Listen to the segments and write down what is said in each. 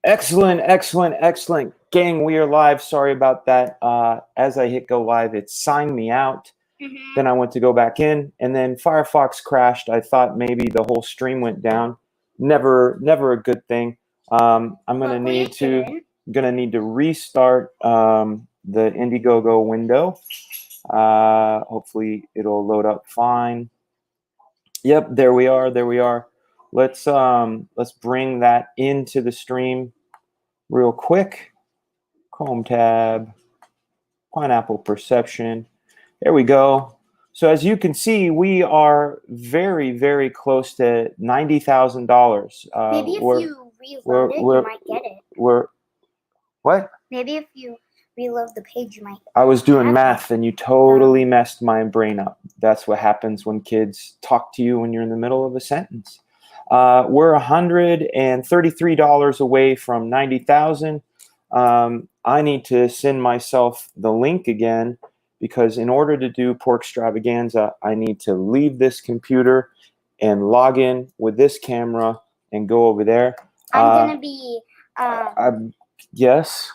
Excellent, excellent, excellent. Gang, we are live. Sorry about that. As I hit go live, it signed me out. Then I went to go back in, and then Firefox crashed. I thought maybe the whole stream went down. Never a good thing. I'm gonna need to restart the Indiegogo window. Hopefully it'll load up fine. Yep, there we are. There we are. Let's bring that into the stream real quick. Chrome tab, Pineapple Perception. There we go. So as you can see, we are very, very close to $90,000. Maybe if you reload it, you might get it. What? Maybe if you reload the page, you might. I was doing math, and you totally messed my brain up. That's what happens when kids talk to you when you're in the middle of a sentence. We're $133 away from 90,000. I need to send myself the link again, because in order to do Pork Extravaganza, I need to leave this computer and log in with this camera and go over there. I'm gonna be. Yes.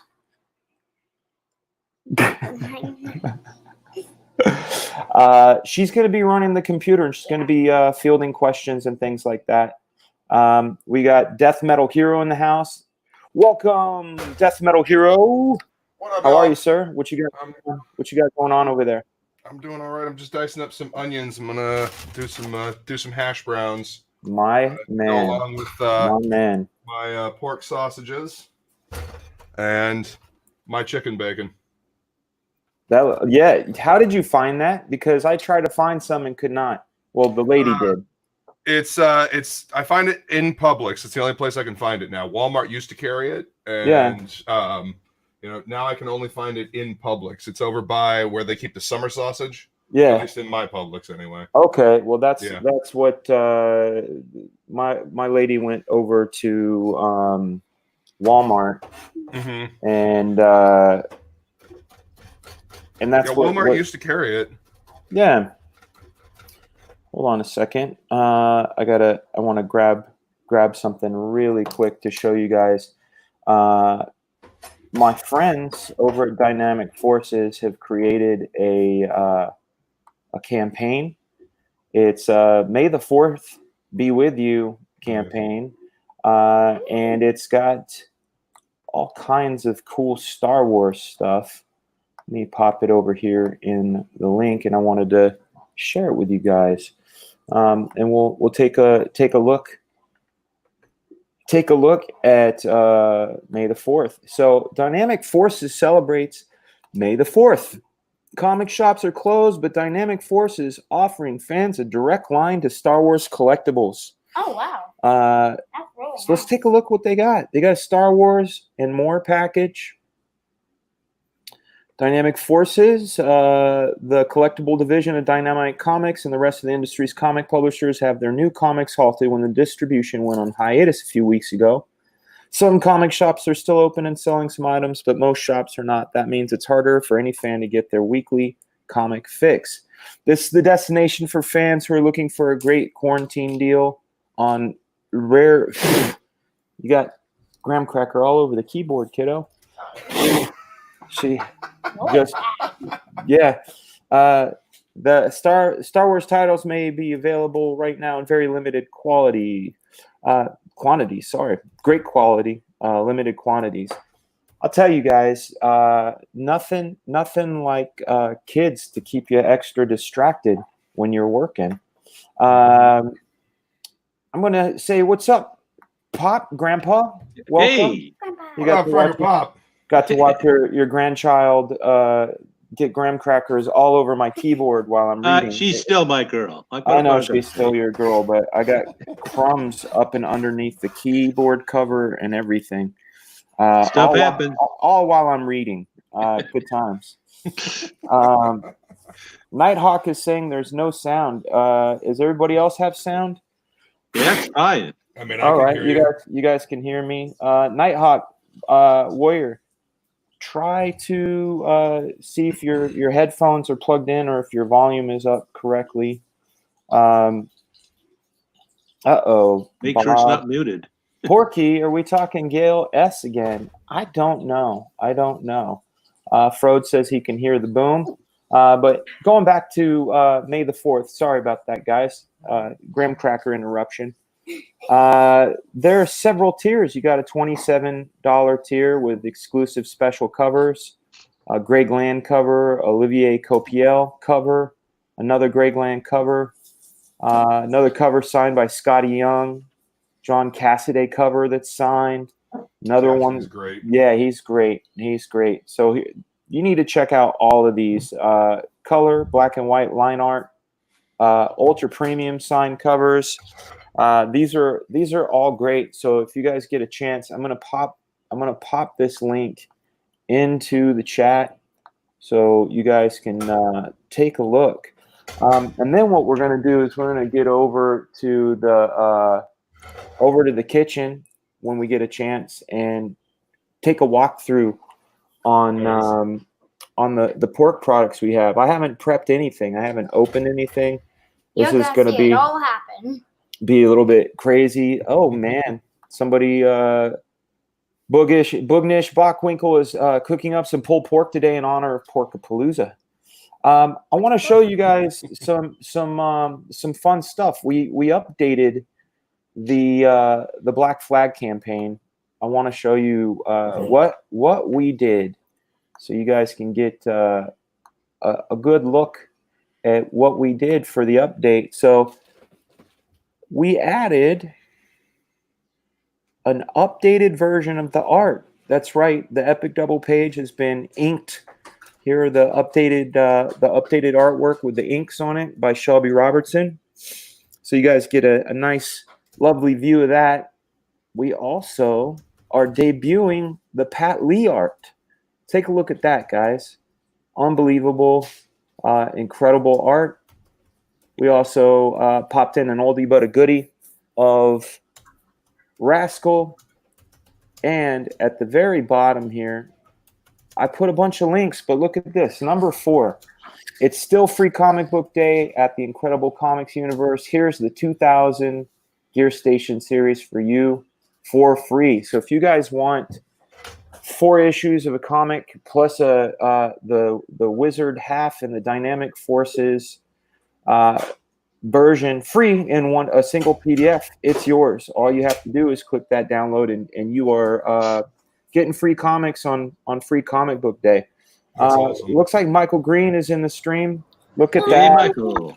She's going to be running the computer, and she's going to be fielding questions and things like that. We got Death Metal Hero in the house. Welcome, Death Metal Hero. What up, How are you, sir? What you got going on over there? I'm doing all right. I'm just dicing up some onions. I'm gonna do some hash browns. My man. Go along with my man. My pork sausages and my chicken bacon. Yeah. How did you find that? Because I tried to find some and could not. Well, the lady did. It's I find it in Publix. It's the only place I can find it now. Walmart used to carry it, and now I can only find it in Publix. It's over by where they keep the summer sausage. Yeah, at least in my Publix anyway. Okay, well that's what my lady went over to Walmart, and that's Walmart used to carry it. Yeah. Hold on a second. I want to grab something really quick to show you guys. My friends over at Dynamic Forces have created a campaign. It's May the 4th Be With You campaign. And it's got all kinds of cool Star Wars stuff. Let me pop it over here in the link, and I wanted to share it with you guys. And we'll take a look. Take a look at May the 4th. So Dynamic Forces celebrates May the 4th. Comic shops are closed, but Dynamic Forces offering fans a direct line to Star Wars collectibles. Oh, wow. That's really nice. Let's take a look what they got. They got a Star Wars and more package. Dynamic Forces, the collectible division of Dynamite Comics and the rest of the industry's comic publishers have their new comics halted when the distribution went on hiatus a few weeks ago. Some comic shops are still open and selling some items, but most shops are not. That means it's harder for any fan to get their weekly comic fix. This is the destination for fans who are looking for a great quarantine deal on rare... You got graham cracker all over the keyboard, kiddo. She just, the Star Wars titles may be available right now in very limited quantities. Great quality, limited quantities. I'll tell you guys, nothing like kids to keep you extra distracted when you're working. I'm gonna say, what's up, Pop, Grandpa? Welcome. Hey, you got to watch Pop. Got to watch your grandchild get graham crackers all over my keyboard while I'm reading. She's still my girl. I know she's still your girl, but I got crumbs up and underneath the keyboard cover and everything. Stuff happens. All while I'm reading. Good times. Nighthawk is saying there's no sound. Does everybody else have sound? Yeah, fine. I mean, all right, you guys can hear me. Nighthawk, Warrior. Try to see if your headphones are plugged in or if your volume is up correctly. Make sure it's not muted. Porky, are we talking Gail S again? I don't know. Frode says he can hear the boom. But going back to May the 4th, sorry about that, guys. Graham Cracker interruption. There are several tiers. You got a $27 tier with exclusive special covers, a Greg Land cover, Olivier Copiel cover, another Greg Land cover, another cover signed by Scotty Young, John Cassidy cover that's signed. Another one. He's great. Yeah, he's great. So you need to check out all of these color, black and white line art, ultra premium signed covers. These are all great. So if you guys get a chance, I'm gonna pop this link into the chat so you guys can take a look. And then what we're gonna do is we're gonna get over to the kitchen when we get a chance and take a walkthrough on the pork products we have. I haven't prepped anything. I haven't opened anything. This is going to be a little bit crazy. Oh man, somebody Bugnish Bachwinkle is cooking up some pulled pork today in honor of Porkapalooza. I want to show you guys some fun stuff. We updated the Black Flag campaign. I want to show you what we did, so you guys can get a good look at what we did for the update. So we added an updated version of the art. That's right. The Epic Double page has been inked. Here are the updated artwork with the inks on it by Shelby Robertson. So you guys get a nice, lovely view of that. We also are debuting the Pat Lee art. Take a look at that, guys. Unbelievable, incredible art. We also popped in an oldie but a goodie of Rascal. And at the very bottom here, I put a bunch of links, but look at this. Number 4. It's still Free Comic Book Day at the Incredible Comics universe. Here's the 2000 Gearstation Series for you for free. So if you guys want 4 issues of a comic plus the Wizard half and the Dynamic Forces version free in a single PDF, it's yours. All you have to do is click that download and you are getting free comics on Free Comic Book Day. Awesome. Looks like Michael Green is in the stream. Look at that. Michael.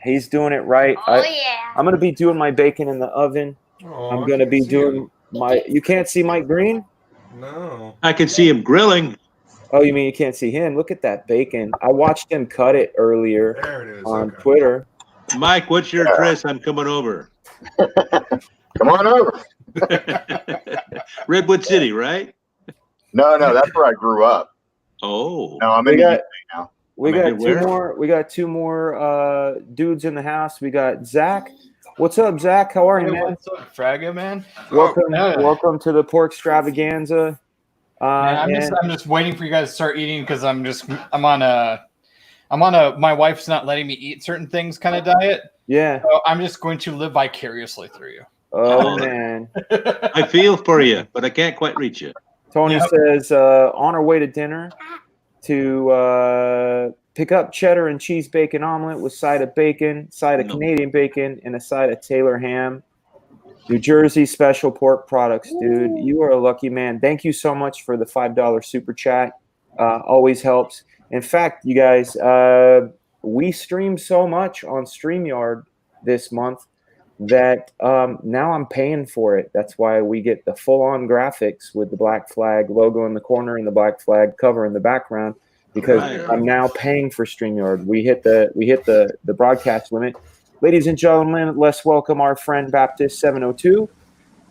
He's doing it right. I'm going to be doing my bacon in the oven. I'm going to be doing you can't see Mike Green? No. I can see him grilling. Oh, you mean you can't see him? Look at that bacon. I watched him cut it earlier on Twitter. Mike, what's your address? I'm coming over. Come on over. Redwood City, right? No, that's where I grew up. Oh. No, I'm in the UK now. We got two more dudes in the house. We got Zach. What's up, Zach? How are you, man? What's up, Fragga, man? Welcome to the Pork Extravaganza. I'm just waiting for you guys to start eating because I'm on a my wife's not letting me eat certain things kind of diet. Yeah. So I'm just going to live vicariously through you. Oh man. I feel for you, but I can't quite reach you. Tony says on our way to dinner to pick up cheddar and cheese bacon omelet with side of bacon, side of Canadian bacon, and a side of Taylor ham. New Jersey special pork products, dude. You are a lucky man. Thank you so much for the $5 super chat. Always helps. In fact, you guys, we stream so much on StreamYard this month that now I'm paying for it. That's why we get the full-on graphics with the Black Flag logo in the corner and the Black Flag cover in the background, because I'm now paying for StreamYard. We hit the broadcast limit. Ladies and gentlemen, let's welcome our friend Baptist 702.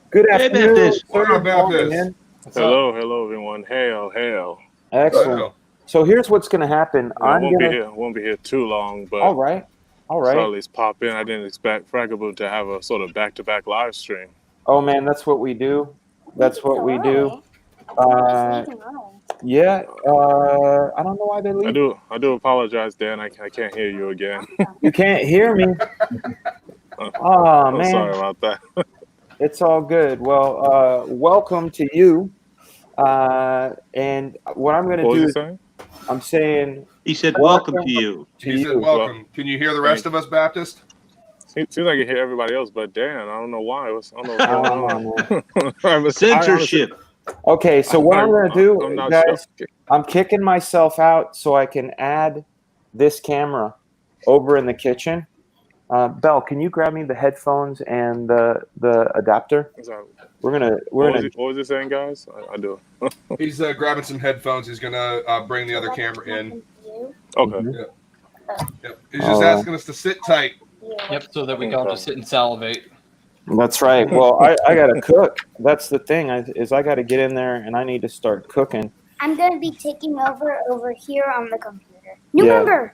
Good afternoon. Baptist. Baptist. Hello, everyone. Hail. Excellent. Hello. So here's what's going to happen. I won't be here too long, but all right. So at least pop in. I didn't expect Fragaboom to have a sort of back-to-back live stream. Oh man, that's what we do. Yeah. I don't know why they leave. I do apologize, Dan. I can't hear you again. You can't hear me. Oh man. Sorry about that. It's all good. Well, welcome to you. And what I'm going to What was do you is saying? I'm saying He said, "Welcome to you." to He said, you. "Welcome." Can you hear the rest of us, Baptist? Seems like you hear everybody else, but Dan, I don't know why. I don't know what's going on. Censorship. Okay, so what I'm going to do, I'm not guys, sure. I'm kicking myself out so I can add this camera over in the kitchen. Belle, can you grab me the headphones and the adapter? What was it saying, guys? I do. He's grabbing some headphones. He's gonna bring the other camera in. Okay. Yep. He's just asking us to sit tight. Yep, so that we can all just sit and salivate. That's right. Well, I got to cook. That's the thing is I got to get in there and I need to start cooking. I'm going to be taking over here on the computer. New member.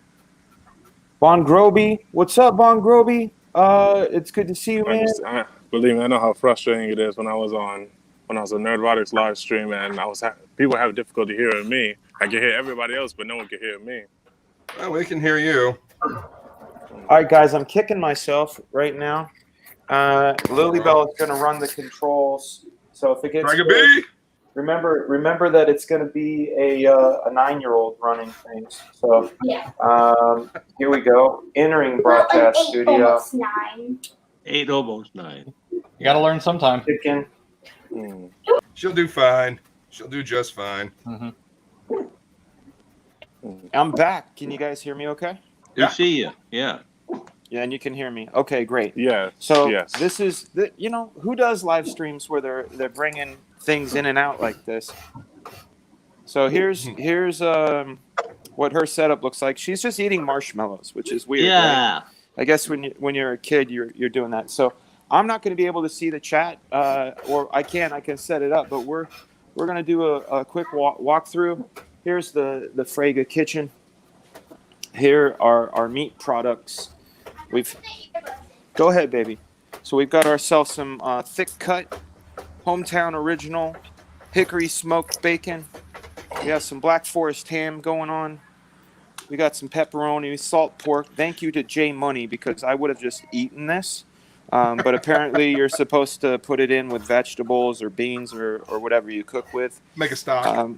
Bon Groby. What's up, Bon Groby? It's good to see you, man. Believe me, I know how frustrating it is when I was on Nerdrotics live stream and people have difficulty hearing me. I can hear everybody else, but no one can hear me. Well, we can hear you. All right, guys, I'm kicking myself right now. Lilybell is going to run the controls. So if it gets good, remember that it's going to be a 9-year-old running things. So here we go. Entering broadcast studio. Almost 9. 8, almost 9. You got to learn sometime. Kicking. She'll do fine. She'll do just fine. I'm back. Can you guys hear me okay? We see you. Yeah. Yeah, and you can hear me. Okay, great. Yeah. So this is who does live streams where they're bringing things in and out like this. So here's what her setup looks like. She's just eating marshmallows, which is weird. Yeah. Right? I guess when you're a kid, you're doing that. So I'm not going to be able to see the chat, or I can set it up, but we're going to do a quick walkthrough. Here's the Fraga kitchen. Here are our meat products. Go ahead, baby. So we've got ourselves some thick cut, hometown original, hickory smoked bacon. We have some Black Forest ham going on. We got some pepperoni, salt pork. Thank you to Jay Money because I would have just eaten this. But apparently you're supposed to put it in with vegetables or beans or whatever you cook with. Make a stock.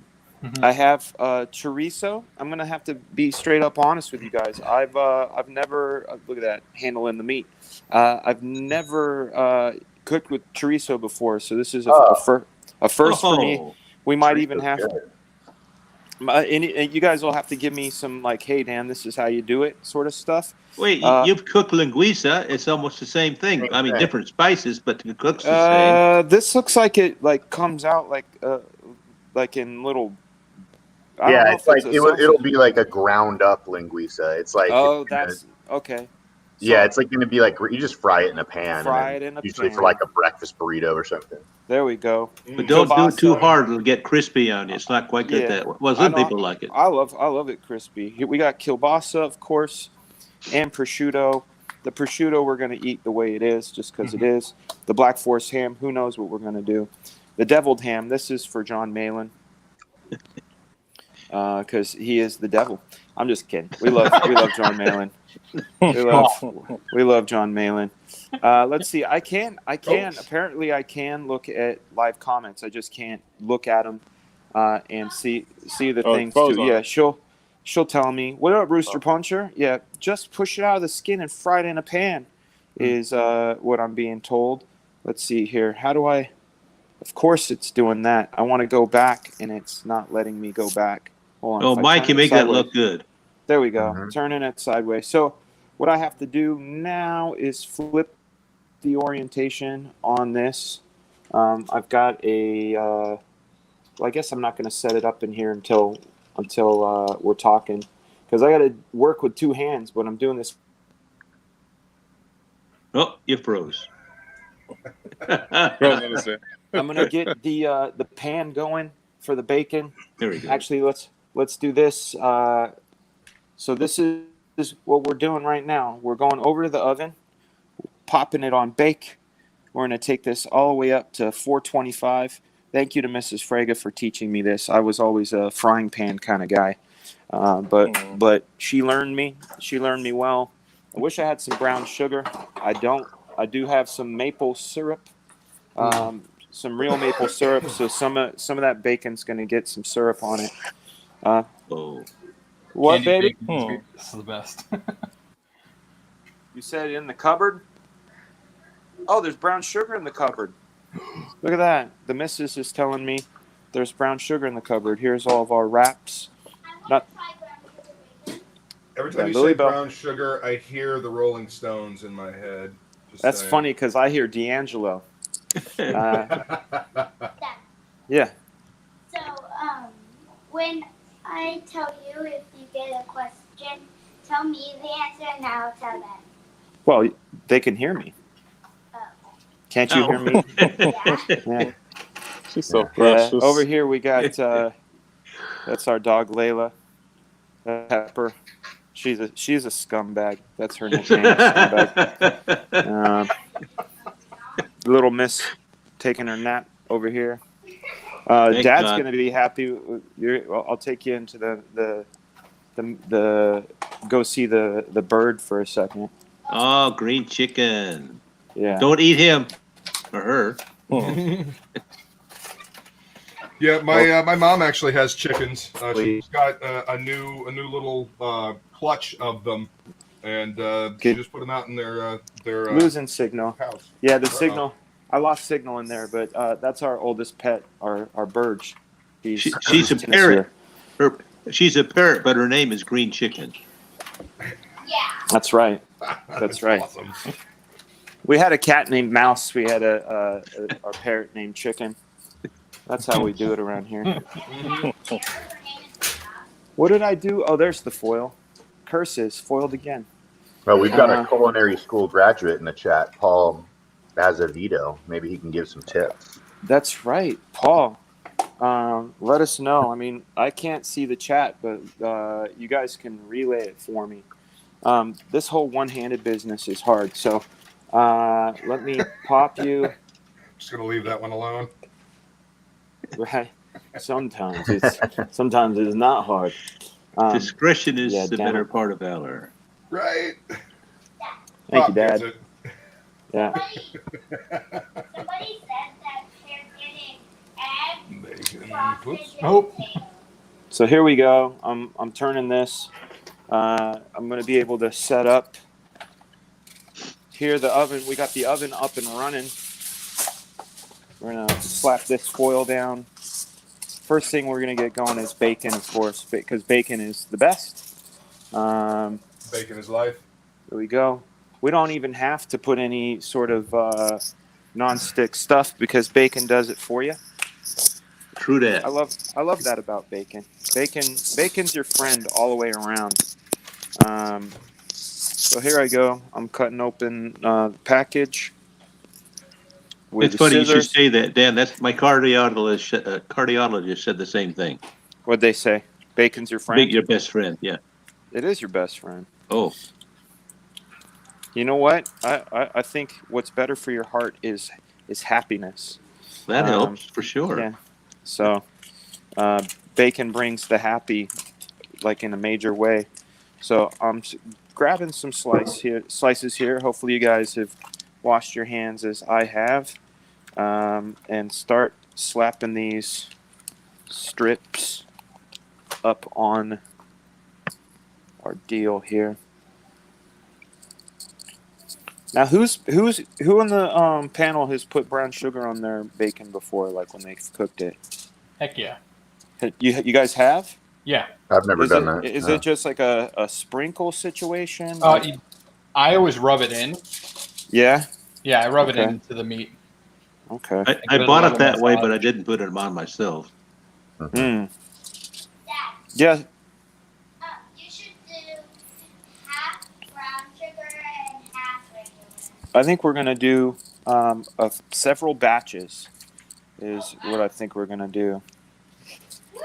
I have chorizo. I'm gonna have to be straight up honest with you guys. I've never look at that handling the meat. I've never cooked with chorizo before, so this is a first for me. We might even have to. And you guys will have to give me some hey Dan, this is how you do it sort of stuff. Wait, you've cooked linguiça. It's almost the same thing. I mean, different spices, but the cook's the same. This looks like it comes out like in little. It's like it'll be like a ground up linguiça. It's like that's okay. Yeah, it's like going to be like you just fry it in a pan. Usually for like a breakfast burrito or something. There we go. But don't do it too hard; it'll get crispy on you. It's not quite good that way. Well, some people like it. I love it crispy. Here we got kielbasa, of course, and prosciutto. The prosciutto we're going to eat the way it is, just because it is. The Black Forest ham. Who knows what we're going to do? The deviled ham. This is for John Malin. Because he is the devil. I'm just kidding. We love John Malin. We love John Malin. Let's see. I can. Apparently, I can look at live comments. I just can't look at them and see the things too. Yeah, she'll tell me. What up, Rooster Puncher? Yeah, just push it out of the skin and fry it in a pan. Is what I'm being told. Let's see here. How do I? Of course, it's doing that. I want to go back, and it's not letting me go back. Hold on. Oh, Mike, you make that look good. There we go. Turning it sideways. So what I have to do now is flip the orientation on this. I've got well, I guess I'm not going to set it up in here until we're talking, because I got to work with two hands, but I'm doing this. Oh, you froze. I'm going to get the pan going for the bacon. There we go. Actually, let's do this. So this is what we're doing right now. We're going over to the oven, popping it on bake. We're going to take this all the way up to 425. Thank you to Mrs. Fraga for teaching me this. I was always a frying pan kind of guy, but she learned me. She learned me well. I wish I had some brown sugar. I don't. I do have some maple syrup. some real maple syrup. So some of that bacon's going to get some syrup on it. What, Candy baby? bacon. This is the best. You said in the cupboard? Oh, there's brown sugar in the cupboard. Look at that. The missus is telling me there's brown sugar in the cupboard. Here's all of our wraps. Every time you say brown sugar, I hear the Rolling Stones in my head. That's funny because I hear D'Angelo. Yeah. So, when I tell you if you get a question, tell me the answer and I'll tell them. Well, they can hear me. Can't you hear me? Yeah. She's so precious. Over here we got that's our dog Layla. Pepper. She's a scumbag. That's her nickname. Scumbag. Little Miss taking her nap over here. Dad's going to be happy. I'll take you into the go see the bird for a second. Oh, green chicken. Yeah. Don't eat him or her. Yeah, my mom actually has chickens. She's got a new little clutch of them, and she just put them out in their losing signal house. Yeah, the signal. I lost signal in there, but that's our oldest pet, our Burge. She's a parrot. She's a parrot, but her name is Green Chicken. Yeah. That's right. That's right. Awesome. We had a cat named Mouse. We had our parrot named Chicken. That's how we do it around here. What did I do? Oh, there's the foil. Curses. Foiled again. Well, we've got a culinary school graduate in the chat, Paul Azevedo. Maybe he can give some tips. That's right. Paul, let us know. I mean, I can't see the chat, but you guys can relay it for me. This whole one-handed business is hard. So let me pop you. Just going to leave that one alone. Right. Sometimes it's not hard. Discretion is the better part of valor. Right. Thank you, Dad. Yeah. Somebody said that they're getting eggs. Oh. So here we go. I'm turning this. I'm going to be able to set up here the oven. We got the oven up and running. We're going to slap this foil down. First thing we're going to get going is bacon, of course, because bacon is the best. Bacon is life. There we go. We don't even have to put any sort of non-stick stuff because bacon does it for you. True that. I love that about bacon. Bacon's your friend all the way around. So here I go. I'm cutting open the package. It's funny you should say that, Dan. That's my cardiologist said the same thing. What'd they say? Bacon's your friend? Your best friend, yeah. It is your best friend. Oh. You know what? I think what's better for your heart is happiness. That helps, for sure. Yeah. So bacon brings the happy, like in a major way. So I'm grabbing some slices here. Hopefully you guys have washed your hands as I have. And start slapping these strips up on our deal here. Now, who on the panel has put brown sugar on their bacon before, like when they've cooked it? Heck yeah. You guys have? Yeah. I've never done that. Is it just like a sprinkle situation? I always rub it in. Yeah? Yeah, I rub it into the meat. Okay. I bought it that way, but I didn't put it on myself. Mm. You Yeah. should do half brown sugar and half regular. I think we're going to do several batches is what I think we're going to do. Woo!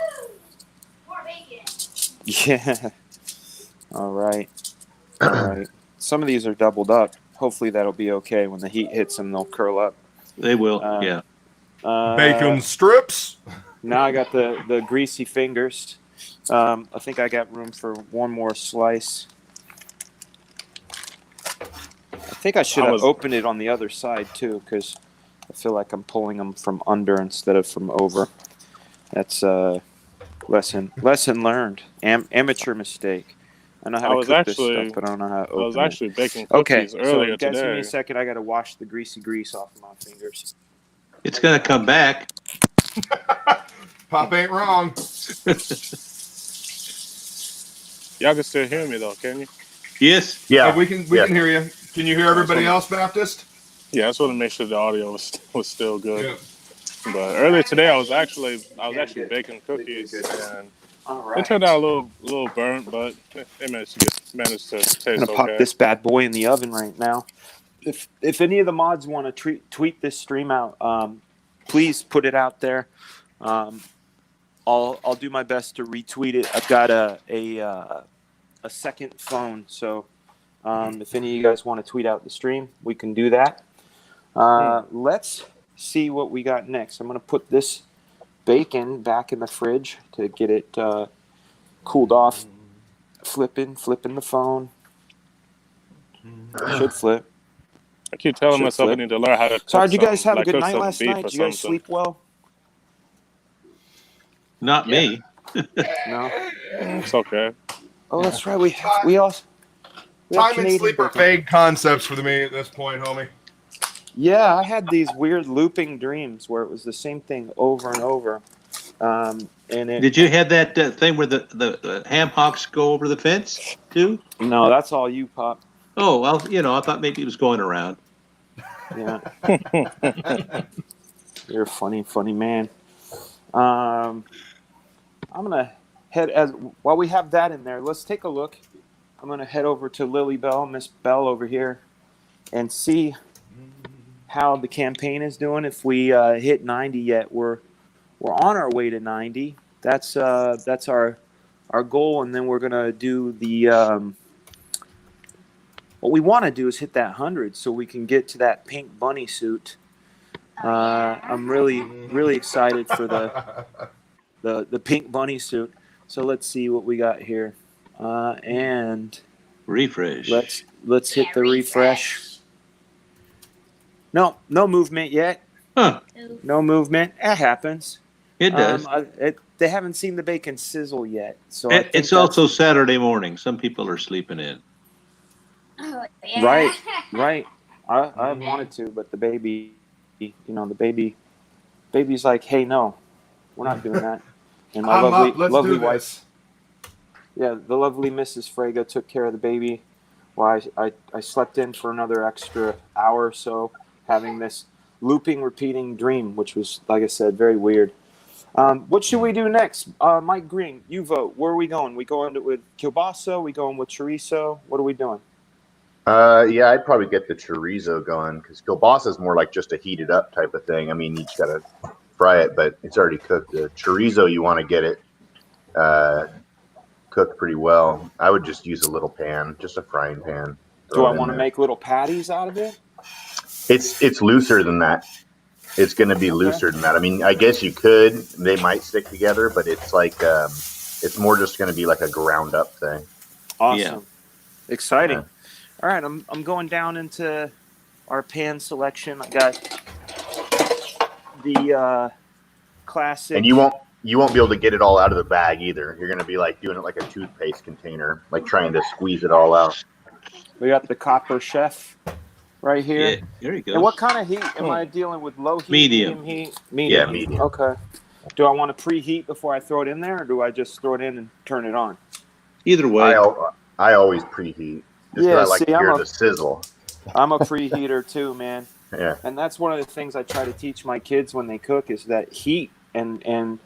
More bacon. Yeah. All right. All right. Some of these are doubled up. Hopefully that'll be okay. When the heat hits them, they'll curl up. They will, yeah. Bacon strips. Now I got the greasy fingers. I think I got room for one more slice. I think I should have opened it on the other side too, because I feel like I'm pulling them from under instead of from over. That's lesson learned. Amateur mistake. I know how to cook this stuff, but I don't know how to open it. I was actually baking Okay, cookies so earlier you guys give me today. a second. I got to wash the greasy grease off of my fingers. It's gonna come back. Pop ain't wrong. Y'all can still hear me though, can you? Yes. Yeah, We can hear you. Can you hear everybody else, Baptist? Yeah, I just want to make sure the audio was still good. Yeah. But earlier today, I was actually baking cookies, and it turned out a little burnt, but it managed to taste I'm gonna pop okay. this bad boy in the oven right now. If any of the mods want to tweet this stream out, please put it out there. I'll do my best to retweet it. I've got a second phone, so if any of you guys want to tweet out the stream, we can do that. Let's see what we got next. I'm gonna put this bacon back in the fridge to get it cooled off. Flipping the phone. Should flip. I keep telling myself I need to learn how to cook. So did you guys have a good cook night some last beef night? or Did you guys something. sleep well? Not me. No. It's okay. Oh, that's right. We also Time and sleep are vague concepts for me at this point, homie. Yeah, I had these weird looping dreams where it was the same thing over and over. Did you have that thing where the ham hocks go over the fence too? No, that's all you, Pop. Oh well, I thought maybe it was going around. Yeah. You're a funny man. I'm gonna head while we have that in there. Let's take a look. I'm gonna head over to Lily Bell, Miss Bell over here, and see how the campaign is doing. If we hit 90 yet, we're on our way to 90. That's our goal, and then we're gonna do the. What we want to do is hit that 100 so we can get to that pink bunny suit. I'm really excited for the pink bunny suit. So let's see what we got here. And refresh. Let's hit the refresh. No movement yet. Huh. No movement. It happens. It does. They haven't seen the bacon sizzle yet. So it's also Saturday morning. Some people are sleeping in. Oh, yeah. Right. I wanted to, but the baby, baby's like, hey, no, we're not doing that. And my lovely wife, yeah, the lovely Mrs. Fraga took care of the baby while I slept in for another extra hour or so, having this looping, repeating dream, which was, like I said, very weird. What should we do next? Mike Green, you vote. Where are we going? We going with kielbasa? We going with chorizo? What are we doing? Yeah, I'd probably get the chorizo going because kielbasa is more like just a heated up type of thing. I mean, you just gotta fry it, but it's already cooked. The chorizo, you want to get it cooked pretty well. I would just use a little pan, just a frying pan. Do I want to make little patties out of it? It's looser than that. It's going to be looser than that. I mean, I guess you could. They might stick together, but it's like it's more just going to be like a ground up thing. Awesome, yeah. Exciting. Yeah. All right, I'm going down into our pan selection. I got the classic. And you won't be able to get it all out of the bag either. You're going to be like doing it like a toothpaste container, like trying to squeeze it all out. We got the Copper Chef right here. Yeah, there you go. And what kind of heat am I dealing with? Low heat, medium heat, medium. Yeah, medium. Okay. Do I want to preheat before I throw it in there, or do I just throw it in and turn it on? Either way. I always preheat. Just I like to hear the sizzle. I'm a preheater too, man. Yeah. And that's one of the things I try to teach my kids when they cook is that heat and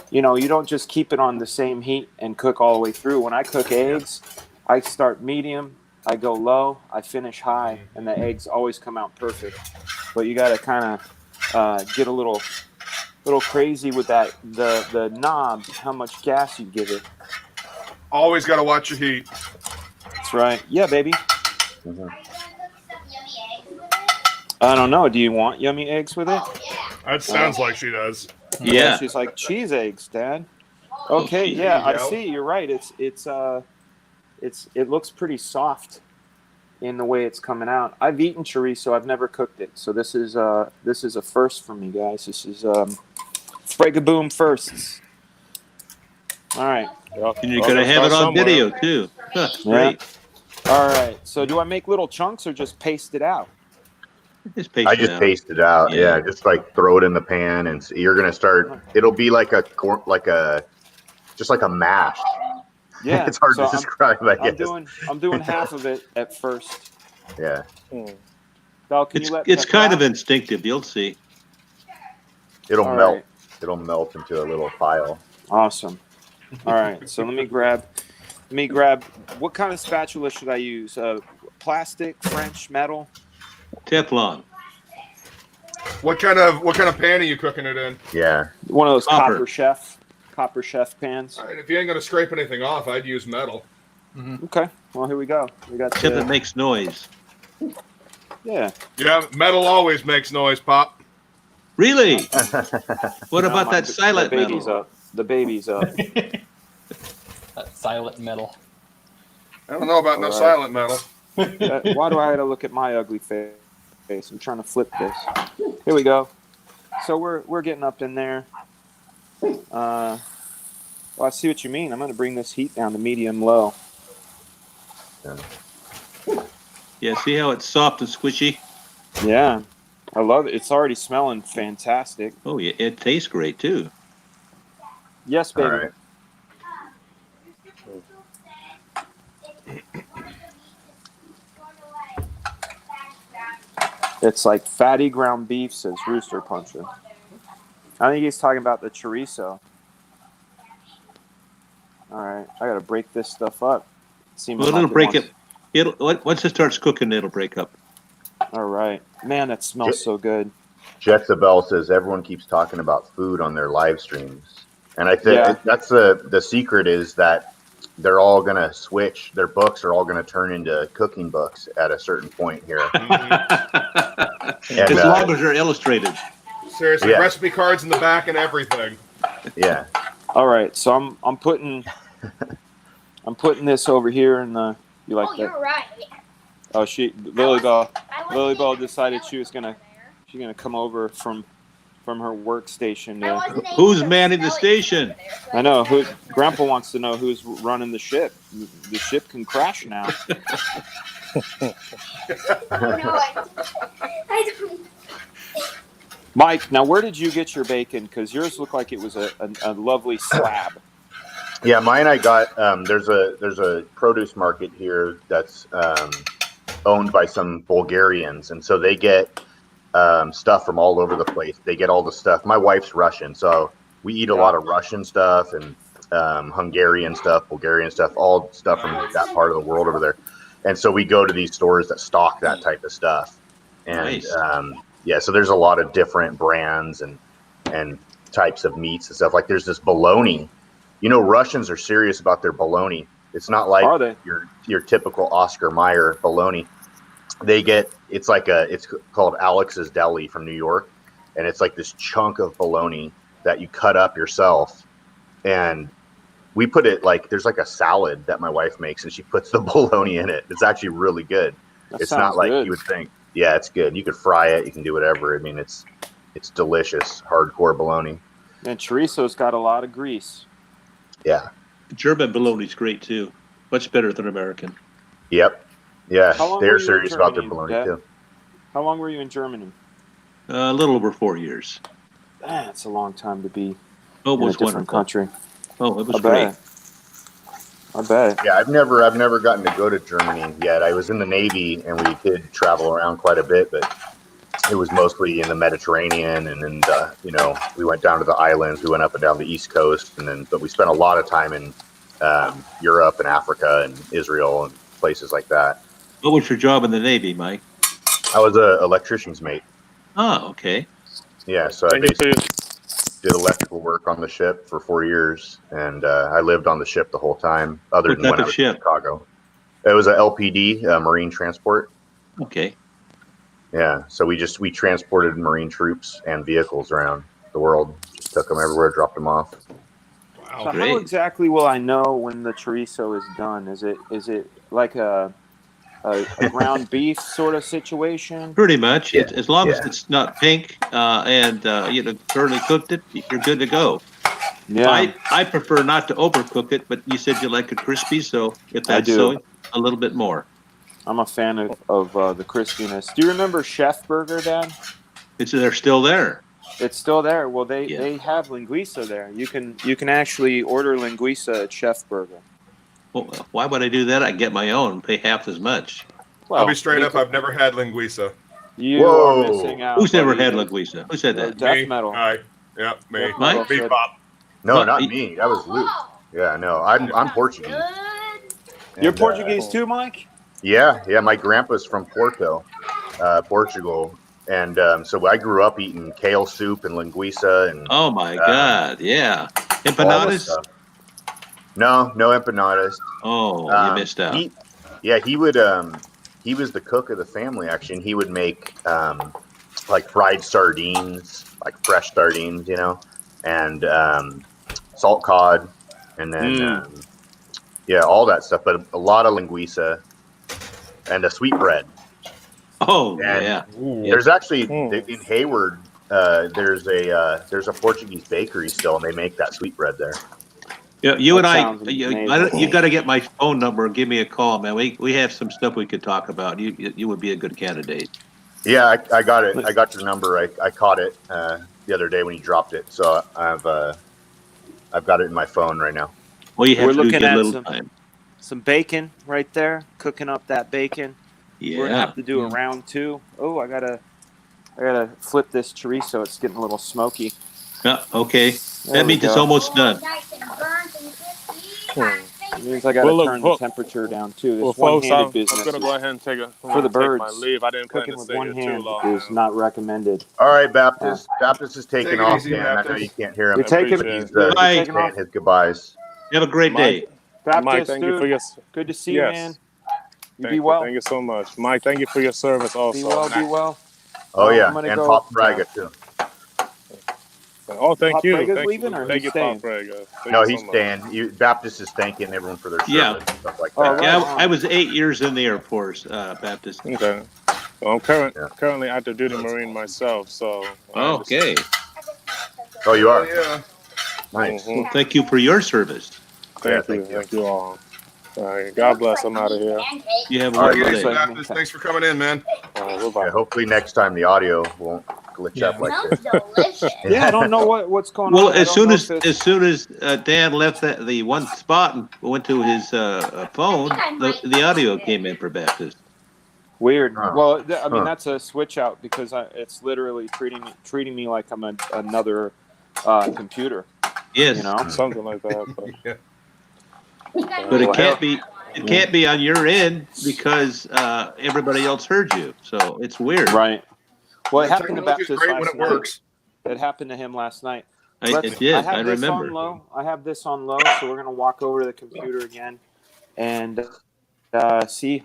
you don't just keep it on the same heat and cook all the way through. When I cook eggs, I start medium, I go low, I finish high, and the eggs always come out perfect. But you got to kind of get a little crazy with that the knob, how much gas you give it. Always got to watch your heat. That's right. Yeah, baby. Mm-hmm. I don't know. Do you want yummy eggs with it? That sounds like she does. Yeah. She's like, cheese eggs, Dad. Okay, yeah, I see. You're right. It looks pretty soft. in the way it's coming out. I've eaten chorizo. I've never cooked it, so this is a first for me, guys. This is Fragaboom firsts. All right. Yep. And you're going to have it on video, too. Huh, great. All right. So do I make little chunks or just paste it out? Just paste I it just out. paste it out. Yeah. Yeah, just like throw it in the pan, and you're gonna start. It'll be like a just like a mash. Yeah. It's hard so to describe. I guess. I'm doing half of it at first. Yeah. Val, can you let It's pepper kind out? of instinctive. You'll see. It'll All melt. right. It'll melt into a little pile. Awesome. All right. So let me grab. What kind of spatula should I use? Plastic, French, metal? Teflon. What kind of pan are you cooking it in? Yeah. One of those Copper. copper chef pans. All right, if you ain't gonna scrape anything off, I'd use metal. Okay. Well, here we go. We got Except it makes noise. yeah. Yeah, metal always makes noise, Pop. Really? What No, about that silent the baby's metal? up. The baby's up. That silent metal. I don't know about no All right. silent metal. Why do I have to look at my ugly face? I'm trying to flip this. Here we go. So we're getting up in there. Well, I see what you mean. I'm going to bring this heat down to medium low. Yeah, see how it's soft and squishy? Yeah, I love it. It's already smelling fantastic. Oh, yeah, it tastes great, too. Yes, baby. All right. It's like fatty ground beef, says Rooster Puncher. I think he's talking about the chorizo. All right, I got to break this stuff up. Well, it'll break it. Once it starts cooking, it'll break up. All right. Man, that smells so good. Jezebel says everyone keeps talking about food on their live streams, and I think that's the secret is that they're all gonna switch. Their books are all gonna turn into cooking books at a certain point here. As long as they're illustrated. Seriously, Yeah. recipe cards in the back and everything. Yeah. All right, so I'm putting this over here in the. You like that? You're right. Oh, Lily Bell decided she's gonna come over from her workstation. Who's manning the station? I know. Grandpa wants to know who's running the ship. The ship can crash now. I don't. Mike, now where did you get your bacon? Because yours looked like it was a lovely slab. Yeah, mine I got. There's a produce market here that's owned by some Bulgarians, and so they get stuff from all over the place. They get all the stuff. My wife's Russian, so we eat a lot of Russian stuff and Hungarian stuff, Bulgarian stuff, all stuff from that part of the world over there. And so we go to these stores that stock that type of stuff. And Nice. so there's a lot of different brands and types of meats and stuff. Like there's this bologna. You know, Russians are serious about their bologna. It's not like your typical Oscar Mayer bologna. It's called Alex's Deli from New York, and it's like this chunk of bologna that you cut up yourself, and we put it there's like a salad that my wife makes, and she puts the bologna in it. It's actually really good. It's not like you would think. Yeah, it's good. You could fry it. You can do whatever. I mean, it's delicious, hardcore bologna. And chorizo's got a lot of grease. Yeah. German bologna's great, too. Much better than American. Yep. Yeah, How long were they're you serious in about their Germany, bologna Dad? too. How long were you in Germany? A little over 4 years. That's a long time to be Oh, it in a was different wonderful. country. Oh, it was I great. bet. Yeah, I've never gotten to go to Germany yet. I was in the Navy and we did travel around quite a bit, but it was mostly in the Mediterranean, and then we went down to the islands. We went up and down the East Coast, but we spent a lot of time in Europe and Africa and Israel and places like that. What was your job in the Navy, Mike? I was an electrician's mate. Oh, okay. Yeah, so I basically did electrical work on the ship for 4 years, and I lived on the ship the whole time, other What than when type I of was ship? in Chicago. It was a LPD, marine transport. Okay. Yeah, so we transported marine troops and vehicles around the world. Just took them everywhere, dropped them off. Wow. So Great. how exactly will I know when the chorizo is done? Is it like a a ground beef sort of situation. Pretty much. Yeah, As long as yeah. it's not pink and thoroughly cooked it, you're good to go. Yeah, I prefer not to overcook it, but you said you like it crispy, so if I that's do. so, a little bit more. I'm a fan of the crispiness. Do you remember Chef Burger, Dad? They're still there. It's still there. Well, they Yeah. have linguiça there. You can actually order linguiça at Chef Burger. Well, why would I do that? I get my own and pay half as much. Well, I'll be straight up. I've never had linguiça. You Whoa. are missing out. Who's never buddy. had linguiça? Who said that? Death Me. metal. Hi. Yeah, me. Death metal Beef said- Bob. No, What? not me. That was Luke. Yeah, no, I'm Portuguese. Good. You're And, Portuguese too, Mike? Yeah. My grandpa's from Porto, Portugal, and so I grew up eating kale soup and linguiça and Oh my God! Yeah, all the empanadas. stuff. No empanadas. Oh, you missed out. He was the cook of the family actually, and he would make like fried sardines, like fresh sardines, and salt cod, and then all that stuff. But a lot of linguiça and a sweet bread. Oh And yeah. There's actually in Hayward. There's a Portuguese bakery still, and they make that sweet bread there. Yeah, you That and sounds you amazing. got to get my phone number and give me a call, man. We have some stuff we could talk about. You would be a good candidate. Yeah, I got it. I got your number. I caught it the other day when you dropped it. So I've got it in my phone right now. Well, you have We're to looking get a at little time. some bacon right there, cooking up that bacon. We're gonna Yeah. have to do a round 2. Oh, I gotta flip this chorizo. It's getting a little smoky. Yeah, okay. There That we means it's go. almost done. Nice and burnt and crispy. It means I gotta Well, look, turn the folks- temperature down too. This Well, folks, one-handed I'm business gonna go ahead and take the birds. my leave. I didn't plan cooking to with stay one here too hand long. is not recommended. All right, Baptist. Baptist is taking Take it off, easy, Dan. I know Baptist. you can't hear him. You're taking- He's Bye. saying his goodbyes. Have a great day. Baptist, Mike, thank you dude, for your good to see you, yes. man. You Thank be you. well. Thank you so much, Mike. Thank you for your service also. Be well. Be well. Oh yeah, I'm gonna and go- Pop Fraga too. Oh, thank Pop you. Fraga's Thank leaving, you. or Thank he's you, staying? Pop Fraga. Thank No, you he's so much. staying. Baptist is thanking everyone for their service Yeah. and stuff like Oh, that. right. Yeah, I was 8 years in the Air Force, Baptist. Okay. Well, I'm currently active duty Marine myself, so. I Okay. Oh, you are. Yeah. Nice. Mhm. Well, thank you for your service. Yeah, Thank you all. All right. God bless. I'm out of here. You have a All right, wonderful Thanks, day. Baptist. Thanks for coming in, man. All right. Bye-bye. Yeah, hopefully next time the audio won't glitch up like Smells this. delicious. Yeah, I don't know what's going Well, on. I as don't soon know as if it's- Dan left the one spot and went to his phone, the audio came in for Baptist. Weird. Huh. Well, I mean Huh. that's a switch out because it's literally treating me like I'm another computer. Yes, You know. Something like that. But. but it can't be. It can't be on your end because everybody else heard you. So it's weird. Right. Well, it happened to Technology's Baptist great when last it night. works. It happened to him last night. It did. have I this remember. on low. I have this on low, so we're gonna walk over to the computer again and see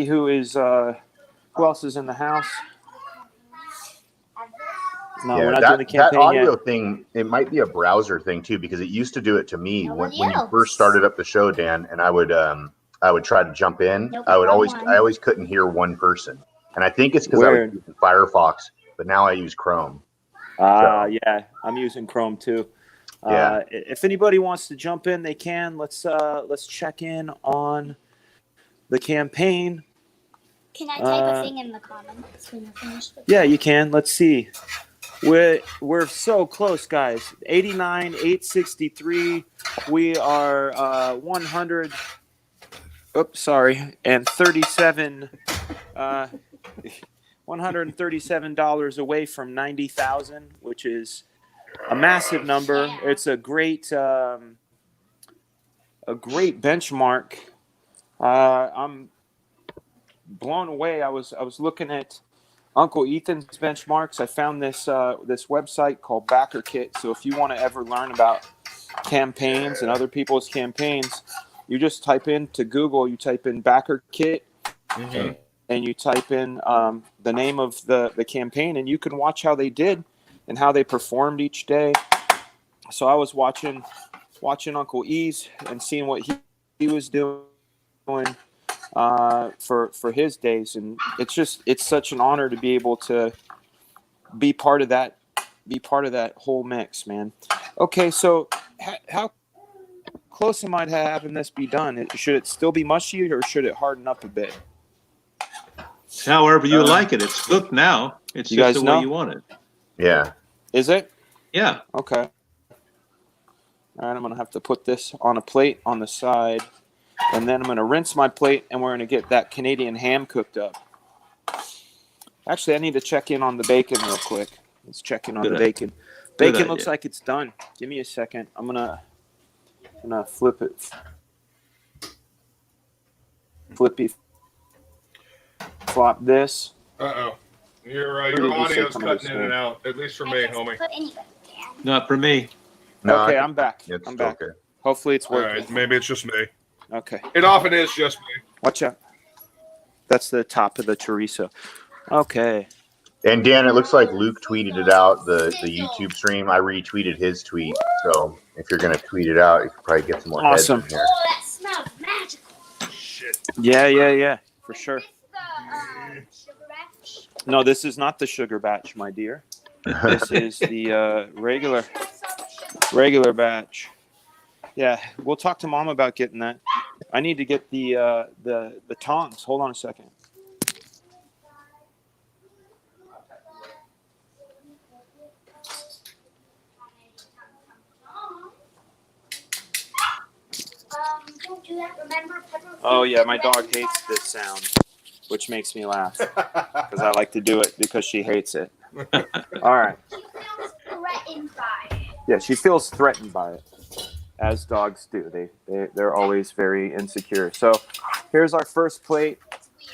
who else is in the house. No, we're not doing the that campaign audio yet. thing, it might be a browser thing too, because it used to do it to me when you else. first started up the show, Dan, and I would try to jump in. Nope, I wrong one. always couldn't hear one person. And I think it's because I was Weird. using Firefox, but now I use Chrome. Yeah, I'm using Chrome too. Yeah. If anybody wants to jump in, they can. Let's check in on the campaign. Can I type a thing in the comments when you're finished? Yeah, you can. Let's see. We're so close, guys. 89, 863. We are 100. Oops, sorry, and 37. $137 away from 90,000, which is a massive number. It's a great benchmark. I'm blown away. I was looking at Uncle Ethan's benchmarks. I found this website called BackerKit. So if you want to ever learn about campaigns and other people's campaigns, you just type into Google. You type in BackerKit. Mm-hmm. And you type in the name of the campaign, and you can watch how they did and how they performed each day. So I was watching Uncle E's and seeing what he was doing. for his days, and it's such an honor to be able to be part of that whole mix, man. Okay, so how close am I to having this be done? Should it still be mushy, or should it harden up a bit? However you like it. It's cooked now. It's just the way you want it. Yeah. Is it? Yeah. Okay. All right, I'm going to have to put this on a plate on the side, and then I'm going to rinse my plate, and we're going to get that Canadian ham cooked up. Actually, I need to check in on the bacon real quick. Let's check in on the bacon. Bacon looks like it's done. Give me a second. I'm gonna flip it. Flippy flop this. Uh-oh. Your audio's cutting in and out, at least for me, homie. Not for me. No, okay, I'm back. It's I'm back. okay. Hopefully it's working. All right, maybe it's just me. Okay. It often is just me. Watch out. That's the top of the chorizo. Okay. And Dan, it looks like Luke tweeted it out, the YouTube stream. I retweeted his tweet. So if you're going to tweet it out, you could probably get some more heads in here. Oh, that smells magical. Shit. Yeah, for sure. Is this the sugar batch? No, this is not the sugar batch, my dear. This is the regular batch. Yeah, we'll talk to Mom about getting that. I need to get the tongs. Hold on a second. Don't do that. Remember, pepper. Oh yeah, my dog hates this sound, which makes me laugh because I like to do it because she hates it. All right. She feels threatened by it. Yeah, she feels threatened by it, as dogs do. They're always very insecure. So here's our first plate.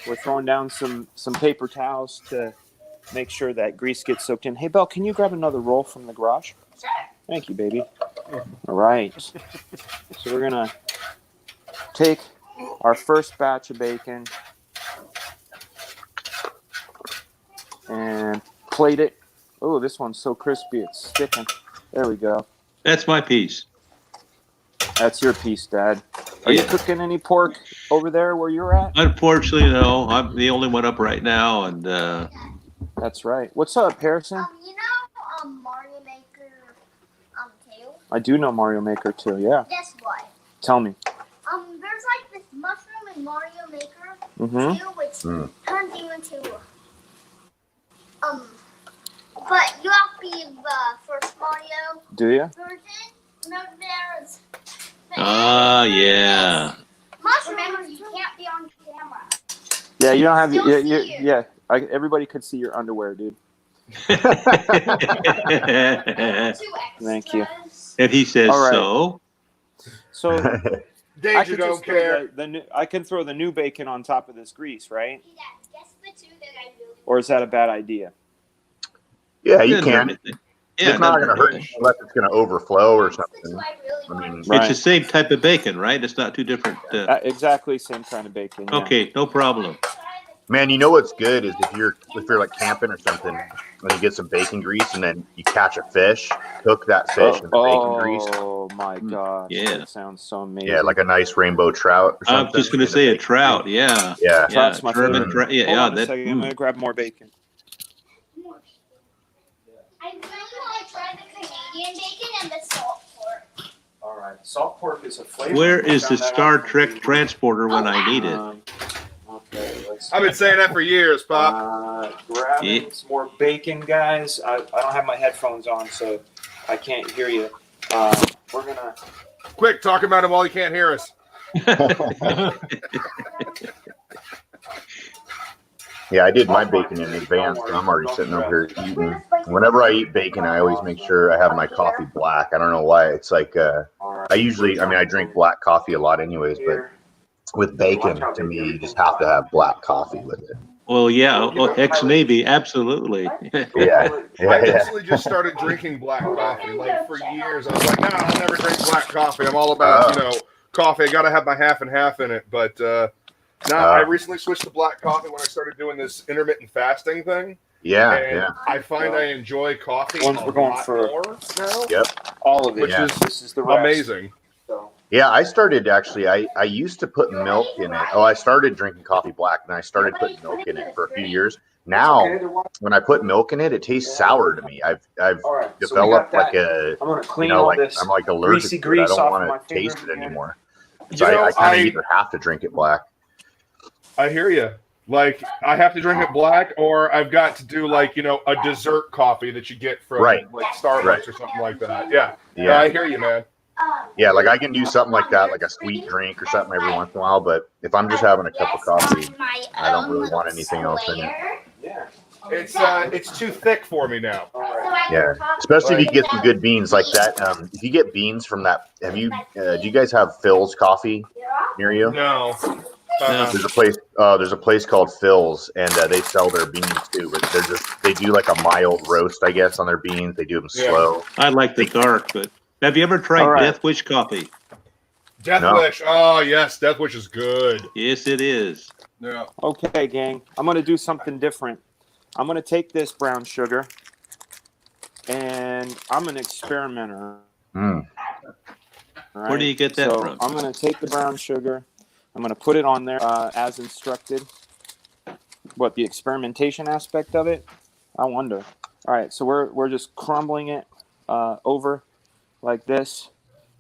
We're throwing down some paper towels to make sure that grease gets soaked in. Hey, Belle, can you grab another roll from the garage? Thank you, baby. All right. So we're going to take our first batch of bacon and plate it. Oh, this one's so crispy, it's sticking. There we go. That's my piece. That's your piece, Dad. Are you cooking any pork over there where you're at? Unfortunately, no. I'm the only one up right now, and That's right. What's up, Harrison? You know, Mario Maker, 2? I do know Mario Maker too. Yeah. Guess what? Tell me. There's like this mushroom in Mario Maker 2, which turns you into but you have to be the first Mario Do you? version. Remember there's yeah. mushroom. Remember, you can't be on camera. Yeah, you don't have. Still see you. Yeah. Everybody could see your underwear, dude. Two Thank you. And he says All right. so. So I Danger could don't just care. throw I can throw the new bacon on top of this grease, right? Yeah, guess the 2 that I really Or is that a bad idea? Yeah, you Doesn't hurt can. anything. Yeah, It's not doesn't going to hurt anything. you unless it's going to overflow or Guess the 2 something. I really I mean, want. Right. It's the same type of bacon, right? It's not too different. Exactly, same kind of bacon. Yeah. Okay, no problem. Man, you know what's good is if you're like camping or something, when you get some bacon grease and then you catch a fish, cook that fish in the bacon grease. Oh my gosh! Yeah. That sounds so amazing. Yeah, like a nice rainbow trout or I something. was just going to say a trout. Yeah. Yeah. Trout's my German favorite. trout. Yeah, Hold yeah. on a second. I'm gonna grab more bacon. I really want to try the Canadian bacon and the salt pork. All right, salt pork is a flavor. Where is the Star Trek transporter when I need it? Okay, let's. I've been saying that for years, Pop. Grabbing some more bacon, guys. I don't have my headphones on, so I can't hear you. We're gonna. Quick, talk about him while he can't hear us. Yeah, I did my bacon in advance, so I'm already sitting over here eating. Whenever I eat bacon, I always make sure I have my coffee black. I don't know why. It's like I drink black coffee a lot anyways, but with bacon, to me, you just have to have black coffee with it. Well, yeah, ex-Navy, absolutely. Yeah. I recently just started drinking black coffee. Like for years, I was like, no, I'll never drink black coffee. I'm all about, coffee. I got to have my half and half in it. But I recently switched to black coffee when I started doing this intermittent fasting thing. Yeah. I find I enjoy coffee Ones a we're going lot for- more now. Yep. All of it. Which is This is the rest. amazing. So Yeah, I started actually. I used to put milk in it. Oh, I started drinking coffee black, and I started putting milk in it for a few years. Now, when I put milk in it, it tastes sour to me. I've developed like a, I'm gonna clean like this I'm like allergic to it. I don't want to taste it anymore. So I kind of either have to drink it black. I hear you. Like, I have to drink it black, or I've got to do, like, a dessert coffee that you get from, like, Starbucks or something like that. Yeah. I hear you, man. Yeah, like I can do something like that, like a sweet drink or something every once in a while. But if I'm just having a cup of coffee, I don't really want anything else in it. Yeah. It's too thick for me now. Yeah, especially if you get some good beans like that. If you get beans from that, do you guys have Phil's coffee near you? No. There's a place called Phil's, and they sell their beans too. But they do like a mild roast, I guess, on their beans. They do them slow. I like the dark, but have you ever tried Death Wish coffee? Death Wish. Oh yes, Death Wish is good. Yes, it is. Yeah. Okay, gang. I'm gonna do something different. I'm gonna take this brown sugar, and I'm an experimenter. Mm. Right? Where do you get that from? I'm gonna take the brown sugar. I'm gonna put it on there as instructed. What, the experimentation aspect of it? I wonder. All right, so we're just crumbling it over like this.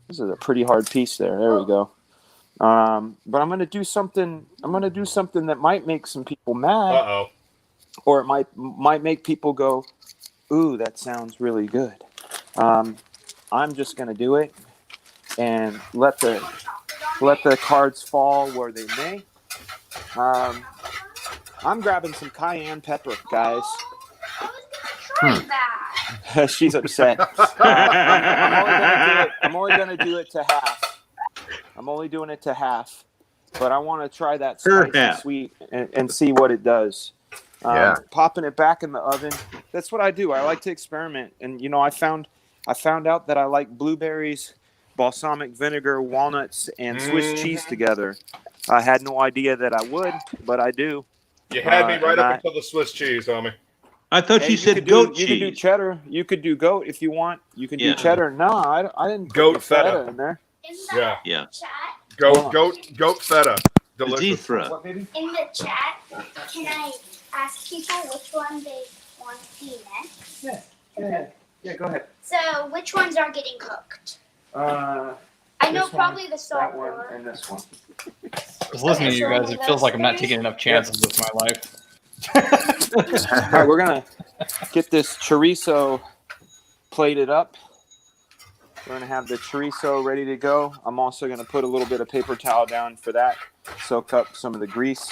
This is a pretty hard piece there. There we go. But I'm gonna do something. I'm gonna do something that might make some people mad, or it might make people go, "Ooh, that sounds really good." I'm just gonna do it and let the cards fall where they may. I'm grabbing some cayenne pepper, guys. She's upset. I'm only gonna do it to half. I'm only doing it to half, but I want to try that spicy sweet and see what it does. Popping it back in the oven. That's what I do. I like to experiment, and I found out that I like blueberries, balsamic vinegar, walnuts, and Swiss cheese together. I had no idea that I would, but I do. You had me right up until the Swiss cheese, homie. I thought you said goat cheese. You could do cheddar. You could do goat if you want. You can do cheddar. No, I didn't put goat feta in there. Yeah. Goat feta. Delicious. In the chat, can I ask people which one they want to see next? Yeah, go ahead. So, which ones are getting cooked? I know probably the salt one one and this one. Just listening to you guys, it feels like I'm not taking enough chances with my life. All right, we're gonna get this chorizo plated up. We're gonna have the chorizo ready to go. I'm also gonna put a little bit of paper towel down for that. Soak up some of the grease.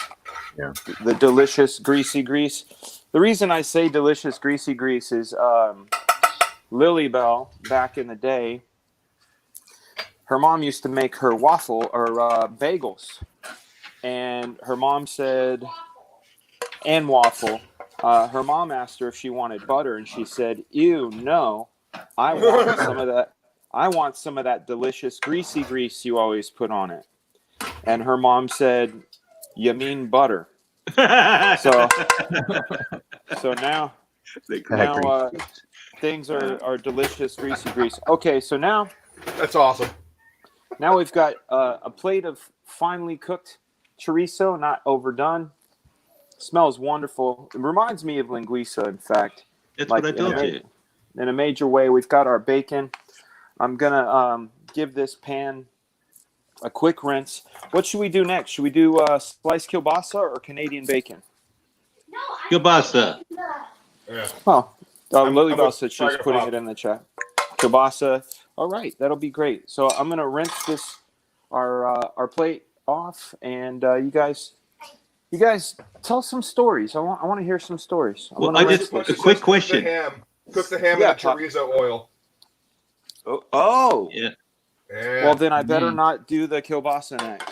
Yeah. The delicious greasy grease. The reason I say delicious greasy grease is Lily Bell back in the day. Her mom used to make her waffle or bagels, and her mom said, and waffle. Her mom asked her if she wanted butter, and she said, "Ew, no, I want some of that. I want some of that delicious greasy grease you always put on it." And her mom said, "You mean butter?" So now things are delicious greasy grease. Okay, so now that's awesome. Now we've got a plate of finely cooked chorizo, not overdone. Smells wonderful. It reminds me of linguiça, in fact. That's what I told you. In a major way, we've got our bacon. I'm going to give this pan a quick rinse. What should we do next? Should we do sliced kielbasa or Canadian bacon? Kielbasa. Yeah. Oh, Lily Bell said she's putting it in the chat. Kielbasa. All right, that'll be great. So I'm going to rinse our plate off, and you guys tell some stories. I want to hear some stories. A quick question. Cook the ham in the chorizo oil. Oh. Yeah. Well, then I better not do the kielbasa next.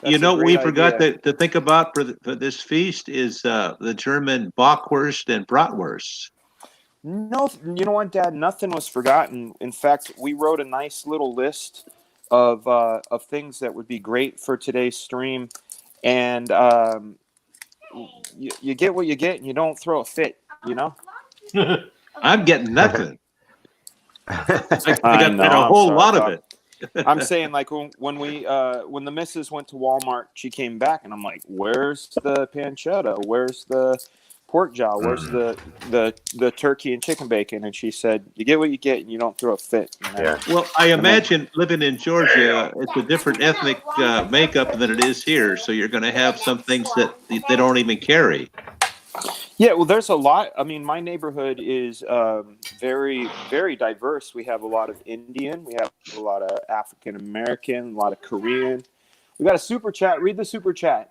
You know, we forgot to think about for this feast is the German Bockwurst and Bratwurst. No, you know what, Dad? Nothing was forgotten. In fact, we wrote a nice little list of things that would be great for today's stream, and you get what you get, and you don't throw a fit. You know. I'm getting nothing. I got a whole lot of it. I'm saying like when the missus went to Walmart, she came back and I'm like, where's the pancetta? Where's the pork jaw? Where's the turkey and chicken bacon? And she said, you get what you get and you don't throw a fit. You know? Yeah. Well, I imagine living in Georgia, it's a different ethnic makeup than it is here. So you're going to have some things that they don't even carry. Yeah, well, there's a lot. I mean, my neighborhood is very, very diverse. We have a lot of Indian. We have a lot of African American, a lot of Korean. We got a super chat. Read the super chat.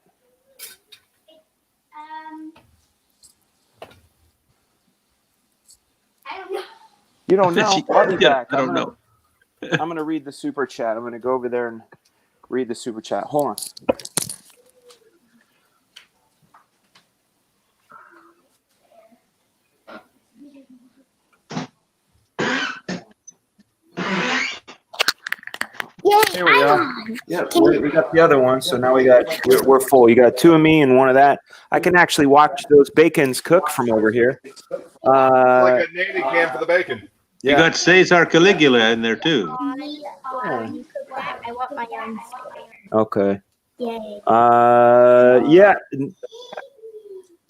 I don't know. You don't know? I'll be back. I don't know. I'm going to read the super chat. I'm going to go over there and read the super chat. Hold on. Here we are. Yeah, we got the other one. So now we're full. You got two of me and one of that. I can actually watch those bacons cook from over here. Like a Navy can for the bacon. You got Cesar Caligula in there too. I want my own. Okay. Yay. Yeah.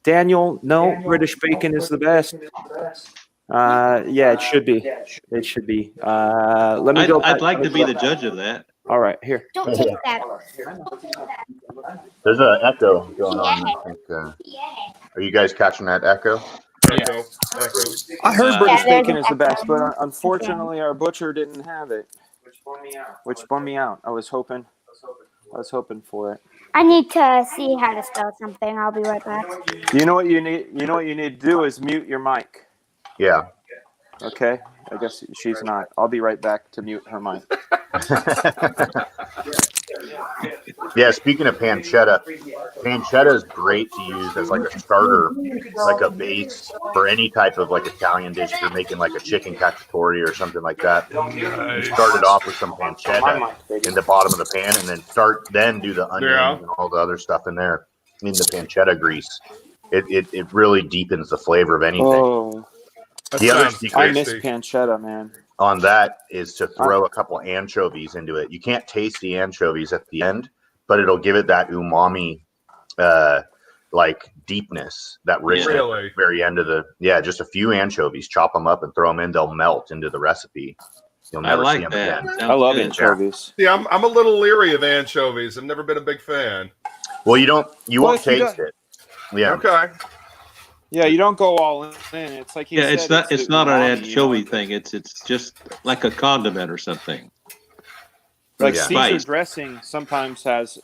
Daniel, no, British bacon is the best. Yeah, it should be. It should be. Let me go. I'd like to be the judge of that. All right, here. Don't take that. There's an echo going on. I think, are you guys catching that echo? Echo. I heard British there's bacon an is the best, echo. but unfortunately, our butcher didn't have it, which bummed me out. I was hoping for it. I need to see how to spell something. I'll be right back. You know what you need? You know what you need to do is mute your mic. Yeah. Okay. I guess she's not. I'll be right back to mute her mic. Yeah, speaking of pancetta is great to use as like a starter, like a base for any type of like Italian dish. If you're making like a chicken cacciatore or something like that, you start it off with some pancetta in the bottom of the pan, and then do the onions and all the other stuff in there in the pancetta grease. It really deepens the flavor of anything. Oh, The other secret I miss pancetta, man. on that is to throw a couple anchovies into it. You can't taste the anchovies at the end, but it'll give it that umami, like deepness, that richness at the very end of just a few anchovies. Chop them up and throw them in. They'll melt into the recipe. You'll never see them again. I love anchovies. Yeah, I'm a little leery of anchovies. I've never been a big fan. Well, you won't taste it. Yeah. Okay. Yeah, you don't go all in. It's like it's not an anchovy thing. It's just like a condiment or something. Like Caesar dressing sometimes has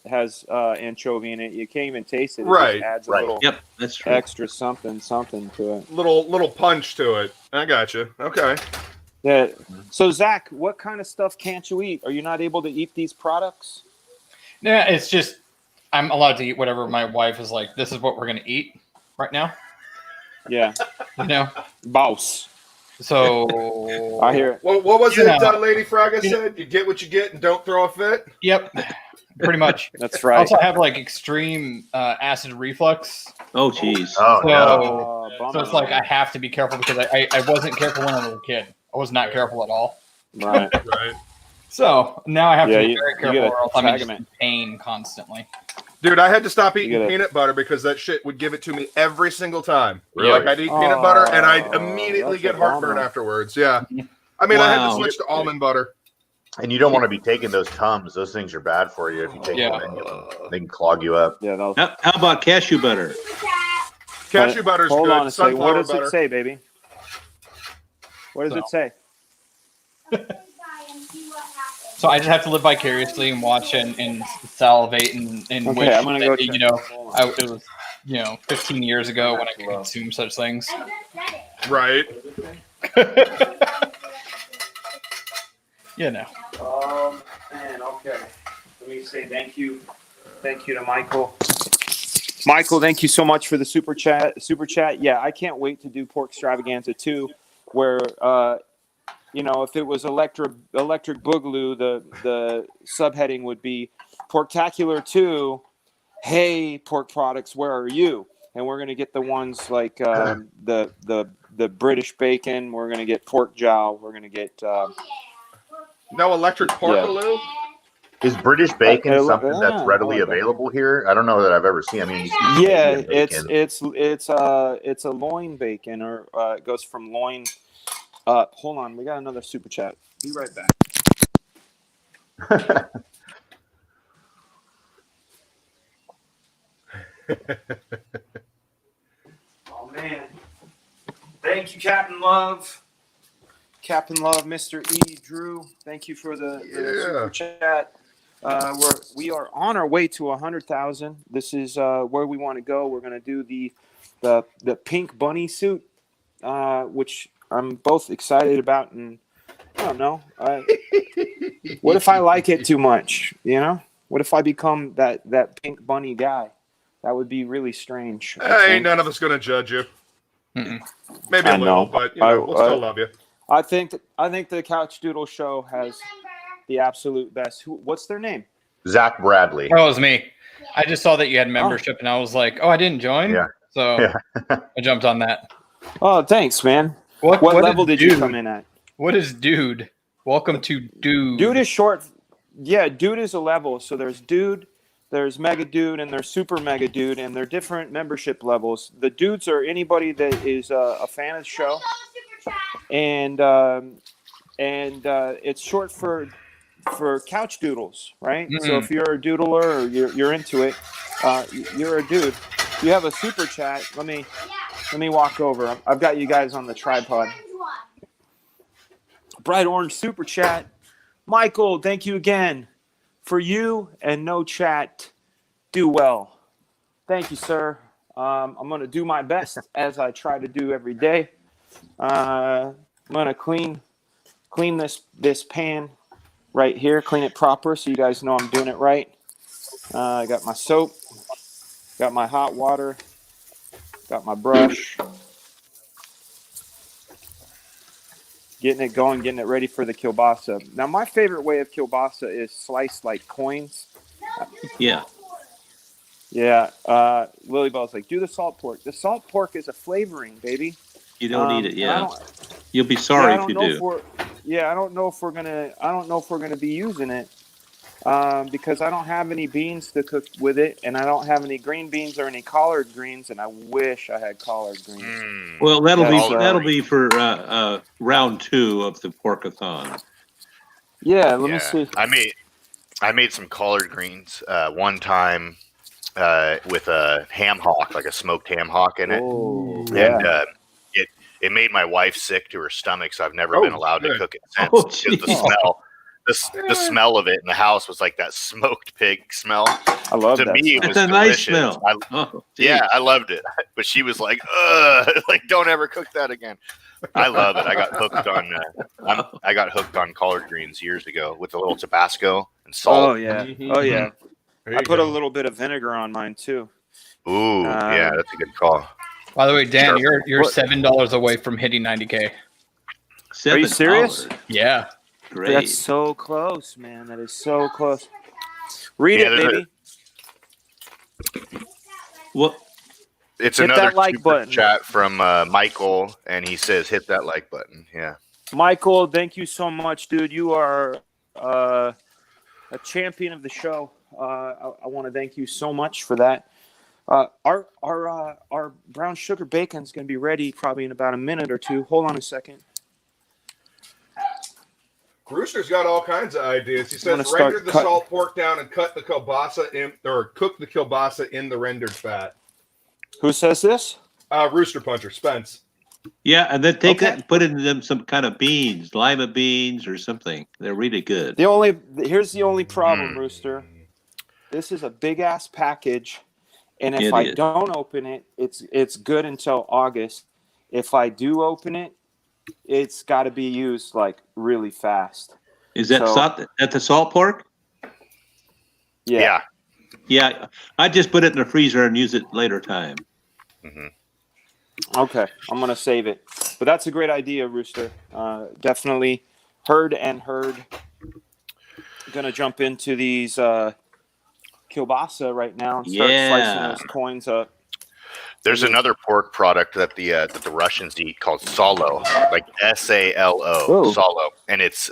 anchovy in it. You can't even taste it. It Right. just adds a little that's true. extra something to it. Little punch to it. I got you. Okay. Yeah. So Zach, what kind of stuff can't you eat? Are you not able to eat these products? Yeah, it's just I'm allowed to eat whatever my wife is like. This is what we're gonna eat right now. Yeah. You know, boss. So I hear it. What was it Lady Fraga said? You get what you get and don't throw a fit? Yep. Pretty much. That's right. Also, I have like extreme acid reflux. Oh, geez. Oh, so it's like I have to be careful because I wasn't careful when I was a kid. I was not careful at all. Right. Right. So now I have to be you- very you careful, gotta or else I'm tag just 'em in pain constantly. Dude, I had to stop eating gotta- peanut butter because that shit would give it to me every single time. Really? Like I'd eat peanut butter and I'd Oh, immediately that's get a heartburn bummer. afterwards. Yeah. I mean, I had to Wow. switch to almond butter. And you don't want to be taking those Tums. Those things are bad for you if you take them. They can clog you up. Yeah. They'll, How about cashew butter? Cashew butter's Hold good. on a second. What Sunflower does butter. it say, baby? What does it say? So I just have to live vicariously and watch and salivate and Okay, wish I'm gonna that, go you check. know, it was 15 years ago when I could consume such things. Right. You know. Man, okay. Let me say thank you. Thank you to Michael. Michael, thank you so much for the super chat. Yeah, I can't wait to do Pork Extravaganza 2, where if it was Electric Boogaloo, the subheading would be Porktacular 2. Hey, pork products, where are you? And we're gonna get the ones like the British bacon. We're gonna get pork jowl. We're gonna get No electric porkaloo? Is British bacon something that's I readily like that. available here? I don't know that I've ever seen. I mean, you see Yeah, Canadian bacon. it's a loin bacon, or it goes from loin. Hold on, we got another super chat. Be right back. Oh man, thank you, Captain Love. Captain Love, Mr. E. Drew, thank you for the super chat. We are on our way to 100,000. This is where we want to go. We're going to do the pink bunny suit, which I'm both excited about, and I don't know. What if I like it too much? You know, what if I become that pink bunny guy? That would be really strange. Ain't none of us gonna judge you. Mm-mm. Maybe a little, but we'll still love you. I think the Couch Doodle Show has the absolute best. What's their name? Zach Bradley. That was me. I just saw that you had membership, and I was like, "Oh, I didn't join." Yeah. So I jumped on that. Oh, thanks, man. What level did you come in at? What is Dude? Welcome to Dude. Dude is short. Yeah, Dude is a level. So there's Dude, there's Mega Dude, and there's Super Mega Dude, and they're different membership levels. The Dudes are anybody that is a fan of the show, and it's short for couch doodles, right? Mm-hmm. So if you're a doodler or you're into it, you're a dude. If you have a super chat, let me walk over. I've got you guys on the tripod. Bright orange super chat. Michael, thank you again. For you and no chat, do well. Thank you, sir. I'm going to do my best as I try to do every day. I'm going to clean this pan right here, clean it proper so you guys know I'm doing it right. I got my soap, got my hot water, got my brush. Getting it going, getting it ready for the kielbasa. Now, my favorite way of kielbasa is sliced like coins. Yeah. Yeah. Lily Bell's like, do the salt pork. The salt pork is a flavoring, baby. You don't eat it, yeah. You'll be sorry if you do. I don't know if we're gonna be using it because I don't have any beans to cook with it, and I don't have any green beans or any collard greens, and I wish I had collard greens. Well, that'll be for round 2 of the porkathon. Yeah, let me see. I made some collard greens one time with a ham hock, like a smoked ham hock in it. Oh, yeah. And it made my wife sick to her stomach, so I've never been allowed to cook it since. The smell of it in the house was like that smoked pig smell. I love that. To me, it was a delicious. Nice smell. I loved it. But she was like, "Ugh, like don't ever cook that again." I love it. I got hooked on collard greens years ago with a little Tabasco and salt. Oh yeah, oh yeah. I put a little bit of vinegar on mine too. Ooh, yeah, that's a good call. By the way, Dan, you're $7 away from hitting 90K. Are you serious? Yeah. Great. That's so close, man. That is so close. Read it, baby. Well, it's hit another that like button. Chat from Michael, and he says, "Hit that like button." Yeah. Michael, thank you so much, dude. You are a champion of the show. I want to thank you so much for that. Our brown sugar bacon is going to be ready probably in about a minute or two. Hold on a second. Brewster's got all kinds of ideas. He says render the salt pork down and cut the kielbasa in, or cook the kielbasa in the rendered fat. Who says this? Rooster Puncher, Spence. Yeah, and then take that and put in them some kind of beans, lima beans or something. They're really good. Here's the only problem, Rooster. This is a big ass package, and if I don't open it, it's good until August. If I do open it, it's got to be used like really fast. Is that the salt pork? Yeah. Yeah, I just put it in the freezer and use it later time. Mm-hmm. Okay, I'm gonna save it. But that's a great idea, Rooster. Definitely heard. Gonna jump into these kielbasa right now and start slicing those coins up. There's another pork product that the Russians eat called salo, like SALO, salo, and it's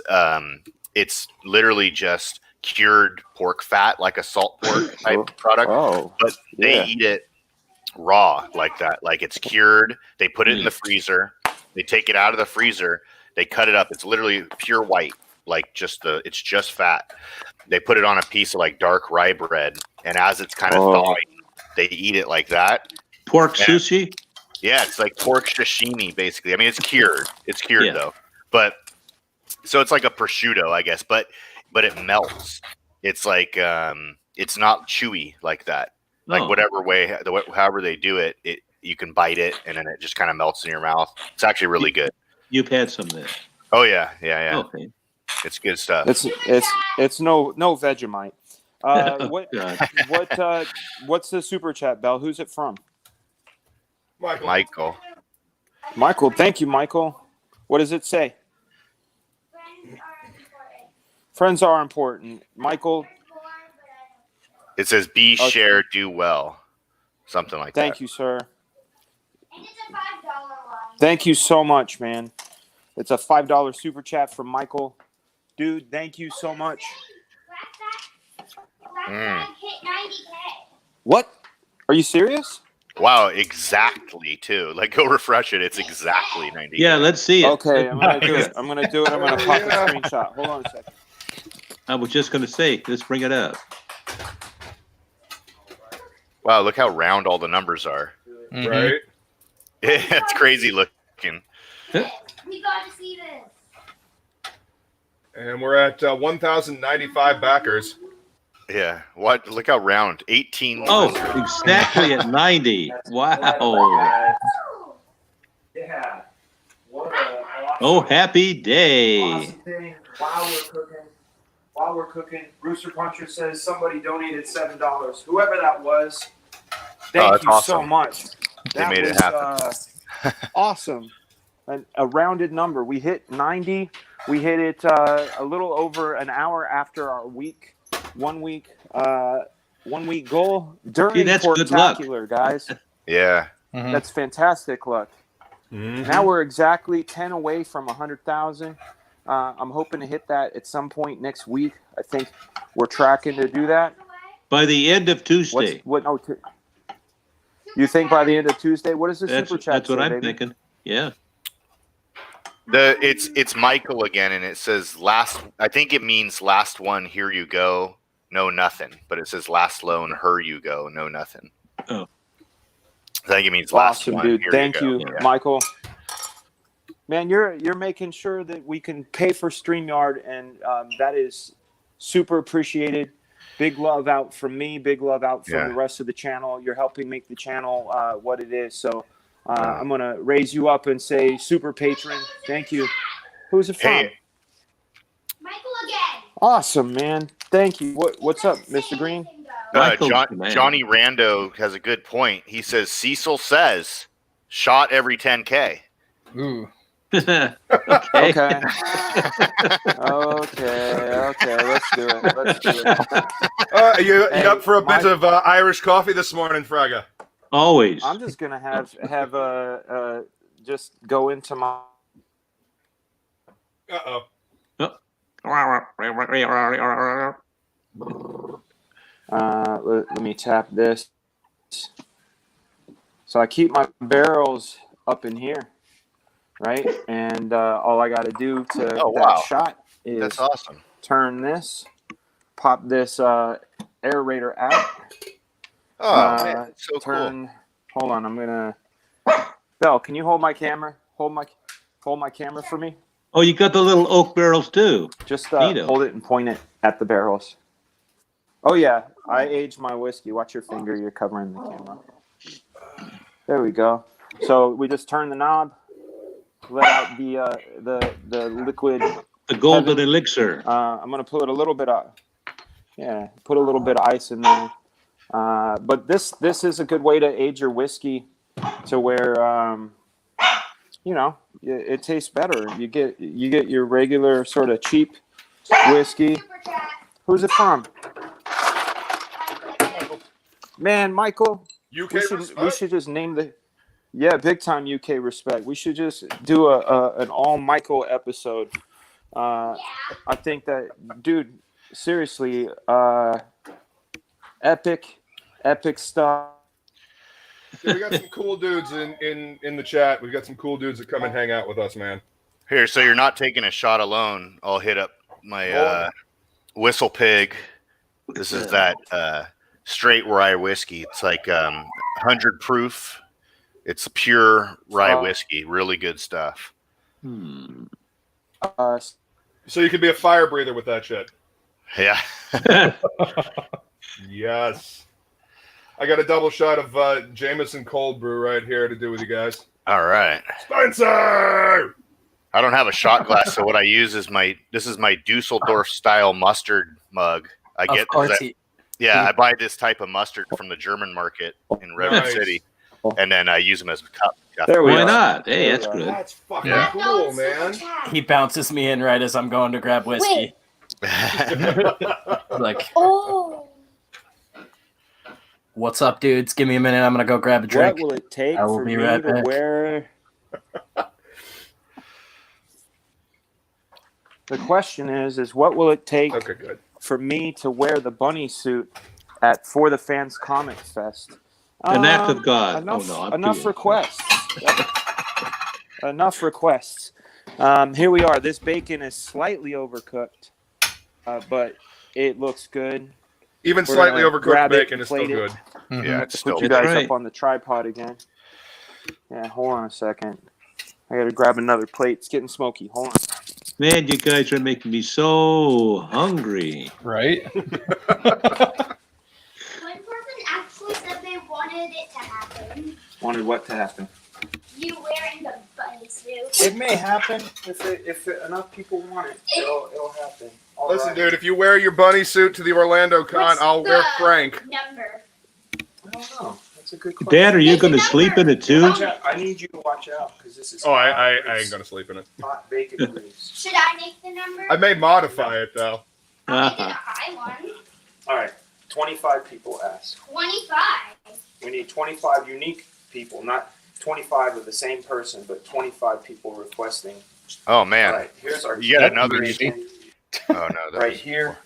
it's literally just cured pork fat, like a salt pork type product. Oh, but they eat it raw like that. Like it's cured. They put it in the freezer. They take it out of the freezer. They cut it up. It's literally pure white, like it's just fat. They put it on a piece of like dark rye bread, and as it's kind of thawing, they eat it like that. Pork sushi? Yeah, it's like pork sashimi, basically. I mean, it's cured. It's cured though, but so it's like a prosciutto, I guess. But it melts. It's like it's not chewy like that. Like whatever way, however they do it, you can bite it, and then it just kind of melts in your mouth. It's actually really good. You've had some of that. Oh yeah. Okay. It's good stuff. It's no Vegemite. What's the super chat, Bell? Who's it from? Michael. Michael, thank you, Michael. What does it say? Friends are important. Michael. It says be, share, do well. Something like that. Thank you, sir. And it's a $5 one. Thank you so much, man. It's a $5 super chat from Michael. Dude, thank you so much. What? Are you serious? Wow, exactly, too. Like, go refresh it. It's exactly 90. Yeah, let's see it. Okay, I'm going to do it. I'm going to pop a screenshot. Hold on a second. I was just going to say, let's bring it up. Wow, look how round all the numbers are. Mm-hmm. Right? Yeah, it's crazy looking. We got to see this. And we're at 1,095 backers. Yeah. What? Look how round. 18. Oh, exactly at 90. Wow. Yeah. Oh, happy day. Awesome thing. While we're cooking, Rooster Puncher says somebody donated $7. Whoever that was, thank you so much. They made it happen. Awesome. A rounded number. We hit 90. We hit it a little over an hour after our 1 week goal during Porktacular, guys. Yeah. Mm-hmm. That's fantastic luck. Mm-hmm. Now we're exactly 10 away from 100,000. I'm hoping to hit that at some point next week. I think we're tracking to do that. By the end of Tuesday. You think by the end of Tuesday? What is the super chat? That's what I'm thinking. Yeah. It's Michael again, and it says I think it means last one, here you go, no nothing. But it says last loan, her you go, no nothing. Oh. I think it means last one. Dude. Thank you, yeah. Michael. Man, you're making sure that we can pay for StreamYard, and that is super appreciated. Big love out from me. Big love out from the rest of the channel. You're helping make the channel what it is. So I'm going to raise you up and say super patron. Thank you. Who's it from? Hey. Michael again. Awesome, man. Thank you. What's up, Mr. Green? Johnny Rando has a good point. He says, Cecil says, shot every 10K. Ooh. Okay. Okay. Let's do it. You up for a bit of Irish coffee this morning, Fraga? Always. I'm just gonna have just go into my. Let me tap this. So I keep my barrels up in here, right? And all I got to do to that shot is that's awesome. Turn this, pop this aerator out. Oh, man, it's so cool. Hold on, I'm gonna. Belle, can you hold my camera? Hold my camera for me. Oh, you got the little oak barrels too. Just hold it and point it at the barrels. Oh yeah, I aged my whiskey. Watch your finger. You're covering the camera. There we go. So we just turn the knob, let out the liquid. The golden elixir. I'm gonna put a little bit of ice in there. But this is a good way to age your whiskey to where it tastes better. You get your regular sort of cheap whiskey. Who's it from? Man, Michael. UK we should just name big time UK respect. We should just do an all Michael episode. I think that, dude, seriously, epic stuff. We got some cool dudes in the chat. We got some cool dudes that come and hang out with us, man. Here, so you're not taking a shot alone. I'll hit up my Whistle Pig. This is that straight rye whiskey. It's like 100 proof. It's pure rye whiskey. Really good stuff. So you could be a fire breather with that shit. Yeah. Yes. I got a double shot of Jameson cold brew right here to do with you guys. All right. Spencer! I don't have a shot glass, so what I use is this is my Dusseldorf style mustard mug. I buy this type of mustard from the German market in Redwood City, and then I use them as a cup. Why not? Hey, that's good. That's fucking cool, man. He bounces me in right as I'm going to grab whiskey. Like, what's up, dudes? Give me a minute. I'm gonna go grab a drink. What will it take I will for be me right to back. wear? The question is what will it take for me to wear the bunny suit for the Fans Comic Fest? An act of God. Enough requests. Enough requests. Here we are. This bacon is slightly overcooked, but it looks good. Even We're slightly gonna overcooked grab it bacon and is still plate it. good. Mm-hmm. Yeah, it's Put still you guys right. up on the tripod again. Yeah, hold on a second. I gotta grab another plate. It's getting smoky. Hold on. Man, you guys are making me so hungry. Right? One person actually said they wanted it to happen. Wanted what to happen? You wearing the bunny suit. It may happen if enough people want it. It'll happen. All Listen, right. dude, if you wear your bunny suit to the Orlando Con, What's I'll wear Frank. Number. I don't know. That's a good question. Dad, are you going to sleep in it too? Watch out. I need you to watch out because this is. Oh, I ain't gonna sleep in it. hot bacon grease. Should I make the number? I may modify it though. I'll make it a high one. All right. 25 people asked. 25. We need 25 unique people, not 25 of the same person, but 25 people requesting. Oh man. All right. Here's our. You got another bacon Oh no. That right was here.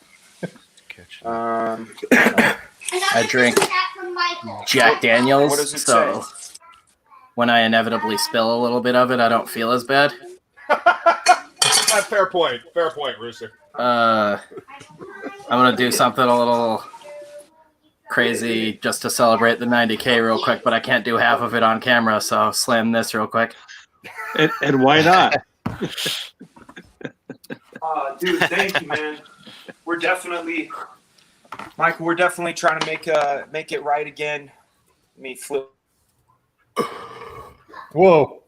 kitchen. I drink From Michael. Jack What Daniels, does it so say? when I inevitably spill a little bit of it, I don't feel as bad. Fair point, Rooster. I'm gonna do something a little crazy just to celebrate the 90K real quick, but I can't do half of it on camera, so slam this real quick. And why not? Dude, thank you, man. We're definitely, Michael. We're definitely trying to make it right again. Me flip. Whoa.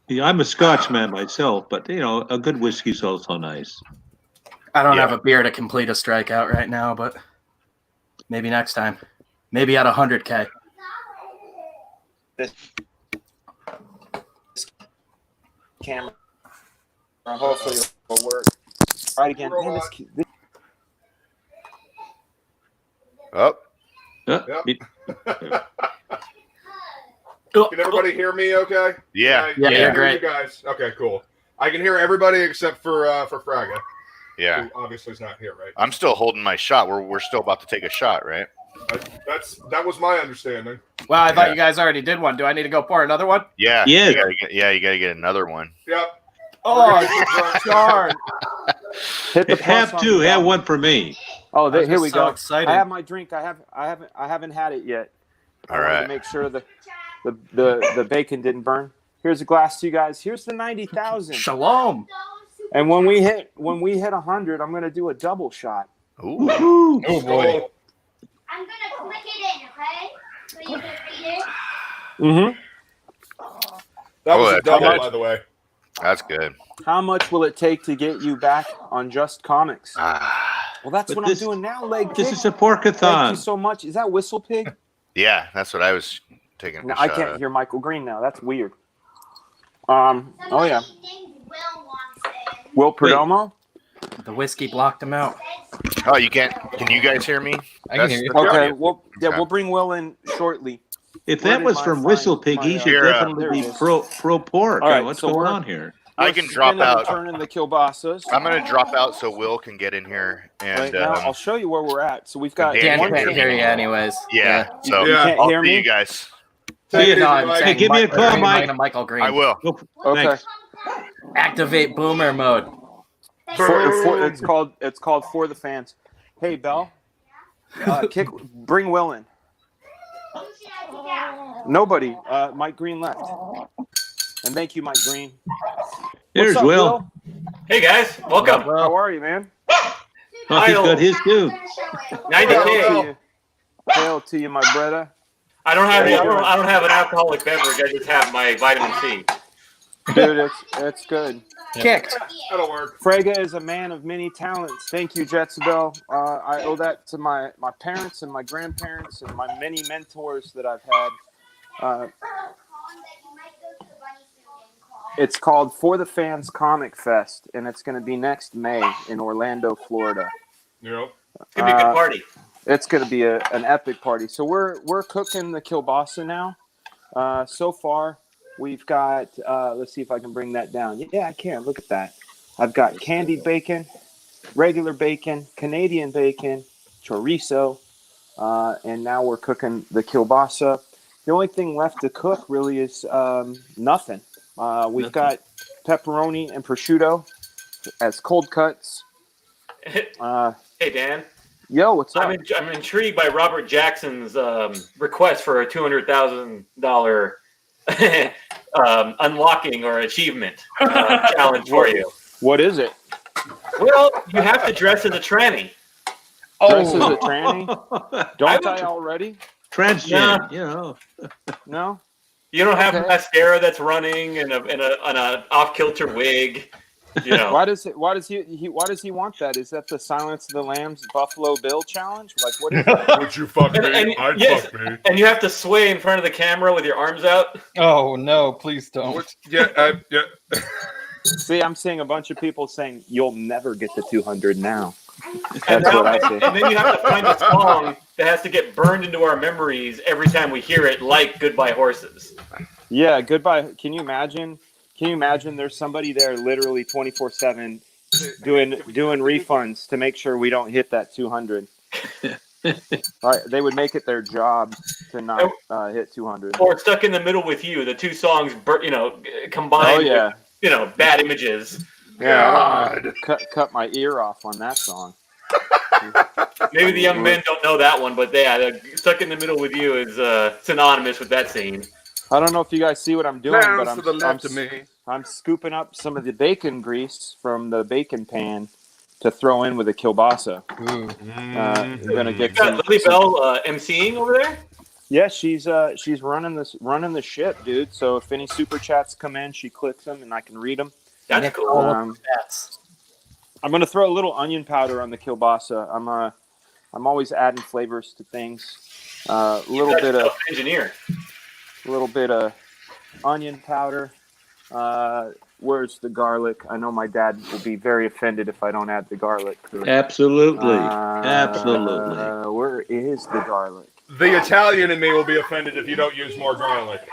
Yeah, I'm a Scotchman myself, but a good whiskey's also nice. I don't have a beer to complete a strikeout right now, but maybe next time. Maybe at 100K. This camera. Hopefully it'll work. Right again. Man, this Oh. Can everybody hear me okay? Yeah. Yeah, you're great. You guys. Okay, cool. I can hear everybody except for Fraga. Yeah. Who obviously is not here, right? I'm still holding my shot. We're still about to take a shot, right? That was my understanding. Well, I thought you guys already did one. Do I need to go pour another one? Yeah. Yeah. You gotta get another one. Yep. Oh, darn. hit the Have plus on two. the Have button. one for me. Oh, I'm here we just so go. excited. I have my drink. I haven't had it yet. All I wanted right. to make sure the bacon didn't burn. Here's a glass to you guys. Here's the 90,000. Shalom. And when we hit 100, I'm gonna do a double shot. Ooh. Oh boy. I'm going to click it in, okay? So you can read it. Mm-hmm. That was a that's double, good. by the way. That's good. How much will it take to get you back on Just Comics? Well, that's But what this- I'm doing now, Leg This Kick. is a Thank you porkathon. so much. Is that Whistle Pig? Yeah, that's what I was taking. No, a I shot can't at. hear Michael Green now. That's weird. Oh yeah. Somebody named Will wants it. Will Perdomo? The whiskey blocked him out. Oh, you can't. Can you guys hear me? I can hear you. Okay, we'll bring Will in shortly. If Where that did was my from fine- Whistle Pig, my, he should Here, definitely there it be is. pro pork. All right, What's so going we're- on here? I can drop spinning and out. turning the kielbasas. I'm gonna drop out so Will can get in here, and Right now, I'll show you where we're at. So we've got Dan Dan one can't hear you anyways. yeah. So You can't I'll hear see me? you guys. See you. No, I'm Hey, saying give me a call, Green, Mike. Michael Green. I will. Okay. Thanks. Activate boomer mode. It's called For the Fans. Hey, Belle. Bring Will in. Nobody. Mike Green left. And thank you, Mike Green. Here's What's up, Will. Hey guys, welcome. How are you, man? Oh, he's got his too. 90K. Hail to you, my brother. I don't have an alcoholic beverage. I just have my vitamin C. Dude, it's good. Kicked. That'll work. Frega is a man of many talents. Thank you, Jetsabel. I owe that to my parents and my grandparents and my many mentors that I've had. It's called For the Fans Comic Fest, and it's going to be next May in Orlando, Florida. Yep. It's gonna be a good party. It's going to be an epic party. So we're cooking the kielbasa now. So far, we've got. Let's see if I can bring that down. Yeah, I can. Look at that. I've got candied bacon, regular bacon, Canadian bacon, chorizo, and now we're cooking the kielbasa. The only thing left to cook really is nothing. We've got pepperoni and prosciutto as cold cuts. Hey Dan. Yo, what's up? I'm intrigued by Robert Jackson's request for a $200,000 unlocking or achievement challenge for you. What is it? Well, you have to dress as a tranny. Dress as a tranny? Don't I already? Transgen, you know. No. You don't have Okay. mascara that's running and an off kilter wig. You know. Why does he want that? Is that the Silence of the Lambs Buffalo Bill challenge? Like, what is that? Would you fuck me? I'd fuck me. And you have to sway in front of the camera with your arms out. Oh no, please don't. Yeah. See, I'm seeing a bunch of people saying you'll never get the 200 now. And, That's what I see. and then you have to find a song that has to get burned into our memories every time we hear it, like "Goodbye Horses." Yeah, goodbye. Can you imagine? There's somebody there literally 24/7 doing refunds to make sure we don't hit that 200. They would make it their job to not hit 200. Or "Stuck in the Middle with You," the two songs, combined. Oh yeah. With, bad images. Yeah, cut my ear off on that song. Maybe the young men don't know that one, but "Stuck in the Middle with You" is synonymous with that scene. I don't know if you guys see what I'm doing, but to the left of me. I'm scooping up some of the bacon grease from the bacon pan to throw in with the kielbasa. I'm gonna get You got Lily Bell emceeing over there. Yeah, she's running the ship, dude. So if any super chats come in, she clicks them and I can read them. That's cool. I'm gonna throw a little onion powder on the kielbasa. I'm always adding flavors to things. A little bit of onion powder. Where's the garlic? I know my dad will be very offended if I don't add the garlic. Absolutely. Absolutely. Where is the garlic? The Italian in me will be offended if you don't use more garlic.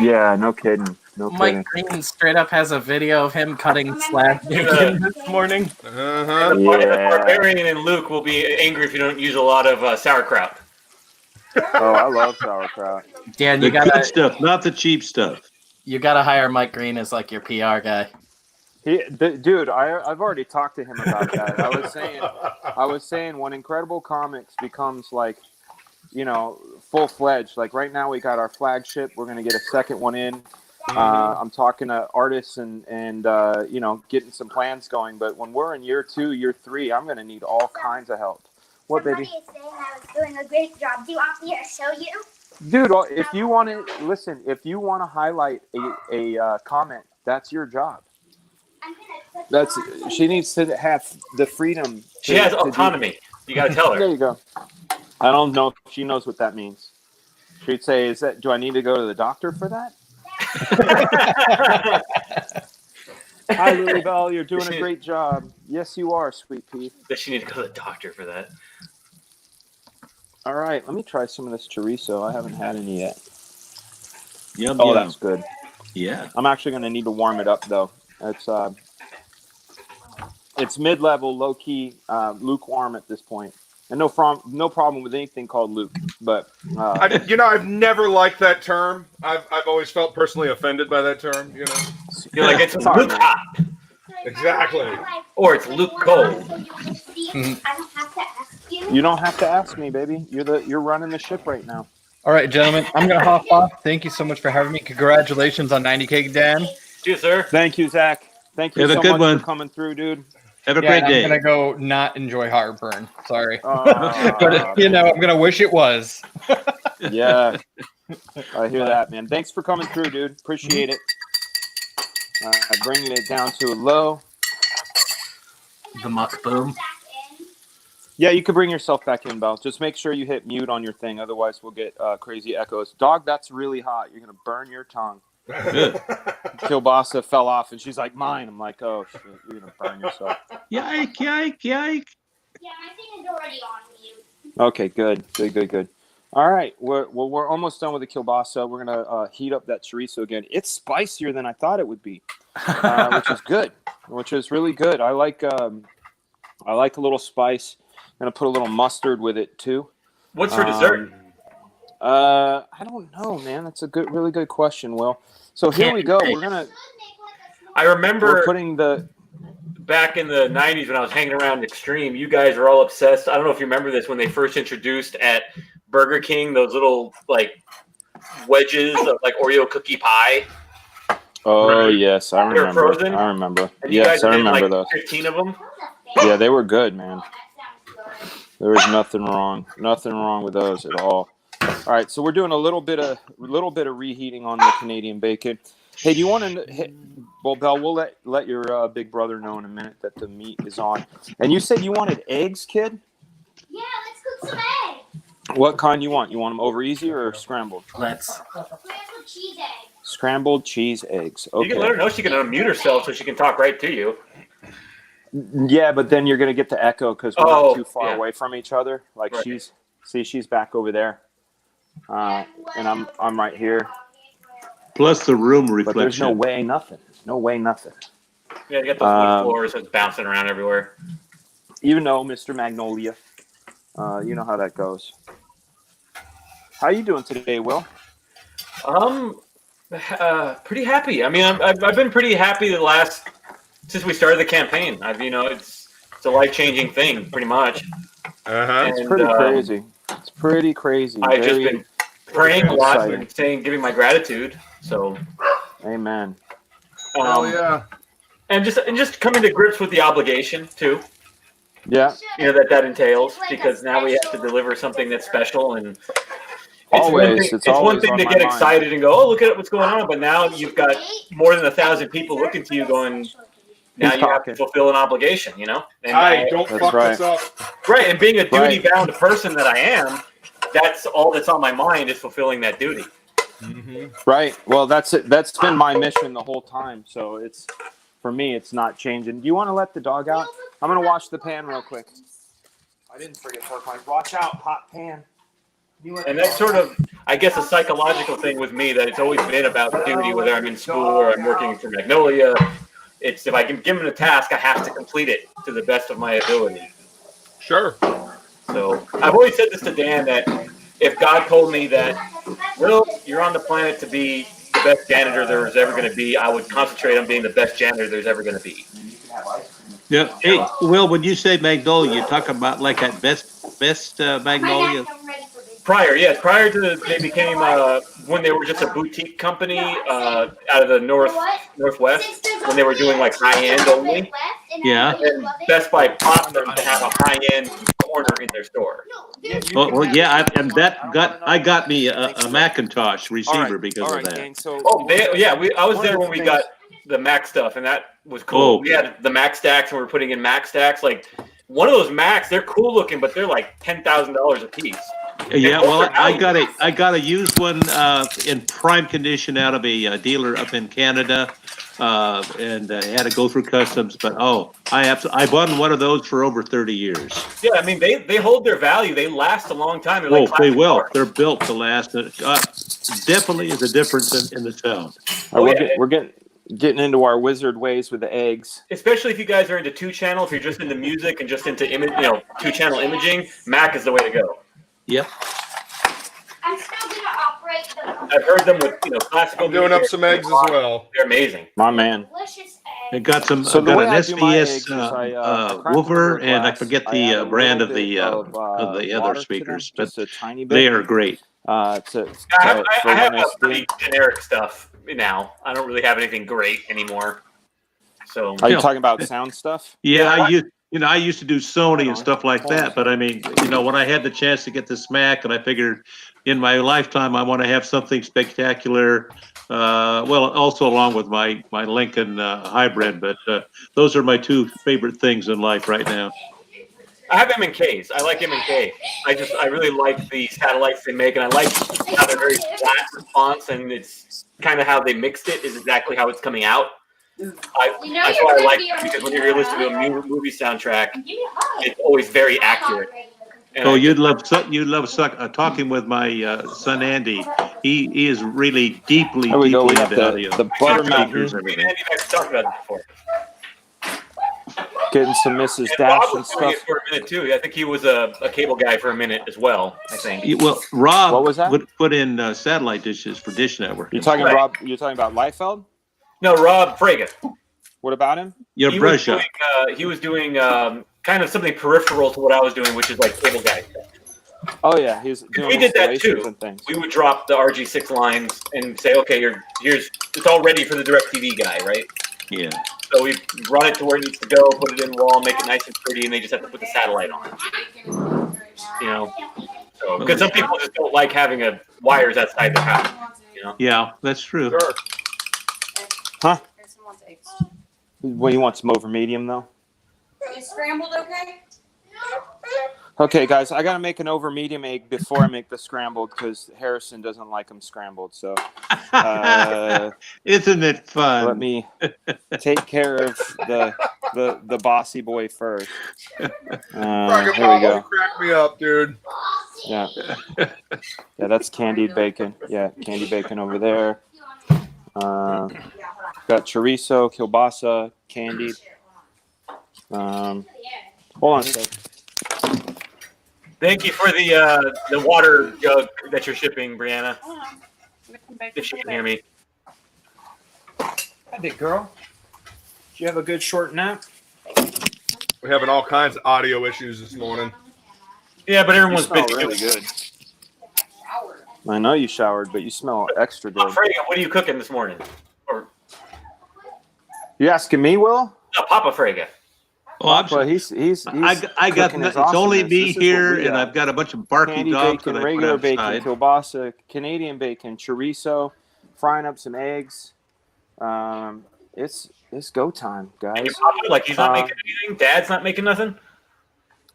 Yeah, no kidding. Mike Green straight up has a video of him cutting slab bacon this morning. Uh-huh. The Barbarian and Luke will be angry if you don't use a lot of sauerkraut. Oh, I love sauerkraut. Dan, The good stuff, not the cheap stuff. You gotta hire Mike Green as like your PR guy. Dude, I've already talked to him about that. I was saying when Incredible Comics becomes like, full-fledged, like right now we got our flagship. We're going to get a second one in. I'm talking to artists and getting some plans going. But when we're in year 2, year 3, I'm going to need all kinds of help. What, baby? Somebody is saying I was doing a great job. Do you want me to show you? Dude, if you want to highlight a comment, that's your job. She needs to have the freedom. She has autonomy. You got to tell her. There you go. I don't know if she knows what that means. She'd say, do I need to go to the doctor for that? Hi, Lily Bell. You're doing a great job. Yes, you are, sweet pea. Does she need to go to the doctor for that? All right, let me try some of this chorizo. I haven't had any yet. Yum, Oh, yum. that's good. Yeah. I'm actually going to need to warm it up, though. It's mid-level, low-key, lukewarm at this point. And no problem with anything called Luke, but I've never liked that term. I've always felt personally offended by that term. You know, You're like, it's Luke hot. Exactly. Or it's Luke cold. You don't have to ask me, baby. You're running the ship right now. All right, gentlemen, I'm gonna hop off. Thank you so much for having me. Congratulations on 90K, Dan. Cheers, sir. Thank you, Zach. Thank you so much for coming through, dude. Have a great day. I'm gonna go not enjoy heartburn. Sorry, but I'm gonna wish it was. Yeah, I hear that, man. Thanks for coming through, dude. Appreciate it. Bringing it down to a low. The muck boom. Yeah, you can bring yourself back in, Belle. Just make sure you hit mute on your thing. Otherwise, we'll get crazy echoes. Dog, that's really hot. You're going to burn your tongue. Kielbasa fell off, and she's like, mine. I'm like, oh, shit. You're going to burn yourself. Yike. Yeah, my thing is already on mute. Okay, good. All right. We're almost done with the kielbasa. We're going to heat up that chorizo again. It's spicier than I thought it would be, which is good, which is really good. I like a little spice. I'm going to put a little mustard with it, too. What's for dessert? I don't know, man. That's a really good question, Will. So here we go. I remember we're putting back in the 90s when I was hanging around Extreme, you guys were all obsessed. I don't know if you remember this when they first introduced at Burger King those little like wedges of like Oreo cookie pie. Oh, yes, I remember. They were frozen. I remember. And you Yes, guys I did, remember like, those. 15 of them. Yeah, they were good, man. There was nothing wrong with those at all. All right, so we're doing a little bit of reheating on the Canadian bacon. Hey, do you want to? Well, Belle, we'll let your big brother know in a minute that the meat is on. And you said you wanted eggs, kid? Yeah, let's cook some eggs. What kind you want? You want them over easy or scrambled? Scrambled cheese eggs. Scrambled cheese eggs. Okay. You can let her know she can unmute herself so she can talk right to you. Yeah, but then you're gonna get the echo because we're not too far away from each other. Like right. she's back over there, and I'm right here. Plus the room reflection. But there's no way nothing. Yeah, you got those wood floors that's bouncing around everywhere. You know, Mr. Magnolia. You know how that goes. How you doing today, Will? Pretty happy. I mean, I've been pretty happy since we started the campaign. It's a life-changing thing, pretty much. It's pretty crazy. It's pretty crazy. I've just been praying a lot and giving my gratitude. So, amen. Oh yeah. And just coming to grips with the obligation too. Yeah. That entails, because now we have to deliver something that's special, and it's one thing to get excited and go, oh, look at what's going on, but now you've got more than 1,000 people looking to you going, now you have to fulfill an obligation, And don't fuck this up. Right, and being a duty-bound person that I am, that's all that's on my mind is fulfilling that duty. Mm-hmm. Right. Well, that's it. That's been my mission the whole time. So for me, it's not changing. Do you want to let the dog out? I'm going to wash the pan real quick. I didn't forget pork rinds. Watch out, hot pan. And that's sort of, I guess, a psychological thing with me, that it's always been about duty, whether I'm in school or I'm working for Magnolia. It's if I can give them a task, I have to complete it to the best of my ability. Sure. So I've always said this to Dan, that if God told me that, Will, you're on the planet to be the best janitor there's ever going to be, I would concentrate on being the best janitor there's ever going to be. Yeah. Hey, Will, when you say Magnolia, you talk about like that best Magnolia? Prior to they became when they were just a boutique company out of the northwest, when they were doing like high end only. Yeah. And Best Buy bought them to have a high end corner in their store. Well, yeah, I got me a Macintosh receiver because of that. Gang, so I was there when we got the Mac stuff, and that was cool. Oh. We had the Mac stacks, and we were putting in Mac stacks. Like one of those Macs, they're cool looking, but they're like $10,000 a piece. Yeah, well, I got a used one in prime condition out of a dealer up in Canada, and had to go through customs. But I bought one of those for over 30 years. Yeah, I mean they hold their value. They last a long time. They're like they will. Cars. They're built to last. Definitely is a difference in the sound. We're getting getting into our wizard ways with the eggs. Especially if you guys are into 2-channel, if you're just into music and just into 2-channel imaging, Mac is the way to go. Yep. I'm still gonna operate the. I've heard them with classical. I'm doing up some eggs as well. They're amazing. My man. Delicious I got some. So I've the got way an I do my eggs SPS is I crack woofer, them into a and I glass. forget I the add a brand of little the bit other water to speakers, them, but just a tiny bit. they are great. I have a pretty generic stuff now. I don't really have anything great anymore. So are you talking about sound stuff? Yeah, I used to do Sony and stuff like that, but I mean, when I had the chance to get this Mac, and I figured in my lifetime I want to have something spectacular. Well, also along with my Lincoln hybrid, but those are my two favorite things in life right now. I have M&Ks. I like M&K. I really like the satellites they make, and I like how they're very flat response, and it's kind of how they mixed it is exactly how it's coming out. That's why I like it, because when you're listening to a movie soundtrack, it's always very accurate. And you'd love talking with my son Andy. He is really deeply into audio. The butter mountain. Andy and I talked about this before. Getting some Mrs. Dash Rob and was doing stuff. it for a minute too. I think he was a cable guy for a minute as well. I think. Well, Rob What was that? would put in satellite dishes for Dish Network. You're talking Rob? You're talking about Liefeld? No, Rob Frega. What about him? Your brush up. He was doing kind of something peripheral to what I was doing, which is like cable guy stuff. Oh yeah, he's doing We did that installations too. and things. We would drop the RG6 lines and say, okay, it's all ready for the DirecTV guy, right? Yeah. So we run it to where it needs to go, put it in the wall, make it nice and pretty, and they just have to put the satellite on. So because some people just don't like having wires outside their house. Yeah, that's true. Sure. Huh? Well, you want some over medium though? Is scrambled okay? Okay, guys, I gotta make an over medium egg before I make the scrambled because Harrison doesn't like them scrambled. So, isn't it fun? Let me take care of the bossy boy first. Here we go. Crack me up, dude. Yeah, that's candied bacon. Yeah, candied bacon over there. Got chorizo, kielbasa, candied. Hold on a sec. Thank you for the water jug that you're shipping, Brianna. If she can hear me. Hi, big girl. Did you have a good short nap? We're having all kinds of audio issues this morning. Yeah, but everyone's smell busy. really good. I know you showered, but you smell extra good. Frega, what are you cooking this morning? Or You asking me, Will? no, Papa Frega. Well, he's I got cooking his it's only awesomeness. me This is what here, we and got. I've got a bunch of barking Candy dogs bacon, that I put regular bacon, outside. kielbasa, Canadian bacon, chorizo, frying up some eggs. It's go time, guys. And your Papa, like he's not making anything? Dad's not making nothing?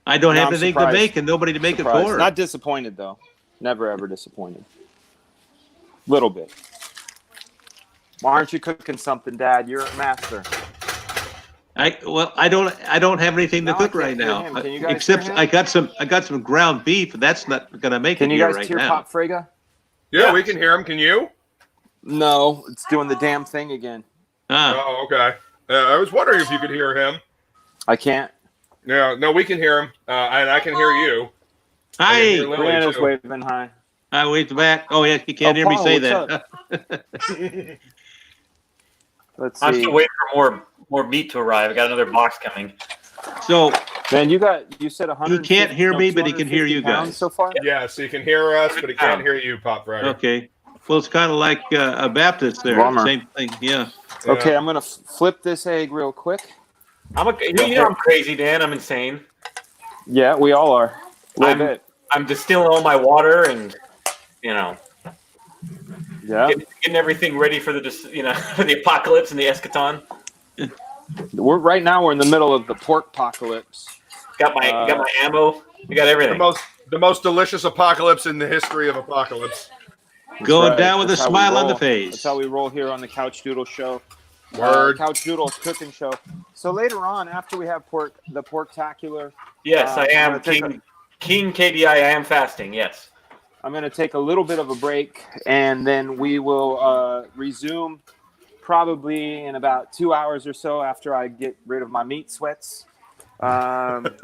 I don't No, have I'm anything surprised. to make and nobody to make Surprised. it for. Not disappointed though. Never ever disappointed. Little bit. Why aren't you cooking something, Dad? You're a master. I don't have anything to No, I cook can't right hear now. him. Can you guys Except hear him? I got some ground beef. That's not gonna make Can it you here guys right hear now. Pop Frega? Yeah, we can hear him. Can you? No, it's doing the damn thing again. Oh, okay. I was wondering if you could hear him. I can't. Yeah, no, we can hear him, and I can hear you. I can Hi, hear Lily, Brianna's too. waving hi. I wait back. Oh yeah, you can't hear me Paul, say what's that. Let's see. I'm still waiting for more meat to arrive. I got another box coming. So Man, you said 100. he can't hear me, but he can hear you guys. so far. Yeah, so he can hear us, but he can't hear you, Pop Frega. Okay. Well, it's kind of like a Baptist there. Bummer. Same thing. Yeah. Okay, I'm gonna flip this egg real quick. I'm crazy, Dan. I'm insane. Yeah, we all are. A little bit. I'm distilling all my water and Yeah. getting everything ready for the for the apocalypse and the eschaton. Right now we're in the middle of the pork apocalypse. Got my ammo. We got everything. The most delicious apocalypse in the history of apocalypse. Going down with a That's how we smile on the roll. face. That's how we roll here on the Couch Doodle Show. Word. Couch Doodle's cooking show. So later on, after we have the Porktacular. Yes, I am I'm gonna King KDI. I am fasting. Yes. I'm going to take a little bit of a break, and then we will resume probably in about 2 hours or so after I get rid of my meat sweats. You're gonna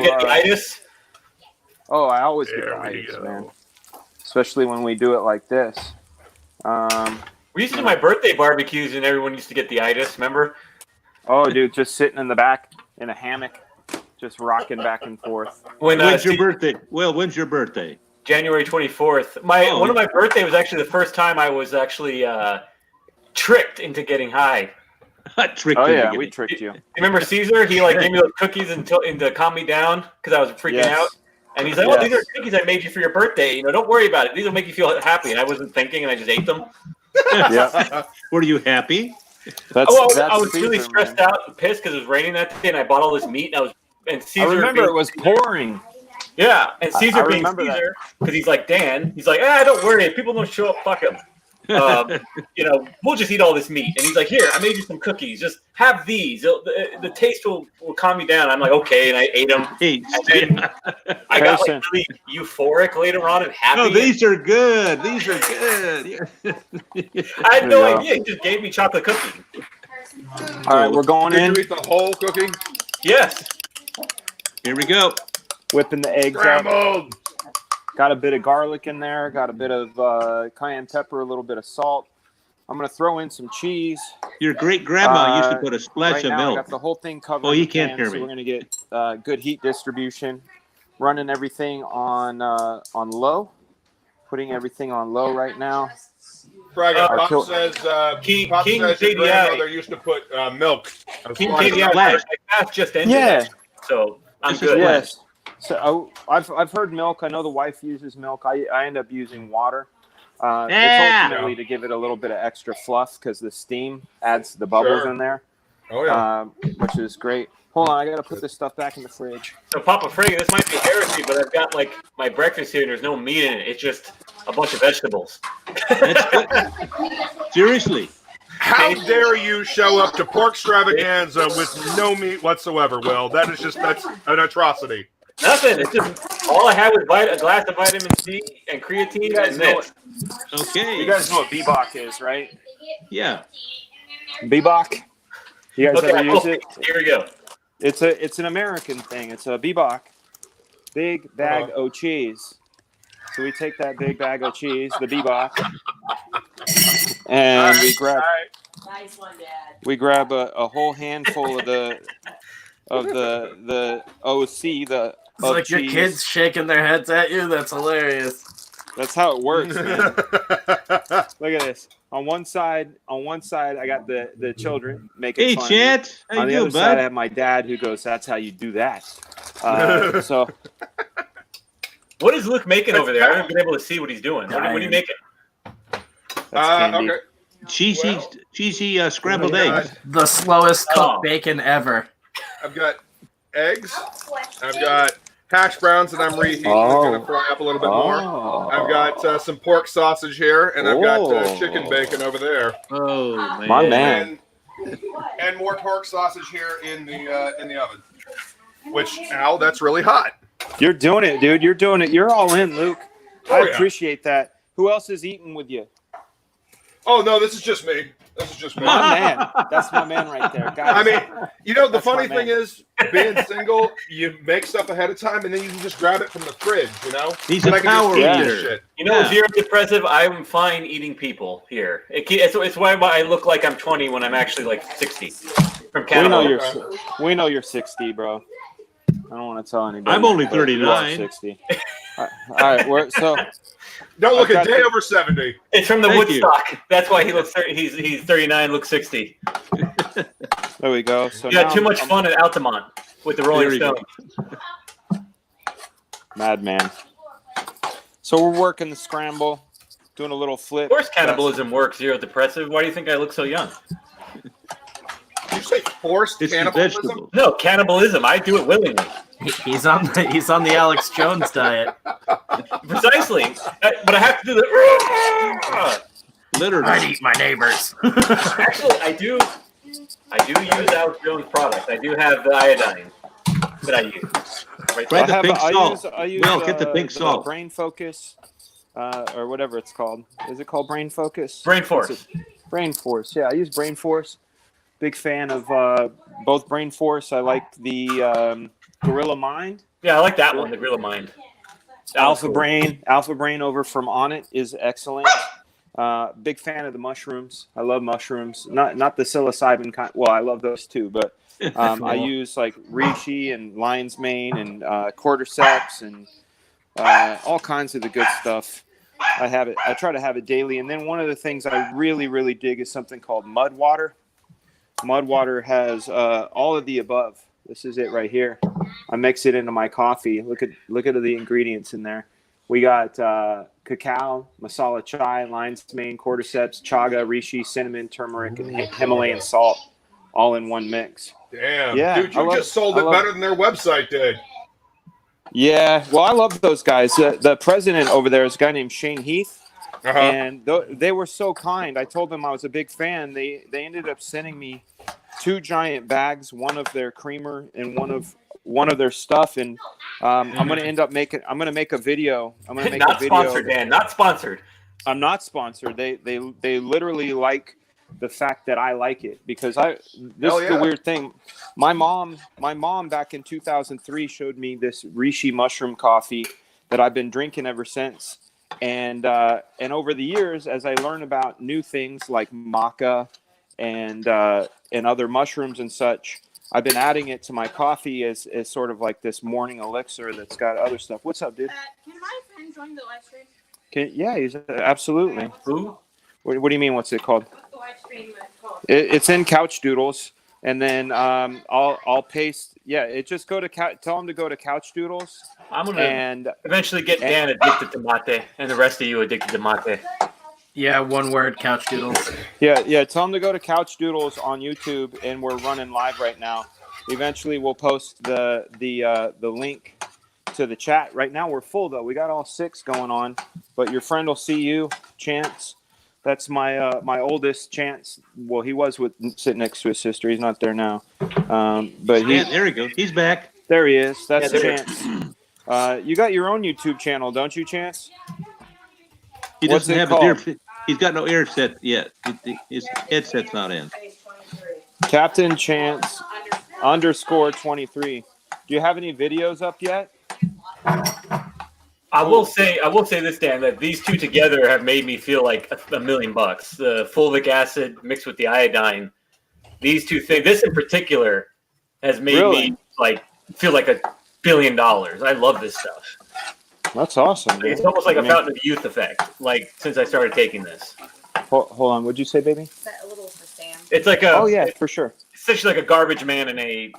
get the itis? Oh, I always get the itis, man. Especially when we do it like this. We used to do my birthday barbecues, and everyone used to get the itis. Remember? Oh, dude, just sitting in the back in a hammock, just rocking back and forth. When's your birthday? Well, when's your birthday? January 24th. One of my birthday was actually the first time I was actually tricked into getting high. We tricked you. Remember Caesar? He like gave me those cookies to calm me down because I was freaking out. And he's like, "Oh, these are cookies I made you for your birthday. Don't worry about it. These will make you feel happy." And I wasn't thinking, and I just ate them. Yeah. Were you happy? I was really stressed out and pissed because it was raining that day, and I bought all this meat. And Caesar. I remember it was pouring. Yeah, and Caesar being Caesar, because he's like Dan. He's like, don't worry. If people don't show up, fuck them. We'll just eat all this meat. And he's like, here, I made you some cookies. Just have these. The taste will calm you down. I'm like, okay, and I ate them. And then I got like really euphoric later on and happy. Oh, these are good. These are good. I had no idea. He just gave me chocolate cookie. All right, we're going in. Did you eat the whole cookie? Yes. Here we go. Whipping the eggs up. Got a bit of garlic in there. Got a bit of cayenne pepper, a little bit of salt. I'm going to throw in some cheese. Your great grandma used to put a splash of milk. I got the whole thing covered. Oh, you can't hear me. So we're going to get good heat distribution. Running everything on low. Putting everything on low right now. Pop says your grandmother used to put milk. King KDI, my fast just ended. Yeah. So I'm good. Yes. So I've heard milk. I know the wife uses milk. I end up using water. It's ultimately to give it a little bit of extra fluff because the steam adds the bubbles in there. Oh yeah. Which is great. Hold on, I gotta put this stuff back in the fridge. So Papa Frigga, this might be heresy, but I've got like my breakfast here and there's no meat in it. It's just a bunch of vegetables. That's good. Seriously. How dare you show up to pork extravaganza with no meat whatsoever, Will? That's an atrocity. Nothing. It's just all I had was a glass of vitamin C and creatine and this. Okay. You guys know what bebop is, right? Yeah. Bebop. You guys ever use it? Here we go. It's an American thing. It's a bebop. Big bag of cheese. So we take that big bag of cheese, the bebop, and Nice one, Dad. we grab a whole handful of the OC, the It's like your kids shaking their heads at you. That's hilarious. That's how it works, man. Look at this. On one side, I got the children making fun. Hey, Chet. On the other side, I have my dad who goes, "That's how you do that." So, what is Luke making over there? I haven't been able to see what he's doing. What are you making? Okay. Cheesy scrambled eggs. The slowest cooked bacon ever. I've got eggs. I've got hash browns that I'm reheating. I'm going to fry up a little bit more. I've got some pork sausage here, and I've got chicken bacon over there. Oh, man. My man. And more pork sausage here in the oven. Which, Al, that's really hot. You're doing it, dude. You're doing it. You're all in, Luke. I appreciate that. Who else is eating with you? Oh, no, this is just me. My man. That's my man right there. Guys, I mean, the funny thing is, being single, you make stuff ahead of time, and then you can just grab it from the fridge, He's a power eater. Zero depressive, I'm fine eating people here. It's why I look like I'm 20 when I'm actually like 60. From Canada. We know you're 60, bro. I don't want to tell anybody. I'm only 39. 60. All right, so... Don't look a day over 70. It's from the Woodstock. That's why he looks 30. He's 39, looks 60. There we go. So you had too much fun at Altamont with the Rolling Stones. Madman. So we're working the scramble, doing a little flip. Of course cannibalism works, Zero Depressive. Why do you think I look so young? Did you say forced cannibalism? No, cannibalism. I do it willingly. He's on the Alex Jones diet. Precisely. But I have to do the literally. I'd eat my neighbors. Actually, I do use Alex Jones products. I do have the iodine that I use. Right, the pink salt. I use get the pink salt. Brain Focus. or whatever it's called. Is it called Brain Focus? Brain Force. Brain Force. Yeah, I use Brain Force. Big fan of both Brain Force. I like the Gorilla Mind. Yeah, I like that one, the Gorilla Mind. Alpha Brain over from On It is excellent. Big fan of the mushrooms. I love mushrooms. Not the psilocybin kind. Well, I love those too, but I use like reishi and lion's mane and cordyceps and all kinds of the good stuff. I have it. I try to have it daily. And then one of the things I really, really dig is something called mud water. Mud water has all of the above. This is it right here. I mix it into my coffee. Look at the ingredients in there. We got cacao, masala chai, lion's mane, cordyceps, chaga, reishi, cinnamon, turmeric, and Himalayan salt, all in one mix. Damn, yeah, dude, you just sold it better than their website did. Yeah, well, I love those guys. The president over there is a guy named Shane Heath, and they were so kind. I told them I was a big fan. They ended up sending me 2 giant bags, one of their creamer and one of their stuff, and I'm going to make a video. I'm going to make not a video. Not sponsored, Dan. Not sponsored. I'm not sponsored. They literally like the fact that I like it because this is the weird thing. My mom back in 2003 showed me this reishi mushroom coffee that I've been drinking ever since. And over the years, as I learn about new things like maca and other mushrooms and such, I've been adding it to my coffee as sort of like this morning elixir that's got other stuff. What's up, dude? Can my friend join the live stream? Yeah, he's absolutely. Who? What do you mean? What's it called? The live stream called. It's in Couch Doodles, and then I'll paste. Yeah, just go to tell him to go to Couch Doodles. I'm gonna eventually get Dan addicted to mate, and the rest of you addicted to mate. Yeah, one word, Couch Doodles. Yeah. Tell him to go to Couch Doodles on YouTube, and we're running live right now. Eventually, we'll post the link to the chat. Right now, we're full though. We got all 6 going on, but your friend will see you, Chance. That's my oldest, Chance. Well, he was sitting next to his sister. He's not there now. But there he goes. He's back. There he is. That's Chance. You got your own YouTube channel, don't you, Chance? He doesn't have a he's got no ear set yet. His headset's not in. Captain Chance _23. Do you have any videos up yet? I will say this, Dan, that these two together have made me feel like $1 million. The fulvic acid mixed with the iodine. These two things, this in particular, has made me feel like $1 billion. I love this stuff. That's awesome. Man. It's almost like a fountain of youth effect. Like since I started taking this. Hold on, what'd you say, baby? A little for Sam. It's like for sure. It's essentially like a garbage man and a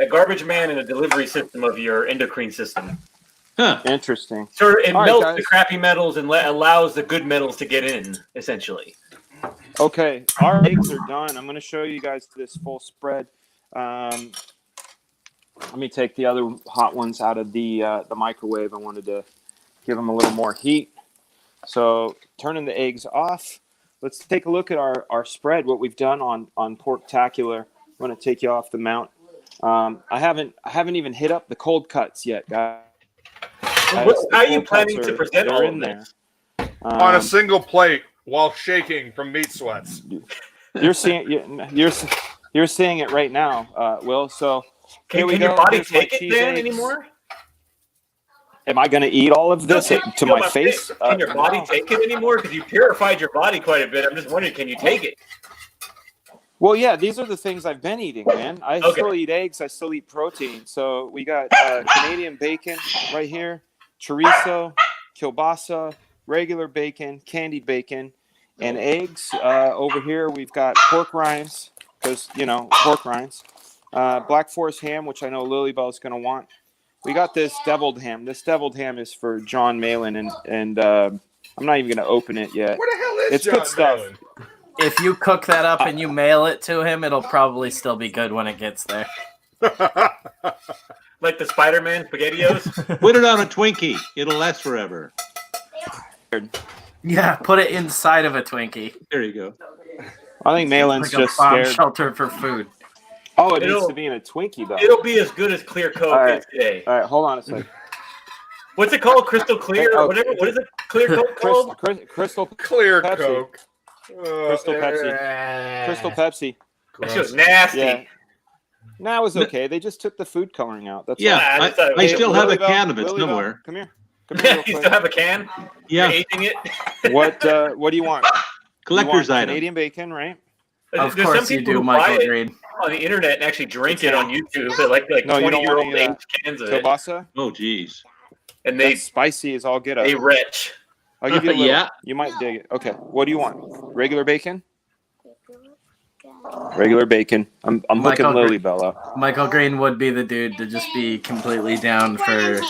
garbage man and a delivery system of your endocrine system. Huh. Interesting. So it melts the crappy metals and allows the good metals to get in, essentially. Okay, our eggs are done. I'm going to show you guys this full spread. Let me take the other hot ones out of the microwave. I wanted to give them a little more heat. So turning the eggs off. Let's take a look at our spread, what we've done on Porktacular. I'm going to take you off the mount. I haven't even hit up the cold cuts yet, guys. How are you planning to present all of this? On a single plate while shaking from meat sweats. You're seeing it right now, Will. So can your body take it then anymore? Am I going to eat all of this to my face? Can your body take it anymore? Because you purified your body quite a bit. I'm just wondering, can you take it? Well, yeah, these are the things I've been eating, man. I still eat eggs. I still eat protein. So we got Canadian bacon right here, chorizo, kielbasa, regular bacon, candied bacon, and eggs. Over here, we've got pork rinds, because, pork rinds. Black Forest ham, which I know Lilybell's going to want. We got this deviled ham. This deviled ham is for John Malin, and I'm not even going to open it yet. Where the hell is it's John good stuff. Malin? If you cook that up and you mail it to him, it'll probably still be good when it gets there. Like the Spider-Man SpaghettiOs? Put it on a Twinkie. It'll last forever. Yeah, put it inside of a Twinkie. There you go. I think Malin's like just a bomb scared. shelter for food. Oh, it needs to be in a Twinkie, though. It'll be as good as clear Coke is today. All right, hold on a second. What's it called? Crystal clear or whatever? What is it? Clear Coke called? Crystal Clear Pepsi. Coke. Crystal Pepsi. Crystal Pepsi. That shit was nasty. Yeah. No, it was okay. They just took the food coloring out. That's all. Yeah, I still have a can of it somewhere. Come here. Come here real You quick. still have a can? Yeah. You're aging it? What do you want? Collector's item. Canadian bacon, right? Of There's course some you people do, who buy Michael it Green. on the internet and actually drink it on YouTube. They're like No, you don't 20-year-old want any of aged cans of it. Kielbasa? Oh, geez. And they That's spicy as all get up. they retch. I'll give you a little. Yeah. You might dig it. Okay. What do you want? Regular bacon? Regular bacon. I'm hooking Michael Lily Bell up. Michael Green would be the dude to just be completely down for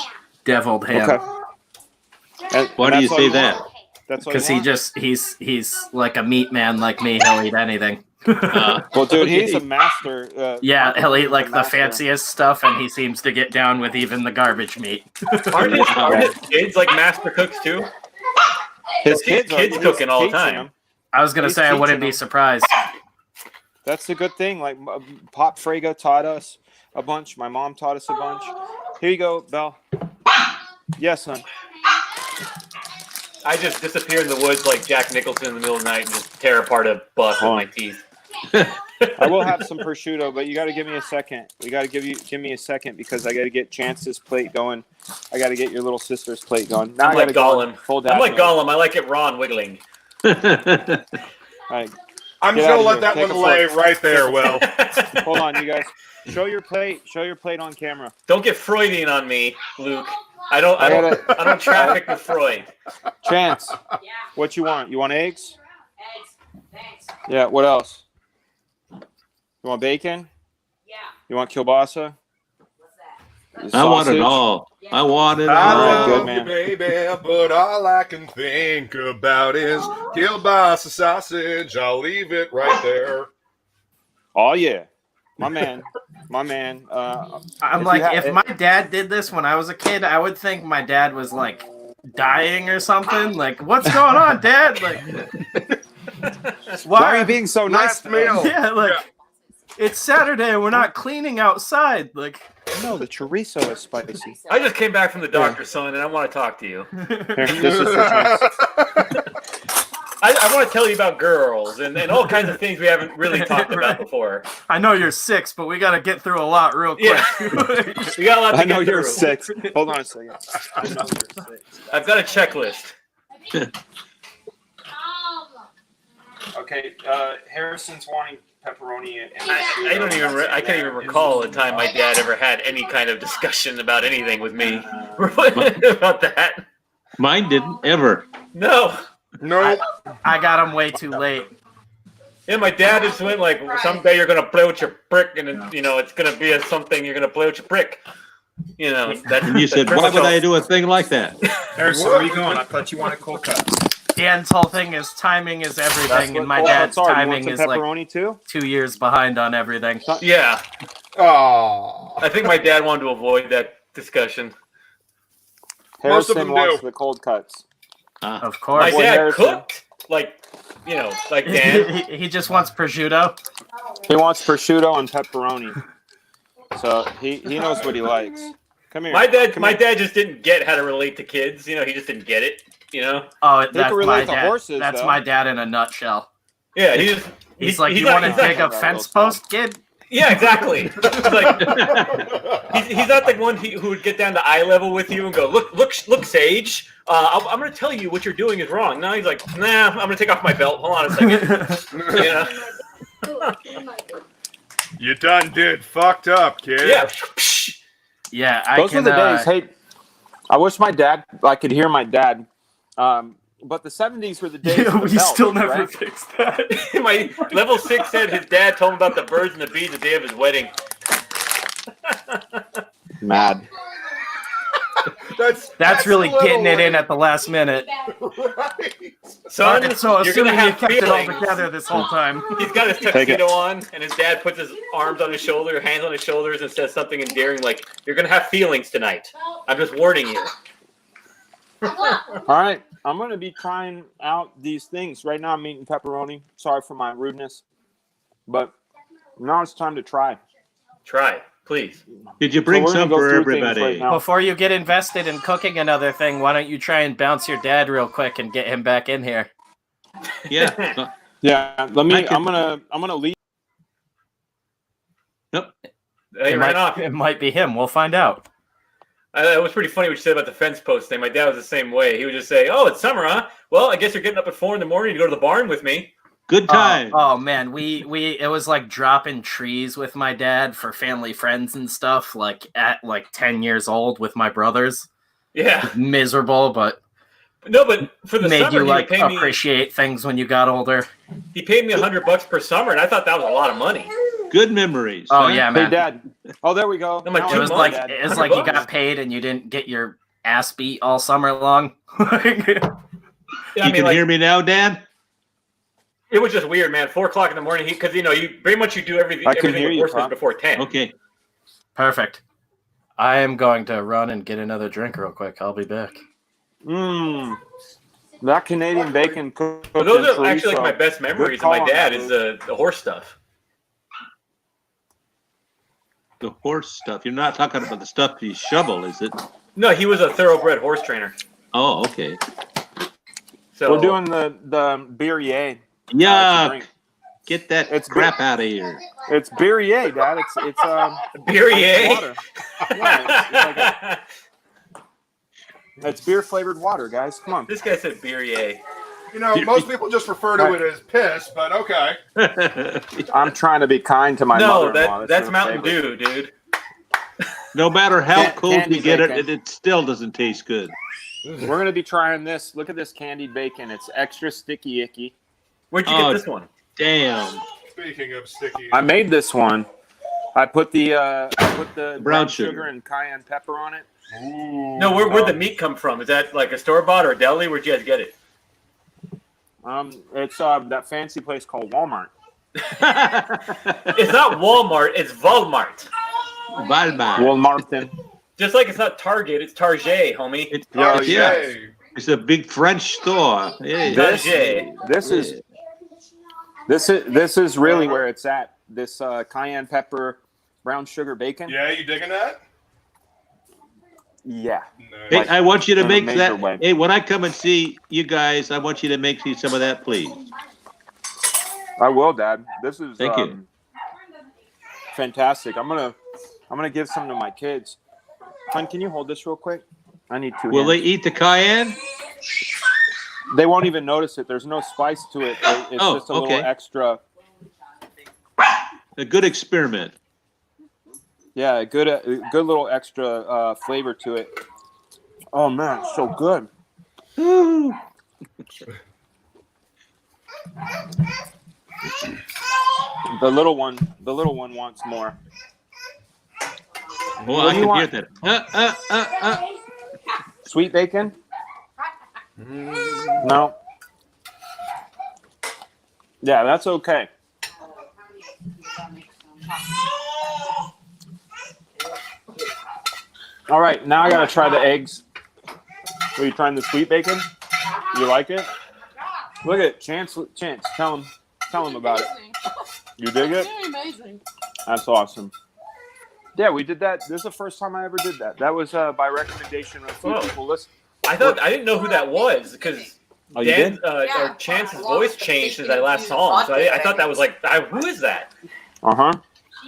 deviled ham. Okay. Why do you say that? That's Because he's like a meat man like me. He'll eat anything. Well, dude, he's a master. Yeah, he'll eat like the master. fanciest stuff, and he seems to get down with even the garbage meat. Aren't his kids like master cooks too? His kids are cooking all the teaching time. him. I was gonna He's say I wouldn't teaching be them. surprised. That's the good thing. Like Pop Frega taught us a bunch. My mom taught us a bunch. Here you go, Belle. Yes, son. I just disappear in the woods like Jack Nicholson in the middle of the night and just tear apart a bus with my teeth. I will have some prosciutto, but you got to give me a second. We got to give me a second because I got to get Chance's plate going. I got to get your little sister's plate going. Now I'm I like got to Gollum. full I'm like mode. Gollum. I like it raw and wiggling. All right. I'm Get just out gonna of let here. that Take one a lay flick. right there, Will. Hold on, you guys. Show your plate. Show your plate on camera. Don't get Freudian on me, Luke. I don't traffic with Freud. Chance. Yeah. What you want? You want eggs? Eggs. Thanks. Yeah. What else? You want bacon? Yeah. You want kielbasa? What's that? I want it Sausage? all. I want it I All right, all. good, love man. you, baby, but all I can think about is kielbasa sausage. I'll leave it right there. Oh yeah, my man, my man. I'm like, if my dad did this when I was a kid, I would think my dad was like dying or something. Like, what's going on, Dad? Like, why are you being so nice? Nice meal. Yeah, like it's Saturday and we're not cleaning outside. Like, No, the chorizo is spicy. I just came back from the doctor's, son, and I want to talk to you. Here, this is for Chance. I want to tell you about girls and all kinds of things we haven't really talked about before. I know you're 6, but we got to get through a lot real quick. Yeah. We got a lot to I know get you're through. 6. Hold on a second. I know you're 6. I've got a checklist. Okay, Harrison's wanting pepperoni and I don't even. I can't even recall a time my dad ever had any kind of discussion about anything with me about that. Mine didn't ever. No. Nope. I got him way too late. Yeah, my dad just went like, someday you're gonna play with your brick, and it's gonna be something you're gonna play with your brick. That's. And you said, that's why pretty would much I do a thing like that? Harrison, where are you going? I thought you wanted cold cuts. Dan's whole thing is timing is everything, and my cold dad's cuts are. You want timing some is like pepperoni too? 2 years behind on everything. Yeah, Oh. I think my dad wanted to avoid that discussion. Most of Harrison them wants do. the cold cuts. Of My course. boy dad Harrison. cooked like Dan. he just wants prosciutto. He wants prosciutto and pepperoni. So he knows what he likes. Come here. My Come here. dad just didn't get how to relate to kids. He just didn't get it. Oh, that's can my relate to dad. horses, That's though. my dad in a nutshell. Yeah, He's like, you want to dig a fence post, kid? Yeah, exactly. He's like, he's not the one who would get down to eye level with you and go, look, Sage. I'm going to tell you what you're doing is wrong. No, he's like, nah, I'm going to take off my belt. Hold on a second. You done did fucked up, kid. Yeah. Yeah, I Those can. were the days. Hey, I wish I could hear my dad. But the 70s were the days. Of the we belt, still never right? fixed that. My level 6 said his dad told him about the birds and the bees the day of his wedding. Mad. That's really getting it in at the last minute. Right. Son, So you're going to assuming you have kept it all feelings. together this whole time. He's got his Take it. tuxedo on, and his dad puts his arms on his shoulder, hands on his shoulders, and says something endearing like, "You're gonna have feelings tonight. I'm just warning you." All right, I'm going to be trying out these things. Right now I'm eating pepperoni. Sorry for my rudeness. But now it's time to try. Try. Please. Did you bring we're gonna some go for through things everybody? right now. Before you get invested in cooking another thing, why don't you try and bounce your dad real quick and get him back in here? Yeah. Yeah, let me. I can- I'm gonna leave. Nope. He ran off. It might be him. We'll find out. It was pretty funny what you said about the fence post thing. My dad was the same way. He would just say, "Oh, it's summer, huh? Well, I guess you're getting up at 4 in the morning to go to the barn with me." Good time. Oh man, we it was like dropping trees with my dad for family friends and stuff. Like at like 10 years old with my brothers. Yeah. Miserable, but no, but for the made summer, you he like would pay me. appreciate things when you got older. He paid me $100 per summer, and I thought that was a lot of money. Good memories. Oh huh? yeah, Hey, man. Dad. Oh, there we go. I'm like, Now It was I'm like Dad. it was like you $100. got paid and you didn't get your ass beat all summer long. Yeah, You can like, hear me now, Dan? it was just weird, man. 4 o'clock in the morning, because you pretty much you do everything. I can Everything hear with you, horses Pop. before 10. Okay. Perfect. I am going to run and get another drink real quick. I'll be back. That Canadian bacon cooked But those in are actually like chorizo. my best memories Good of my call on dad that, is dude. the horse stuff. The horse stuff. You're not talking about the stuff you shovel, is it? No, he was a thoroughbred horse trainer. Oh, okay. So We're doing the Birrier. Yuck. drink. Get that It's crap out of here. It's Birrier, Dad. It's Birrier? water. Yeah, it's beer flavored water, guys. Come on. This guy said Birrier. Most people just refer to it as piss, but okay. I'm trying to be kind to my No, mother-in-law. that's her Mountain favorite. Dew, dude. No matter how cold candy you get it, bacon. it still doesn't taste good. We're gonna be trying this. Look at this candied bacon. It's extra sticky icky. Where'd you Oh, get this one? Damn. Speaking of sticky, I made this one. I put the brown sugar. sugar and cayenne pepper on it. No, where'd the meat come from? Is that like a store bought or a deli? Where'd you guys get it? It's that fancy place called Walmart. It's not Walmart, it's Walmart. Walmart. Walmartin. Just like it's not Target, it's Target, homie. It's, oh yeah. yay! It's a big French store. Yeah. Target. This is really where it's at. This cayenne pepper, brown sugar bacon. Yeah, you digging that? Yeah. Hey, Like, I want you to in a make major that. way. Hey, when I come and see you guys, I want you to make me some of that, please. I will, Dad. This is Thank you. fantastic. I'm gonna give some to my kids. Hun, can you hold this real quick? I need two. Will they hands. eat the cayenne? They won't even notice it. There's no spice to it. It's Oh, just a okay. little extra. A good experiment. Yeah, a good little extra flavor to it. Oh man, it's so good. The little one wants more. Well, What I do you can hear want? that. Sweet bacon? No. Yeah, that's okay. All right, now I gotta try the eggs. Are you trying the sweet bacon? You like it? Look at Chance. Tell him about it. You dig it? Amazing. That's awesome. Yeah, we did that. This is the first time I ever did that. That was by recommendation of a few Oh. people. Listen. I didn't know who that was because Oh, you Dan did? or Chance's voice changed since I last saw him. So I thought that was like, who is that? Uh-huh.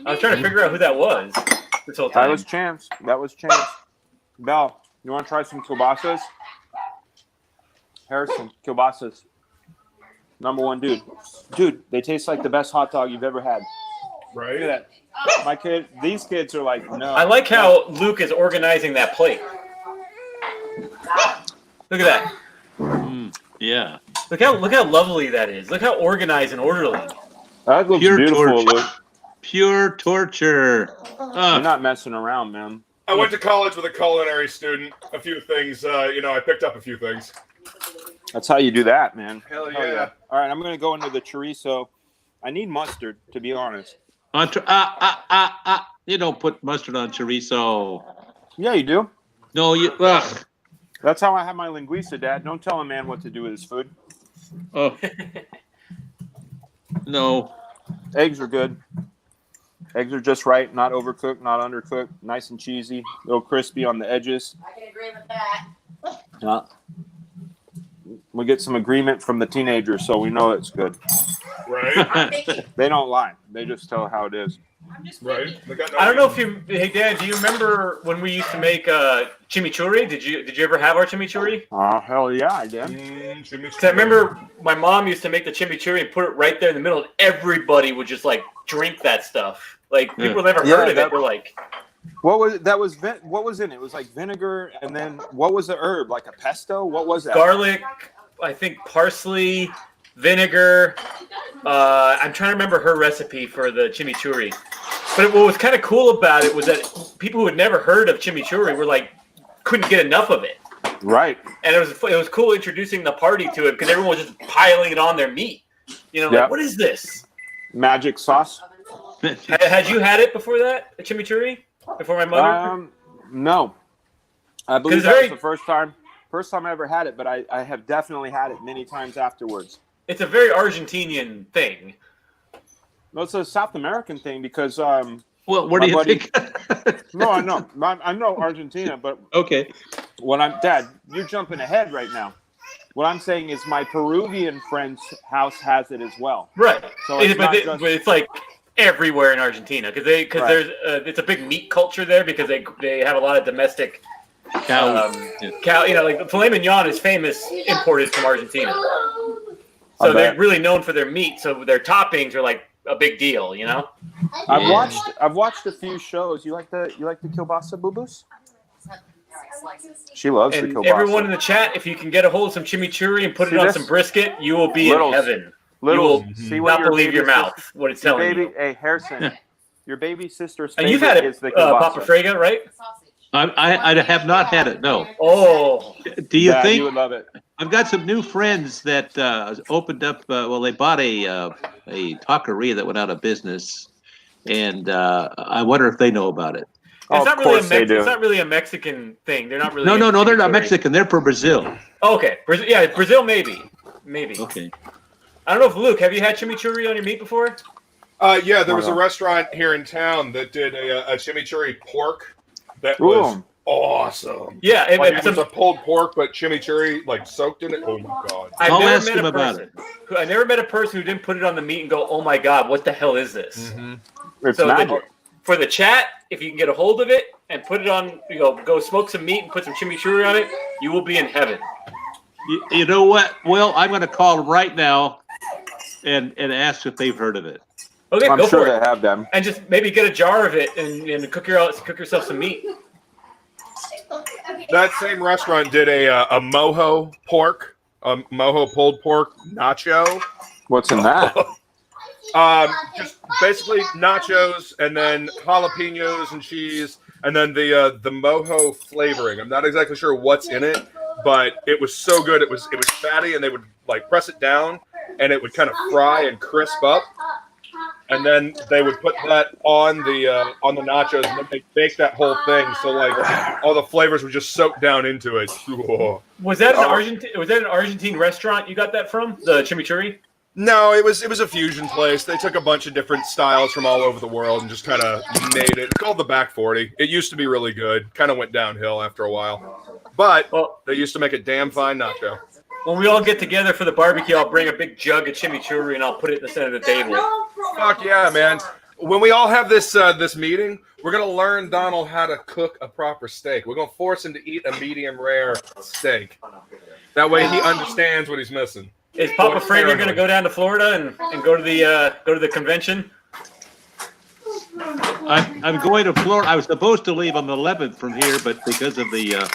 I was trying to figure out who that was this whole That time. was Chance. Belle, you want to try some kielbasas? Harrison, kielbasas. Number one, dude. Dude, they taste like the best hot dog you've ever had. Right? Look at that. These kids are like, no. I like how Luke is organizing that plate. Look at that. Yeah. Look how lovely that is. Look how organized and orderly. That looks Pure beautiful, torture. Luke. Pure torture. You're not messing around, man. I went to college with a culinary student. A few things, I picked up a few things. That's how you do that, man. Hell yeah. All right, I'm going to go into the chorizo. I need mustard, to be honest. You don't put mustard on chorizo. Yeah, you do. No, you. Ugh. That's how I have my linguiça, Dad. Don't tell a man what to do with his food. Oh. No. Eggs are good. Eggs are just right, not overcooked, not undercooked, nice and cheesy, a little crispy on the edges. I can agree with that. Yeah. We get some agreement from the teenagers, so we know it's good. Right. They don't lie. They just tell how it is. I'm just Right. I don't know if you, hey Dan, do you remember when we used to make chimichurri? Did you ever have our chimichurri? Oh, hell yeah, I did. Because I remember my mom used to make the chimichurri and put it right there in the middle, and everybody would just like drink that stuff. Like people never heard of it. We're like, what was that? What was in it? It was like vinegar, and then what was the herb? Like a pesto? What was that? Garlic, I think parsley, vinegar. I'm trying to remember her recipe for the chimichurri. But what was kind of cool about it was that people who had never heard of chimichurri were like, couldn't get enough of it. Right. And it was cool introducing the party to it because everyone was just piling it on their meat. You know, like, what is this? Magic sauce. Had you had it before that, the chimichurri? Before my mother? No. I believe that was the first time I ever had it, but I have definitely had it many times afterwards. It's a very Argentinian thing. No, it's a South American thing because well, where do you think? No, I know Argentina, but okay. Dad, you're jumping ahead right now. What I'm saying is my Peruvian friend's house has it as well. Right. So but it's like everywhere in Argentina because there's it's a big meat culture there because they have a lot of domestic cow. You know, like the filet mignon is famous imported from Argentina. So they're really known for their meat. So their toppings are like a big deal, you know. I've watched a few shows. You like the kielbasa, Boo-Boos? She loves the kielbasa. Everyone in the chat, if you can get a hold of some chimichurri and put it on some brisket, you will be in heaven. You will not believe your mouth what it's telling you. Hey, Harrison, your baby sister's and favorite you've had it, is the kielbasa. Papa Frega, right? I have not had it. No. Oh. Do you think you would love it? I've got some new friends that opened up. They bought a taqueria that went out of business, and I wonder if they know about it. It's not really a Mexican thing. They're not really. No, they're not Mexican. They're from Brazil. Oh, okay, Brazil maybe. Okay. I don't know if Luke, have you had chimichurri on your meat before? Yeah, there was a restaurant here in town that did a chimichurri pork that was awesome. Yeah, it was a pulled pork, but chimichurri like soaked in it. Oh my god! I'll ask him about it. I never met a person who didn't put it on the meat and go, "Oh my god, what the hell is this?" Mm-hmm. It's magic. For the chat, if you can get a hold of it and put it on, go smoke some meat and put some chimichurri on it, you will be in heaven. You know what? Well, I'm going to call them right now and ask if they've heard of it. Okay, I'm go sure for it. they have them. And just maybe get a jar of it and cook yourself some meat. That same restaurant did a mojo pork, a mojo pulled pork nacho. What's in that? Just basically nachos and then jalapenos and cheese and then the mojo flavoring. I'm not exactly sure what's in it, but it was so good. It was fatty, and they would like press it down and it would kind of fry and crisp up. And then they would put that on the nachos, and then they bake that whole thing. So like all the flavors would just soak down into it. Was that an Argentine restaurant you got that from? The chimichurri? No, it was a fusion place. They took a bunch of different styles from all over the world and just kind of made it. It's called the Back 40. It used to be really good. Kind of went downhill after a while. But they used to make a damn fine nacho. When we all get together for the barbecue, I'll bring a big jug of chimichurri and I'll put it in the center of the table. Fuck yeah, man. When we all have this meeting, we're going to learn Donald how to cook a proper steak. We're going to force him to eat a medium rare steak. That way he understands what he's missing. Is Papa Frega going to go down to Florida and go to the convention? I'm going to Florida. I was supposed to leave on the 11th from here, but because of the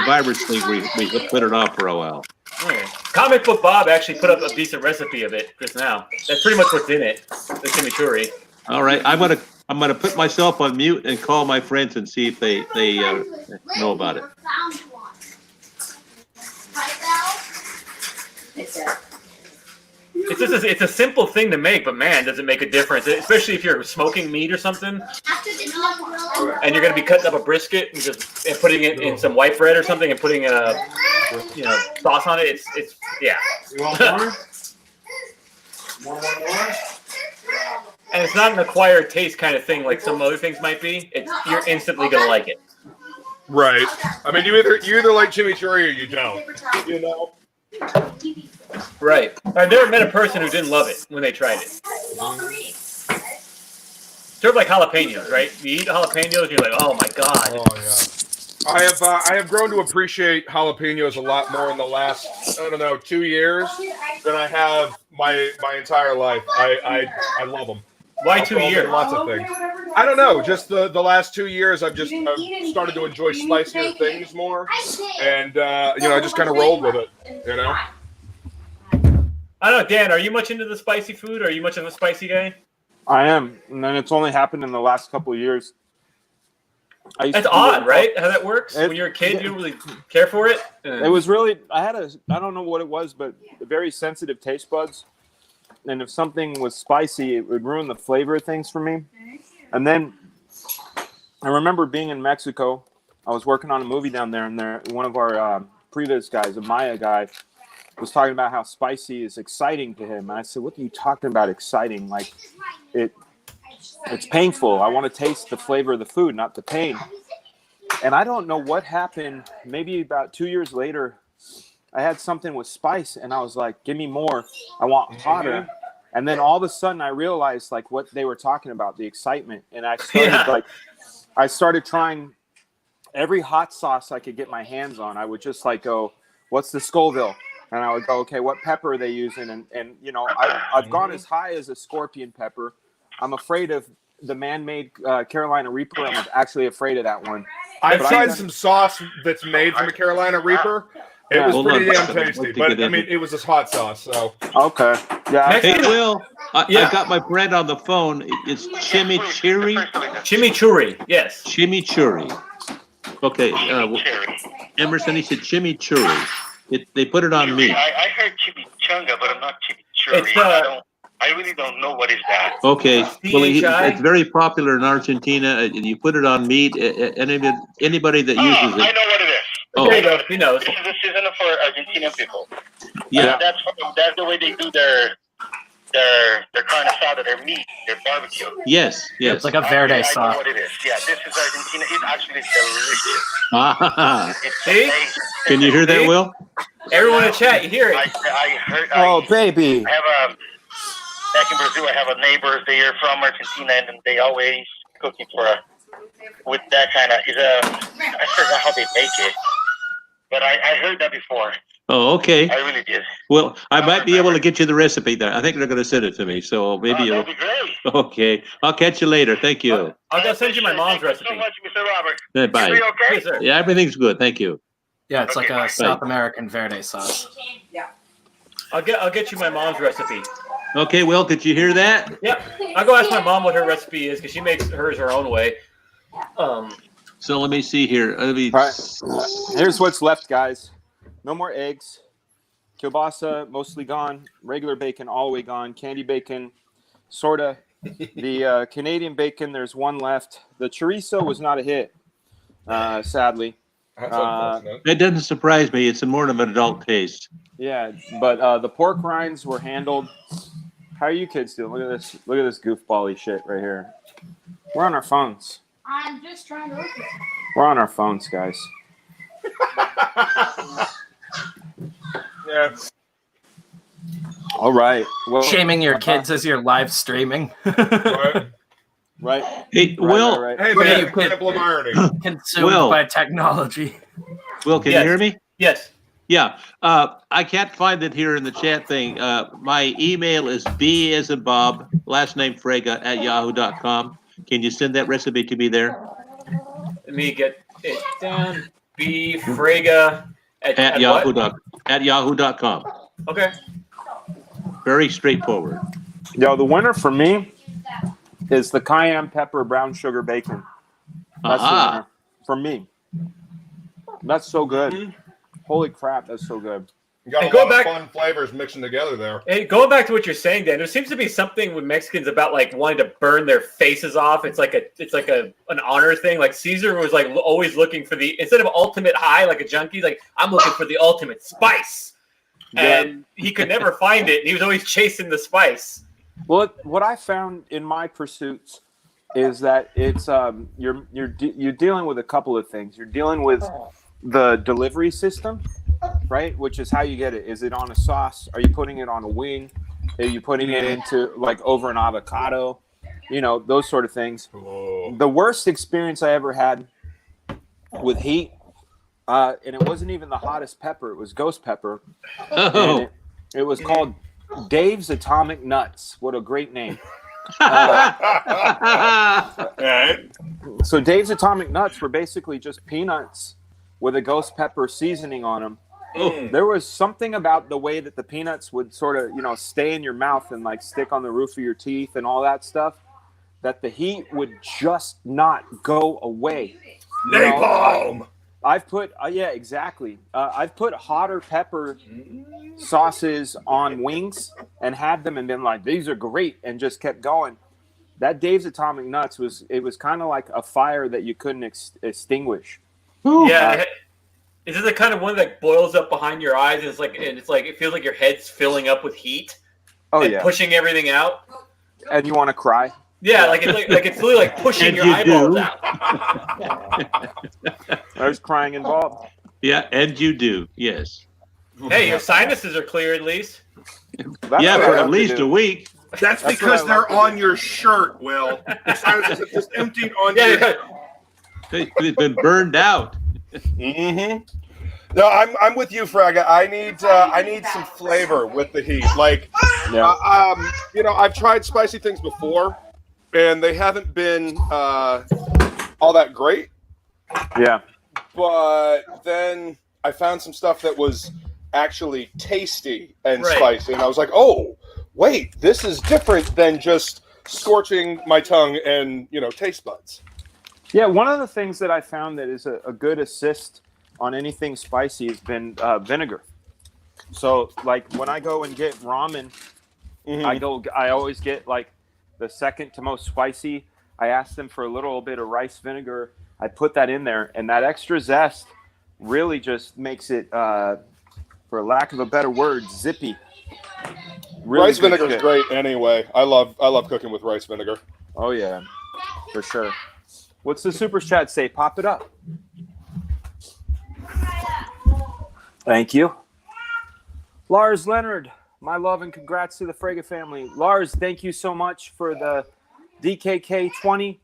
virus thing, we put it off for a while. Okay. Comic Book Bob actually put up a decent recipe of it just now. That's pretty much what's in it, the chimichurri. All right, I'm gonna put myself on mute and call my friends and see if they know about it. It's a simple thing to make, but man, does it make a difference, especially if you're smoking meat or something, and you're going to be cutting up a brisket and putting it in some white bread or something and putting sauce on it. It's yeah. You want more? More? And it's not an acquired taste kind of thing like some other things might be. You're instantly gonna like it. Right. I mean, you either like chimichurri or you don't. You know. Right. I've never met a person who didn't love it when they tried it. Sort of like jalapenos, right? You eat jalapenos, and you're like, oh my god. Oh yeah. I have grown to appreciate jalapenos a lot more in the last 2 years than I have my entire life. I love them. Why 2 years? Lots of things. I don't know. Just the last 2 years, I've started to enjoy spicier things more, and I just kind of rolled with it. You know. I don't know, Dan. Are you much into the spicy food? Are you much of a spicy guy? I am, and then it's only happened in the last couple of years. That's odd, right? How that works? When you're a kid, you don't really care for it? It was really, I don't know what it was, but very sensitive taste buds. And if something was spicy, it would ruin the flavor of things for me. And then I remember being in Mexico. I was working on a movie down there, and one of our previous guys, a Maya guy, was talking about how spicy is exciting to him. And I said, what are you talking about exciting? Like, it's painful. I want to taste the flavor of the food, not the pain. And I don't know what happened. Maybe about 2 years later, I had something with spice, and I was like, give me more. I want hotter. And then all of a sudden, I realized like what they were talking about, the excitement. And I started trying every hot sauce I could get my hands on. I would just like go, what's the Scoville? And I would go, okay, what pepper are they using? And I've gone as high as a scorpion pepper. I'm afraid of the man-made Carolina Reaper. I'm actually afraid of that one. I've tried some sauce that's made from a Carolina Reaper. It was pretty damn tasty, but I mean, it was just hot sauce. So okay, yeah. Hey, Will, I got my friend on the phone. It's Chimichurri. Chimichurri, yes. Chimichurri. Okay, Emerson, he said Chimichurri. They put it on meat. I heard chimichanga, but I'm not chimichurri. I really don't know what is that. Okay, well, it's very popular in Argentina. You put it on meat. Anybody that uses it. I know what it is. Oh. There you go. He knows. This is the season for Argentinian people. Yeah. That's the way they do their carne asada, their meat, their barbecue. Yes. It's like a verde I sauce. know what it is. Yeah, this is Argentina. It's actually delicious. It's See? amazing. Can you hear that, Will? Everyone in chat, you hear it. I heard. Baby. I have back in Brazil, I have a neighbor. They are from Argentina, and they always cooking with that kind of. I forgot how they make it, but I heard that before. Oh, okay. I really did. Well, I might be able to get you the recipe there. I think they're going to send it to me, so maybe that'd be great. Okay, I'll catch you later. Thank you. I'll go send you my mom's recipe. Thank you so much, Mr. Robert. Bye. Are you okay? Yes, sir. Yeah, everything's good. Thank you. Yeah, it's like a South American verde sauce. I'll get you my mom's recipe. Okay, Will, did you hear that? Yep. I'll go ask my mom what her recipe is because she makes hers her own way. So let me see here. Here's what's left, guys. No more eggs. Kielbasa, mostly gone. Regular bacon, all the way gone. Candy bacon, sort of. The Canadian bacon, there's one left. The chorizo was not a hit, sadly. It doesn't surprise me. It's more of an adult taste. Yeah, but the pork rinds were handled. How are you kids doing? Look at this. Look at this goofball-y shit right here. We're on our phones. I'm just trying to look at it. We're on our phones, guys. yeah. All right. Well, Shaming your kids as you're live streaming. Right. Hey, Will. Right. Hey, What are man, you kidding? example of irony. Consumed Will. by technology. Will, can you hear me? Yes. Yeah. I can't find it here in the chat thing. My email is B as in Bob, last name Frega @yahoo.com. Can you send that recipe to me there? Let me get it down. B Frega at yahoo.com. Okay. Very straightforward. Yo, the winner for me is the cayenne pepper brown sugar bacon. That's the winner for me. That's so good. Mm-hmm. Holy crap, that's so good. You got And a lot of fun flavors mixing together there. Hey, going back to what you're saying, Dan, there seems to be something with Mexicans about like wanting to burn their faces off. It's like an honor thing. Like Caesar was like always looking for the, instead of ultimate high like a junkie, like I'm looking for the ultimate spice. Yeah. And he could never find it. And he was always chasing the spice. Well, what I found in my pursuits is that it's you're dealing with a couple of things. You're dealing with the delivery system, right? Which is how you get it. Is it on a sauce? Are you putting it on a wing? Are you putting it into like over an avocado? You know, those sort of things. Oh. The worst experience I ever had with heat, and it wasn't even the hottest pepper. It was ghost pepper. Oh. And it was called Dave's Atomic Nuts. What a great name. So Dave's Atomic Nuts were basically just peanuts with a ghost pepper seasoning on them. Oh. There was something about the way that the peanuts would sort of, stay in your mouth and like stick on the roof of your teeth and all that stuff, that the heat would just not go away. Napalm! I've put, exactly. I've put hotter pepper sauces on wings and had them and been like, these are great, and just kept going. That Dave's Atomic Nuts was kind of like a fire that you couldn't extinguish. Yeah. Is it the kind of one that boils up behind your eyes and it's like it feels like your head's filling up with heat? Pushing everything out? And you want to cry? Yeah, like it's really like pushing your eyeballs out. There's crying involved. Yeah, and you do, yes. Hey, your sinuses are clear at least. Yeah, for at least a week. That's because they're on your shirt, Will. The sinuses are just emptied on your shirt. They've been burned out. Mm-hmm. No, I'm with you, Fraga. I need some flavor with the heat. Like, I've tried spicy things before, and they haven't been all that great. Yeah. But then I found some stuff that was actually tasty and spicy, and I was like, oh, wait, this is different than just scorching my tongue and taste buds. Yeah, one of the things that I found that is a good assist on anything spicy has been vinegar. So, like when I go and get ramen, I always get like the second to most spicy. I ask them for a little bit of rice vinegar. I put that in there, and that extra zest really just makes it, for lack of a better word, zippy. Really rice vinegar is great anyway. I love cooking with rice vinegar. Oh yeah, for sure. What's the super chat say? Pop it up. Thank you. Lars Leonard, my love and congrats to the Frega family. Lars, thank you so much for the DKK 20.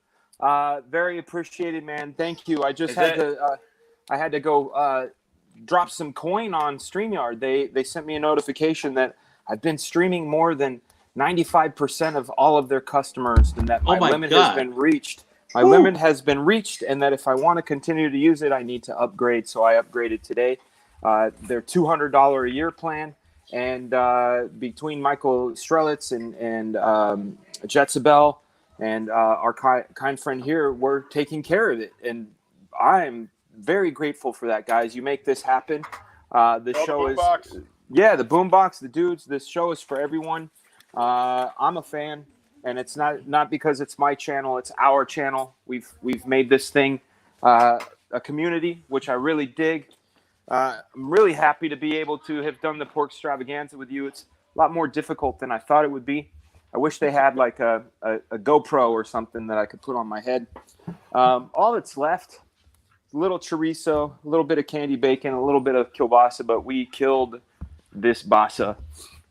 Very appreciated, man. Thank you. I just had to go drop some coin on StreamYard. They sent me a notification that I've been streaming more than 95% of all of their customers, and that my limit has been reached. My limit has been reached, and that if I want to continue to use it, I need to upgrade. So I upgraded today. Their $200 a year plan, and between Michael Strelitz and Jetsabel and our kind friend here, we're taking care of it, and I'm very grateful for that, guys. You make this happen. The show is the boombox, the dudes. This show is for everyone. I'm a fan. And it's not because it's my channel, it's our channel. We've made this thing a community, which I really dig. I'm really happy to be able to have done the pork extravaganza with you. It's a lot more difficult than I thought it would be. I wish they had like a GoPro or something that I could put on my head. All that's left, a little chorizo, a little bit of candy bacon, a little bit of kielbasa, but we killed this basa.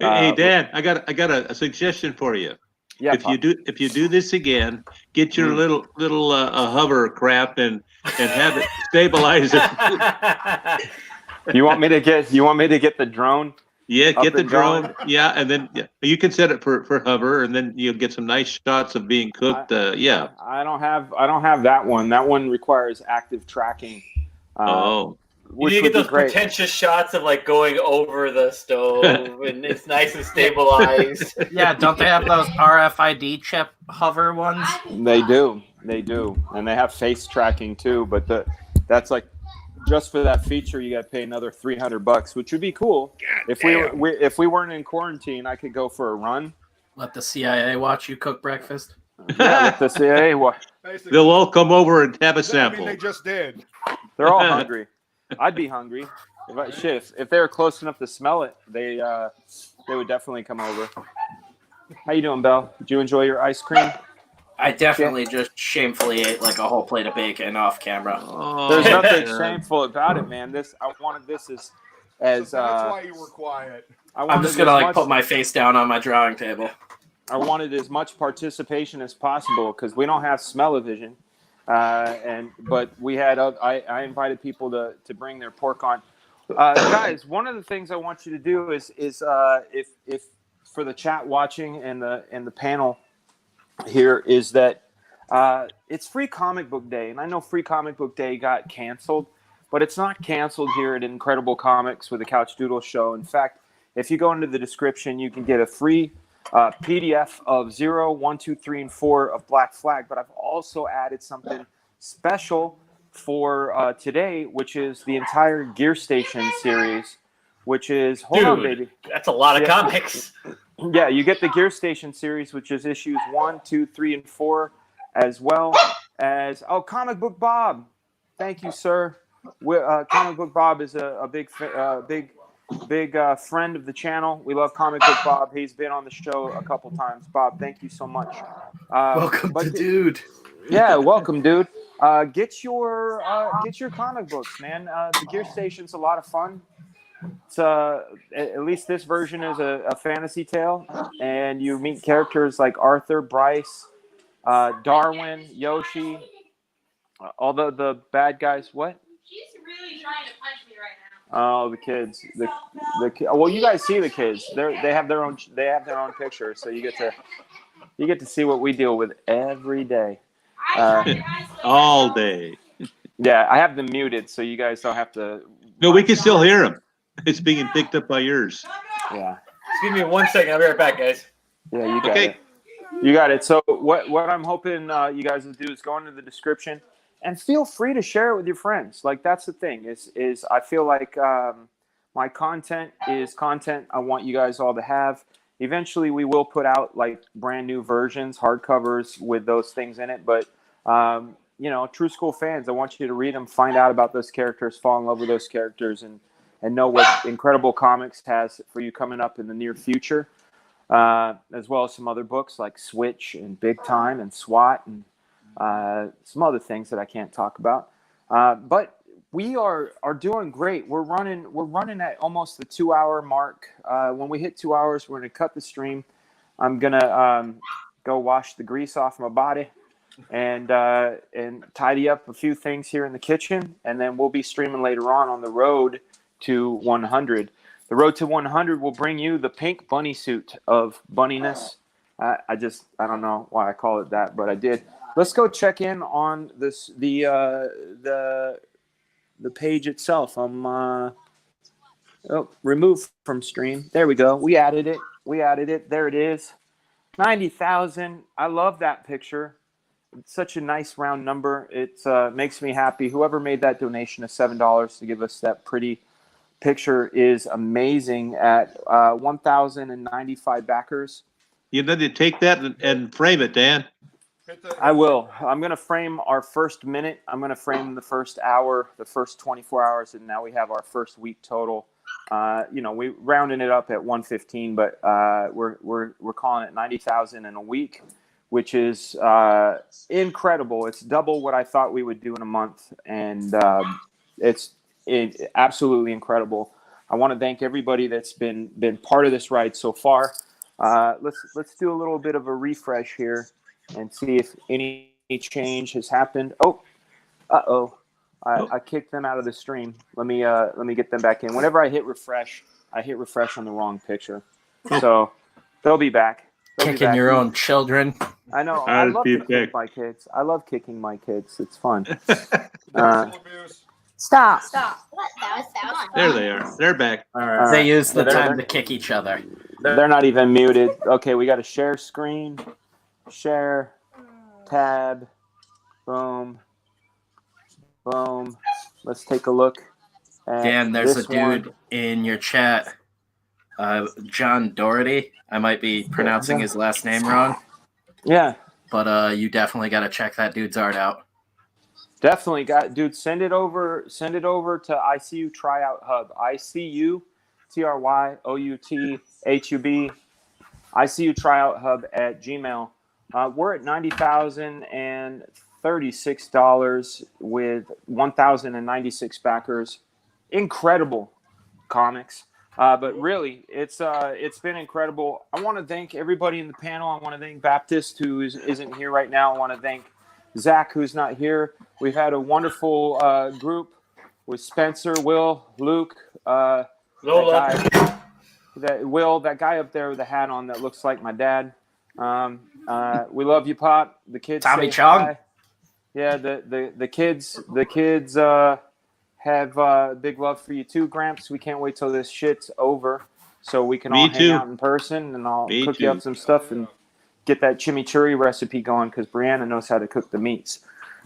Hey, Dan, I got a suggestion for you. Yeah, if you do this again, get your little hovercraft and have it stabilize it. You want me to get the drone? Yeah, get the drone. Yeah, and then you can set it for hover, and then you'll get some nice shots of being cooked. I don't have that one. That one requires active tracking. You need to get those pretentious shots of like going over the stove and it's nice and stabilized. Yeah, don't they have those RFID chip hover ones? They do, and they have face tracking too. But that's like just for that feature, you got to pay another $300, which would be cool. If we weren't in quarantine, I could go for a run. Let the CIA watch you cook breakfast. Yeah, let the CIA watch. They'll all come over and have a sample. They just did. They're all hungry. I'd be hungry. If they were close enough to smell it, they would definitely come over. How you doing, Belle? Did you enjoy your ice cream? I definitely just shamefully ate like a whole plate of bacon off camera. There's nothing shameful about it, man. I wanted this as So that's why you were quiet. I'm just gonna like put my face down on my drawing table. I wanted as much participation as possible because we don't have smell-o-vision, but we had. I invited people to bring their pork on. Guys, one of the things I want you to do is if for the chat watching and the panel here is that it's Free Comic Book Day, and I know Free Comic Book Day got canceled, but it's not canceled here at Incredible Comics with the Couch Doodle Show. In fact, if you go into the description, you can get a free PDF of 0, 1, 2, 3, and 4 of Black Flag. But I've also added something special for today, which is the entire Gearstation series, which is hold on, baby. That's a lot of comics. Yeah, you get the Gearstation series, which is issues 1, 2, 3, and 4, as well as Comic Book Bob. Thank you, sir. Comic Book Bob is a big friend of the channel. We love Comic Book Bob. He's been on the show a couple times. Bob, thank you so much. Welcome to Dude. Yeah, welcome, dude. Get your comic books, man. The Gearstation's a lot of fun. It's at least this version is a fantasy tale, and you meet characters like Arthur, Bryce, Darwin, Yoshi, all the bad guys. What? She's really trying to punch me right now. Oh, the kids. Well, you guys see the kids. They have their own picture, so you get to see what we deal with every day. All day. Yeah, I have them muted, so you guys don't have to. No, we can still hear them. It's being picked up by yours. Yeah. Excuse me 1 second. I'll be right back, guys. Yeah, you got it. You got it. So what I'm hoping you guys will do is go into the description and feel free to share it with your friends. Like, that's the thing is I feel like my content is content I want you guys all to have. Eventually, we will put out like brand new versions, hardcovers with those things in it. But True School fans, I want you to read them, find out about those characters, fall in love with those characters, and know what Incredible Comics has for you coming up in the near future, as well as some other books like Switch and Big Time and SWAT and some other things that I can't talk about. But we are doing great. We're running at almost the 2-hour mark. When we hit 2 hours, we're going to cut the stream. I'm going to go wash the grease off my body and tidy up a few things here in the kitchen, and then we'll be streaming later on the road to 100. The road to 100 will bring you the pink bunny suit of bunniness. I don't know why I call it that, but I did. Let's go check in on the page itself. I'm remove from stream. There we go. We added it. There it is. 90,000. I love that picture. It's such a nice round number. It makes me happy. Whoever made that donation of $7 to give us that pretty picture is amazing at 1,095 backers. You need to take that and frame it, Dan. I will. I'm going to frame our first minute. I'm going to frame the first hour, the first 24 hours, and now we have our first week total. We rounding it up at 115, but we're calling it 90,000 in a week, which is incredible. It's double what I thought we would do in a month, and it's absolutely incredible. I want to thank everybody that's been part of this ride so far. Let's do a little bit of a refresh here and see if any change has happened. I kicked them out of the stream. Let me get them back in. Whenever I hit refresh on the wrong picture. So they'll be back. Kicking your own children. I know. I love to kick my kids. I love kicking my kids. It's fun. Stop. What? That was There they are. They're back. All right. They use the time to kick each other. They're not even muted. Okay, we got a share screen. Share. Tab. Boom. Boom. Let's take a look. Dan, there's a dude in your chat. John Doherty. I might be pronouncing his last name wrong. Yeah. But you definitely got to check that dude's art out. Definitely, dude. Send it over to ICU Tryout Hub. ICU TRYOUTHUB. ICUtryout at Gmail. We're at $90,036 with 1,096 backers. Incredible comics. But really, it's been incredible. I want to thank everybody in the panel. I want to thank Baptist, who isn't here right now. I want to thank Zach, who's not here. We've had a wonderful group with Spencer, Will, Luke, Lola. that guy up there with the hat on that looks like my dad. We love you, Pop. The kids Tommy say Chung. hi. Yeah, the kids have big love for you too, Gramps. We can't wait till this shit's over so we can all hang out in person, and I'll cook you up some stuff and get that chimichurri recipe going because Brianna knows how to cook the meats.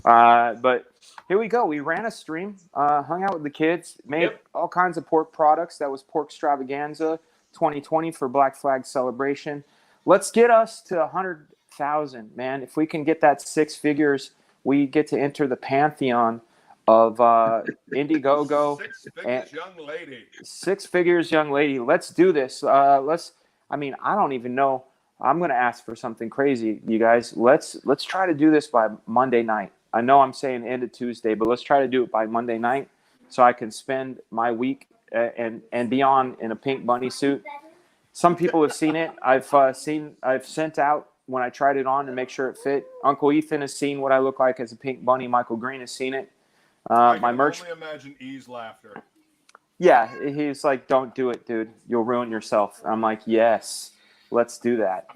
But here we go. We ran a stream, hung out with the kids, made all kinds of pork products. That was Pork Extravaganza 2020 for Black Flag Celebration. Let's get us to 100,000, man. If we can get that 6 figures, we get to enter the pantheon of Indiegogo. 6 figures, young lady. 6 figures, young lady. Let's do this. I don't even know. I'm going to ask for something crazy, you guys. Let's try to do this by Monday night. I know I'm saying end of Tuesday, but let's try to do it by Monday night so I can spend my week and beyond in a pink bunny suit. Some people have seen it. I've sent out when I tried it on to make sure it fit. Uncle Ethan has seen what I look like as a pink bunny. Michael Green has seen it. I my can merch. only imagine E's laughter. Yeah, he's like, "Don't do it, dude. You'll ruin yourself." I'm like, "Yes, let's do that."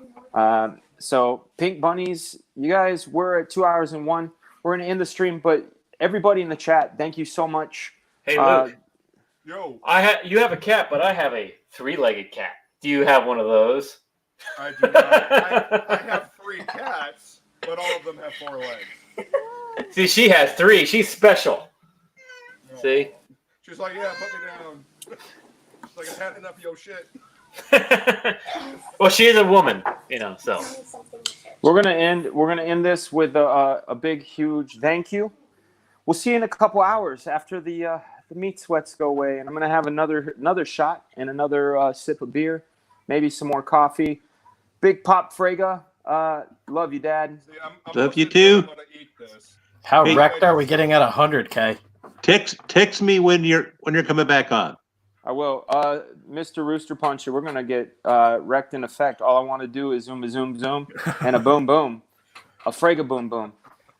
So pink bunnies, you guys, we're at 2 hours and 1. We're gonna end the stream, but everybody in the chat, thank you so much. Hey, Luke. Yo. You have a cat, but I have a 3-legged cat. Do you have one of those? I do not. I have 3 cats, but all of them have 4 legs. See, she has 3. She's special. No. See? She's like, yeah, put me down. She's like, I've had enough of your shit. Well, she is a woman, so. We're gonna end this with a big, huge thank you. We'll see you in a couple hours after the meat sweats go away, and I'm gonna have another shot and another sip of beer, maybe some more coffee. Big Pop Frega, love you, Dad. See, I'm Love you too. gonna eat this. How wrecked are we getting at 100K? Text me when you're coming back on. I will. Mr. Rooster Puncher, we're going to get wrecked in effect. All I want to do is zoom, and a boom, boom. A Fragaboom boom.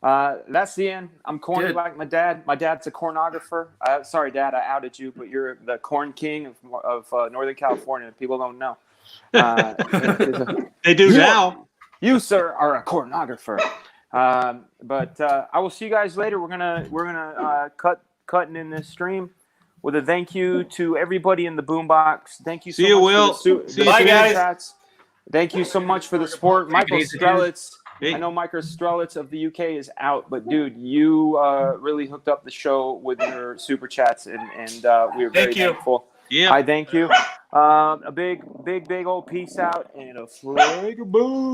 That's the end. I'm corny like my dad. My dad's a cornographer. Sorry, Dad, I outed you, but you're the corn king of Northern California. People don't know. They do now. You, sir, are a cornographer. But I will see you guys later. We're gonna cutting in this stream with a thank you to everybody in the boombox. Thank you so much. Will. Bye, guys. Chats. Thank you so much for the support, Michael Strelitz. I know Michael Strelitz of the UK is out, but dude, you really hooked up the show with your super chats, and we were very thankful. Yeah, I thank you. A big old peace out and a Fragaboom.